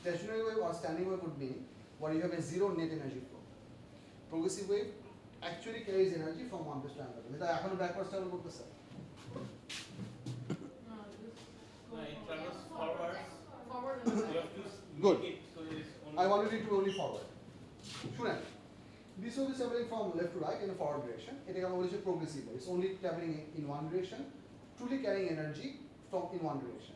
Stationary wave or standing wave would be where you have a zero net energy flow. Progressive wave actually carries energy from one place to another. যেটা এখনো ব্যাকওয়ার্ড ট্রাভেল করতেছে। No, it travels forward. Forward You and have to Good. make it so it's only I wanted it to only forward. Student, this will be traveling from left to right in a forward direction. It is a progressive wave. It's only traveling in one direction, truly carrying energy from in one direction.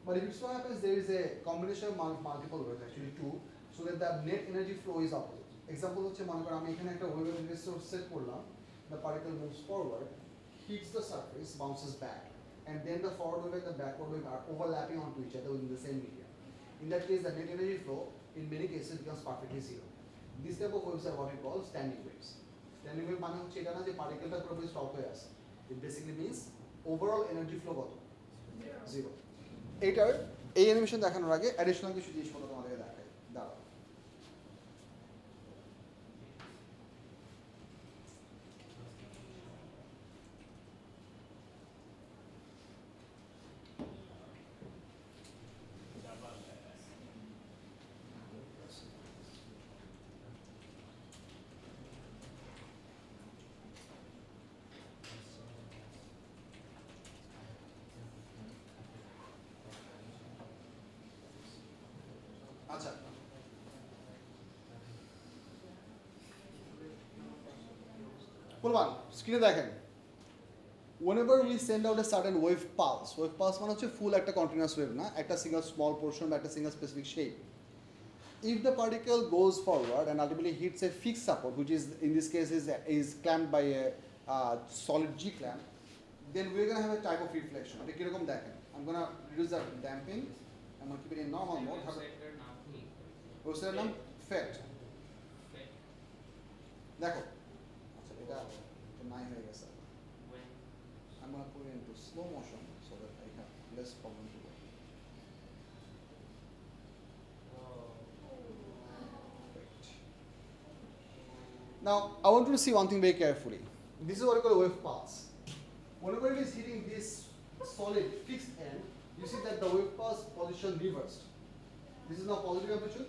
But if it so happens there is a combination of multiple waves, actually two, so that the net energy flow is opposite. Example হচ্ছে মনে করো আমি এখানে একটা wave energy source set করলাম, the particle moves forward, hits the surface, bounces back, and then the forward wave and the backward wave are overlapping onto each other within the same medium. In that case, the net energy flow in many cases becomes perfectly zero. These type of waves are what we call standing waves. Standing wave মানে হচ্ছে এটা না যে পার্টিকেলটা পুরোপুরি stop হয়ে আছে। It basically means overall energy flow কত? Zero. এটার এই অ্যানিমেশন দেখানোর আগে অ্যাডিশনাল কিছু জিনিসপত্র তোমাদেরকে দেখাই। দাঁড়াও। আচ্ছা, বলবান স্ক্রিনে দেখেন, whenever we send out a certain wave pulse মানে হচ্ছে ফুল একটা কন্টিনিউয়াস ওয়েভ না, একটা সিঙ্গেল স্মল পোর্শন বা একটা single specific shape. If the particle goes forward and ultimately hits a fixed support, which is in this case is clamped by a solid G clamp, then we're going to have a type of reflection. এটা কিরকম দেখেন, I'm going to reduce the damping, I'm going to keep it in normal mode. ওয়েবসাইটের নাম কি? ওয়েবসাইটের নাম ফেট। দেখো, আচ্ছা এটা নাই হয়ে গেছে। When I'm going to put it into slow motion so that I have less problem to work. Great. Now, I want you to see one thing very carefully. This is what we call a wave pulse. Whenever it is hitting this solid fixed end, you see that the wave pulse position reversed. This is now positive amplitude.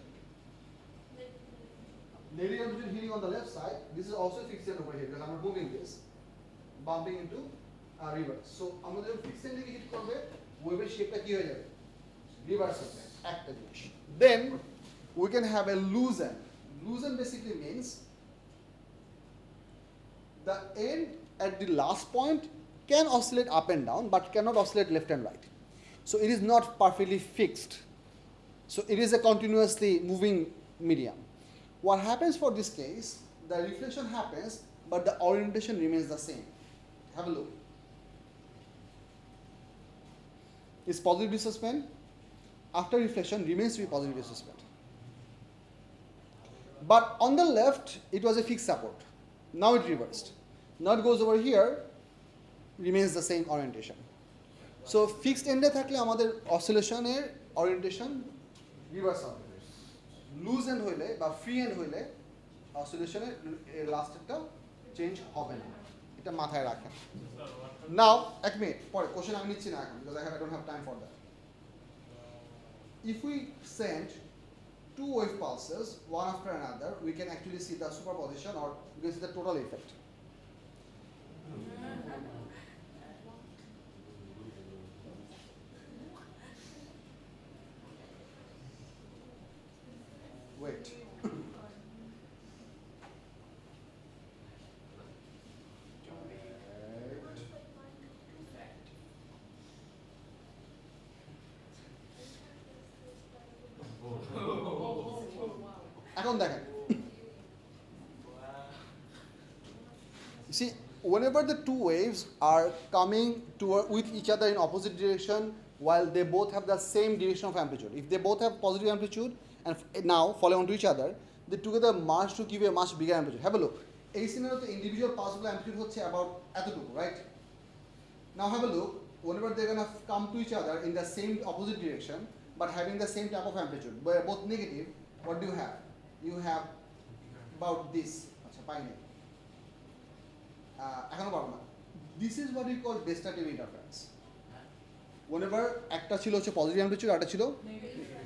Negative amplitude hitting on the left side. This is also fixed end over here because I'm moving this, bumping into reverse. So, আমরা যখন fixed end দিকে hit করবে, wave এর shape টা কি হয়ে যাবে? Reverse হবে, একটা জিনিস। Then we can have a loose end. Loose end basically means the end at the last point can oscillate up and down, but cannot oscillate left and right. So it is not perfectly fixed. So it is a continuously moving medium. What happens for this case, the reflection happens, but the orientation remains the same. Have a look. Is positive displacement. After reflection remains to be positive displacement. But on the left, it was a fixed support. Now it reversed. Now it goes over here, remains the same orientation. সো fixed এন্ডে থাকলে আমাদের অসিলেশনের orientation reverse হবে, loose end হইলে বা free and হইলে অসিলেশনের লাস্টেরটা change হবে না, এটা মাথায় রাখেন। নাও এক মিনিট পরে কোশ্চেন আমি নিচ্ছি না এখন, because I don't have time for that. If we send two wave pulses one after another, we can actually see the superposition, or we can see the total effect. Wait. এখন দেখেন, see, whenever the two waves are coming with each other in opposite direction while they both have the same direction of amplitude, if they both have positive amplitude and now fall onto each other, they together merge to give a much bigger amplitude. Have a look. এই সিনারিওতে individual পাসগুলো amplitude হচ্ছে about এতটুকু, right? Now have a look. Whenever they're gonna come to each other in the same opposite direction but having the same type of amplitude, where both negative, what do you have? You have about this. আচ্ছা পাইনি, এখনো পারবো না। This is what we call destructive interference. Whenever একটা ছিল হচ্ছে positive amplitude, একটা ছিল,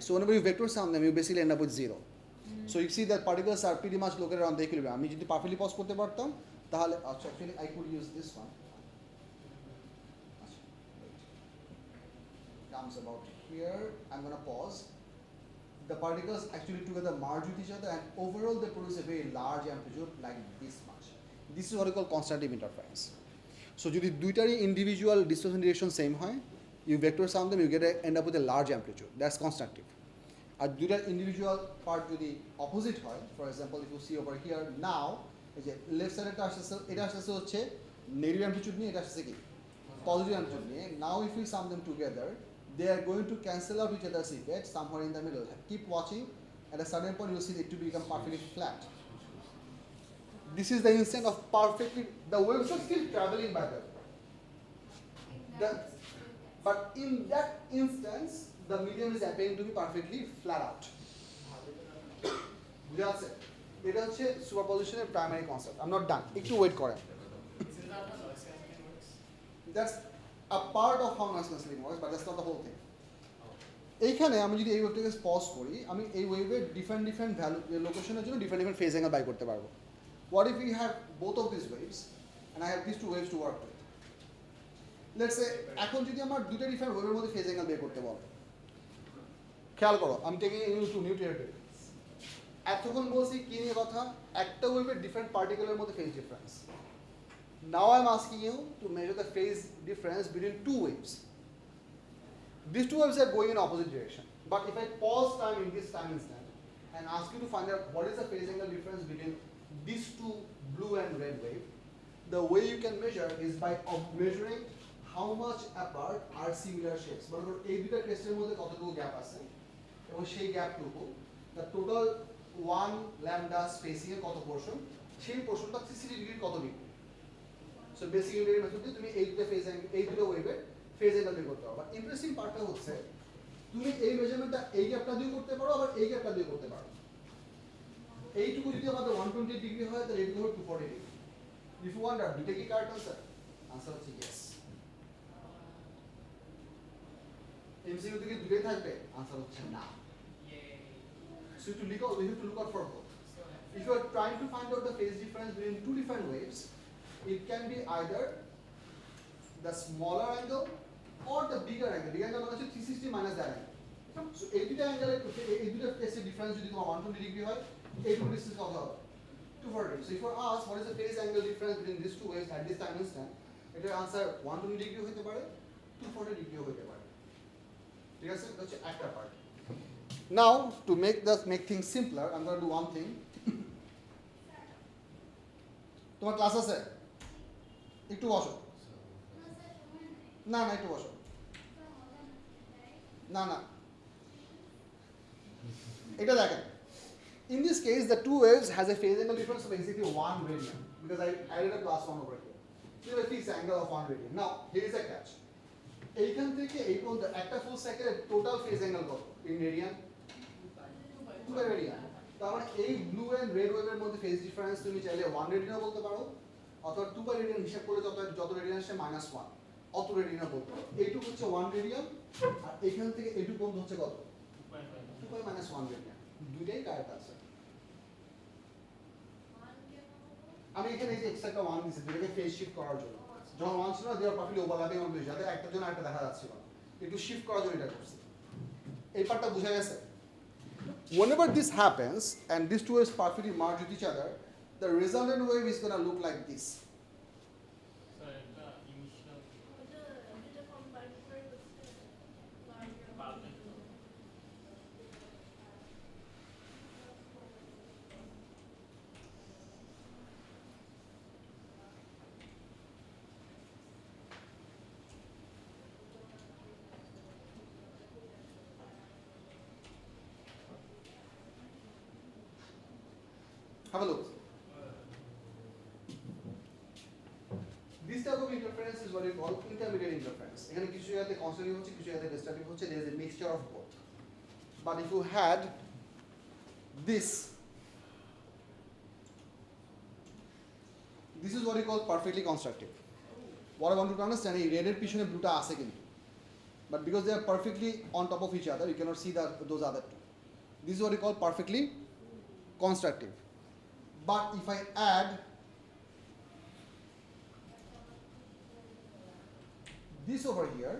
so whenever you vector sum them, you basically end up with zero. So you see that particles are pretty much located around the equilibrium. আমি যদি perfectly pause করতে পারতাম তাহলে, আচ্ছা actually I could use this one. Comes about here. I'm gonna pause. The particles actually together merge with each other, and overall they produce a very large amplitude like this much. This is what we call constitutive interference. So যদি দুইটারই individual displacement direction same হয়, you vector sum them, you end up with a large amplitude. That's constructive. আর দুইটার individual part যদি opposite হয়, for example if you see over here now, এই যে left side এটা আসছে হচ্ছে negative amplitude নিয়ে, এটা আসছে কি positive amplitude নিয়ে. Now if we sum them together, they are going to cancel out each other's effect somewhere in the middle. Keep watching. At a certain point, you'll see it to become perfectly flat. This is the instant of perfectly. The waves are still traveling by the way. But in that instance, the medium is appearing to be perfectly flat out. বুঝা আছে? এটা হচ্ছে সুপারপজিশনের primary concept. I'm not done. একটু wait করেন। That's a part of how noise cancelling works, but that's not the whole thing. এইখানে আমি যদি এই ওয়েভটাকে পজ করি, আমি এই ওয়েভের ডিফারেন্ট ভ্যালু লোকেশনের জন্য ডিফারেন্ট ফেজ অ্যাঙ্গেল বাই করতে পারবো। What if we have both of these waves and I have these two waves to work with? Let's say এখন যদি আমার দুটো ডিফারেন্ট ওয়েভের মধ্যে ফেজ অ্যাঙ্গেল বের করতে বলে, খেয়াল করো আমি taking you to new territory. এতক্ষণ বলছি কি নিয়ে কথা, একটা ওয়েভের ডিফারেন্ট পার্টিকেলের মধ্যে phase difference. Now I'm asking you to measure the phase difference between two waves. These two waves are going in opposite direction. But if I pause time in this time instant and ask you to find out what is the phase angle difference between these two blue and red wave, the way you can measure is by measuring how much apart are similar shapes. But এই দুটো ক্রেস্টের মধ্যে কতটুকু gap আছে এবং সেই গ্যাপটুকু the total 1 lambda spacing এর কত portion, সেই পোরশনটা 360 ডিগ্রির কত degree. So basic integrated method দিয়ে তুমি এই দুটো ফেজ অ্যাঙ্গেল, এই দুটো ওয়েভের ফেজ অ্যাঙ্গেল বের করতে পারো। বাট ইন্টারেস্টিং পার্টটা হচ্ছে তুমি এই মেজারমেন্টটা এই গ্যাপটা দিয়ে করতে পারো, আবার এই গ্যাপটা দিয়ে করতে পারো। এইটুকু যদি আমাদের 120 ডিগ্রি হয় তাহলে এইটুকু হবে 240 ডিগ্রি। ইফ ইউ ওয়ান্ডার দুটো কি কারেক্ট আনসার? আনসার হচ্ছে ইয়েস। এমসিকিউ থেকে দুটোই থাকবে? আনসার হচ্ছে না। So you have to look out for both. If you are trying to find out the phase difference between two different waves, it can be either the smaller angle or the bigger angle. Bigger angle মানে হচ্ছে 360 minus that angle. So এই দুটো অ্যাঙ্গেলের এই দুটো ফেজের difference যদি তোমার 120 degree হয়, এই দুটো ডিসটেন্স কত হবে? 240. So if you ask what is the phase angle difference between these two waves at this time instant, এটার আনসার 120 ডিগ্রি হতে পারে, 240 ডিগ্রি হতে পারে। ঠিক আছে? এটা হচ্ছে একটা part. Now to make things simpler, I'm going to do one thing. তোমার ক্লাস আছে? একটু বসো। না একটু বসো। না এটা দেখেন, in this case the two waves has a phase angle difference of basically 1 radian because I added a plus 1 over here. So you have a fixed angle of 1 radian. Now here is a catch. এইখান থেকে এই পর্যন্ত একটা ফুল সাইকেলের total phase angle কত in radian? 2 pi radian. তার মানে এই ব্লু এন্ড রেড ওয়েভের মধ্যে ফেজ ডিফারেন্স তুমি চাইলে 1 রেডিয়ান বলতে পারো, অথবা 2 পাই রেডিয়ান হিসাব করলে যত রেডিয়ান আসে -1 অত রেডিয়ান বলতে পারো। এইটুকু হচ্ছে 1 রেডিয়ান, আর এখান থেকে এইটুকু পর্যন্ত হচ্ছে কত? 2 পাই -1 রেডিয়ান। দুইটাই কারেক্ট আছে। আমি এখানে এই যে এক্সট্রা একটা 1 দিয়েছি দুটোকে ফেজ শিফট করার জন্য। যখন 1 ছিল দেওয়ার পারফেক্টলি ওভারল্যাপিং অন বেশ, যাতে একটার জন্য একটা দেখা যাচ্ছিল না, একটু শিফট করার জন্য এটা করছি। এই পার্টটা বুঝা গেছে? Whenever this happens and these two waves perfectly merge with each other, the resultant wave is going to look like this. Sir এটা ইনিশিয়াল দুটো কম্বাইন করে হচ্ছে perfect Have a look. This type of interference is what we call intermediate interference. এখানে কিছু জায়গাতে constant হচ্ছে, কিছু জায়গাতে ডিস্টার্বিং হচ্ছে, there is a mixture of both. But if you had this is what we call perfectly constructive. What I want you to understand, এই রেডের পিছনে ব্লুটা আছে কিন্তু, but because they are perfectly on top of each other, you cannot see those other two. This is what we call perfectly constructive. But if I add this over here,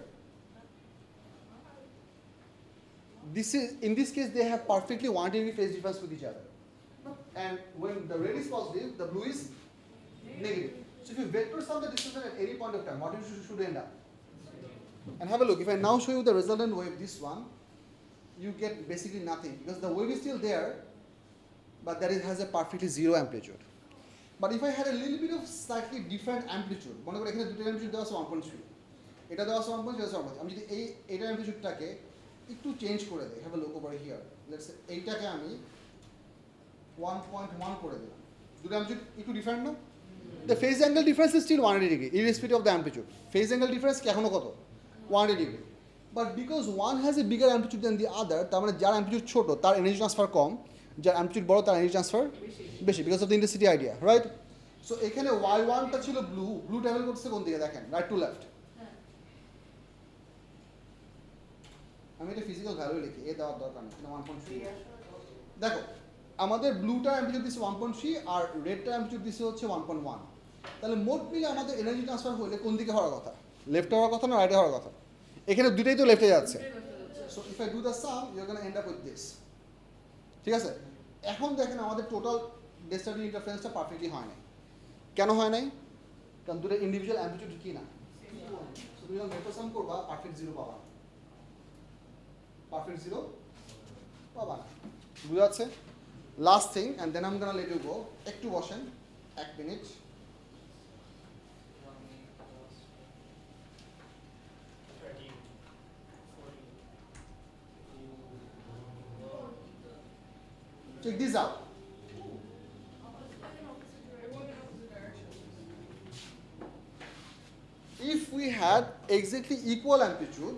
in this case they have perfectly 180 phase difference with each other. And when the red is positive, the blue is negative. So if you vector sum the distance at any point of time, what you should end up? And have a look. If I now show you the resultant wave, this one, you get basically nothing because the wave is still there, but that it has a perfectly zero amplitude. But if I had a little bit of slightly different amplitude, মনে করো এখানে দুটো amplitude দেওয়া আছে 1.3, এটা দেওয়া আছে 1.3, এটা 1.3, আমি যদি এইটার অ্যামপ্লিটিউডটাকে একটু চেঞ্জ করে দেই, have a look over here, let's say এইটাকে আমি 1.1 করে দিলাম, দুটো অ্যামপ্লিটিউড একটু ডিফারেন্ট না? The phase angle difference is still 180 degree irrespective of the amplitude. Phase angle difference কি এখনো কত? 180 degree. But because one has a bigger amplitude than the other, তার মানে যার অ্যামপ্লিটিউড ছোট তার এনার্জি ট্রান্সফার কম, যার অ্যামপ্লিটিউড বড় তার এনার্জি ট্রান্সফার বেশি, because of the intensity idea, right? So এখানে y1টা ছিল ব্লু ট্রাভেল করছে কোন দিকে দেখেন, রাইট টু লেফট। আমি এটা ফিজিক্যাল ভ্যালু লিখি, এ দেওয়ার দরকার নেই, 1.3। দেখো আমাদের ব্লুটা অ্যামপ্লিটিউড দিচ্ছে 1.3 আর রেডটা অ্যামপ্লিটিউড দিচ্ছে হচ্ছে 1.1। তাহলে মোট মিলে আমাদের এনার্জি ট্রান্সফার হলে কোন দিকে হওয়ার কথা? লেফটে হওয়ার কথা না রাইটে হওয়ার কথা? এখানে দুটোই তো লেফটে যাচ্ছে। So if I do the sum you are gonna end up with this. ঠিক আছে, এখন দেখেন আমাদের টোটাল ডিস্টার্বিং ইন্টারফারেন্সটা পারফেক্টলি হয় নাই। কেন হয় নাই? কারণ দুটো ইন্ডিভিজুয়াল অ্যামপ্লিটিউড কি না, সো তুমি যখন ভেক্টর সাম করবা পারফেক্ট জিরো পাবা, পারফেক্ট জিরো পাবা না। বুঝা যাচ্ছে? Last thing and then I am gonna let you go. একটু বসেন 1 minute. Check this out. If we had exactly equal amplitude,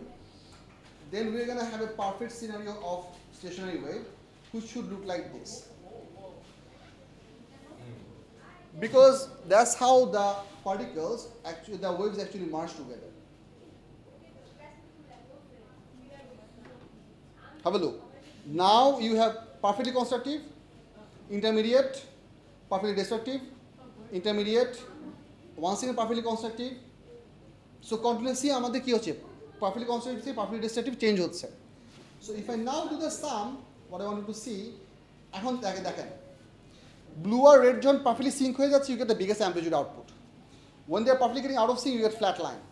then we're going to have a perfect scenario of stationary wave, which should look like this. Because that's how the particles, actually, the waves actually merge together. Have a look. Now you have perfectly constructive, intermediate, perfectly destructive, intermediate, once again perfectly constructive. So continuously আমাদের কি হচ্ছে, perfectly constructive থেকে perfectly destructive change হচ্ছে। So if I now do the sum, what I wanted to see, এখন দেখেন blue আর red যখন perfectly sync হয়ে যাচ্ছে, you get the biggest amplitude output. When they are perfectly getting out of sync, you get flat line.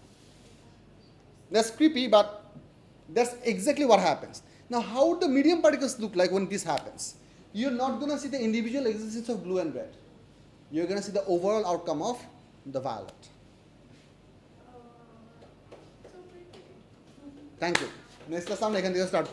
That's creepy, but that's exactly what happens. Now, how would the medium particles look like when this happens? You're not going to see the individual existence of blue and red. You're going to see the overall outcome of the violet. Thank you. Next class, I'm going to start.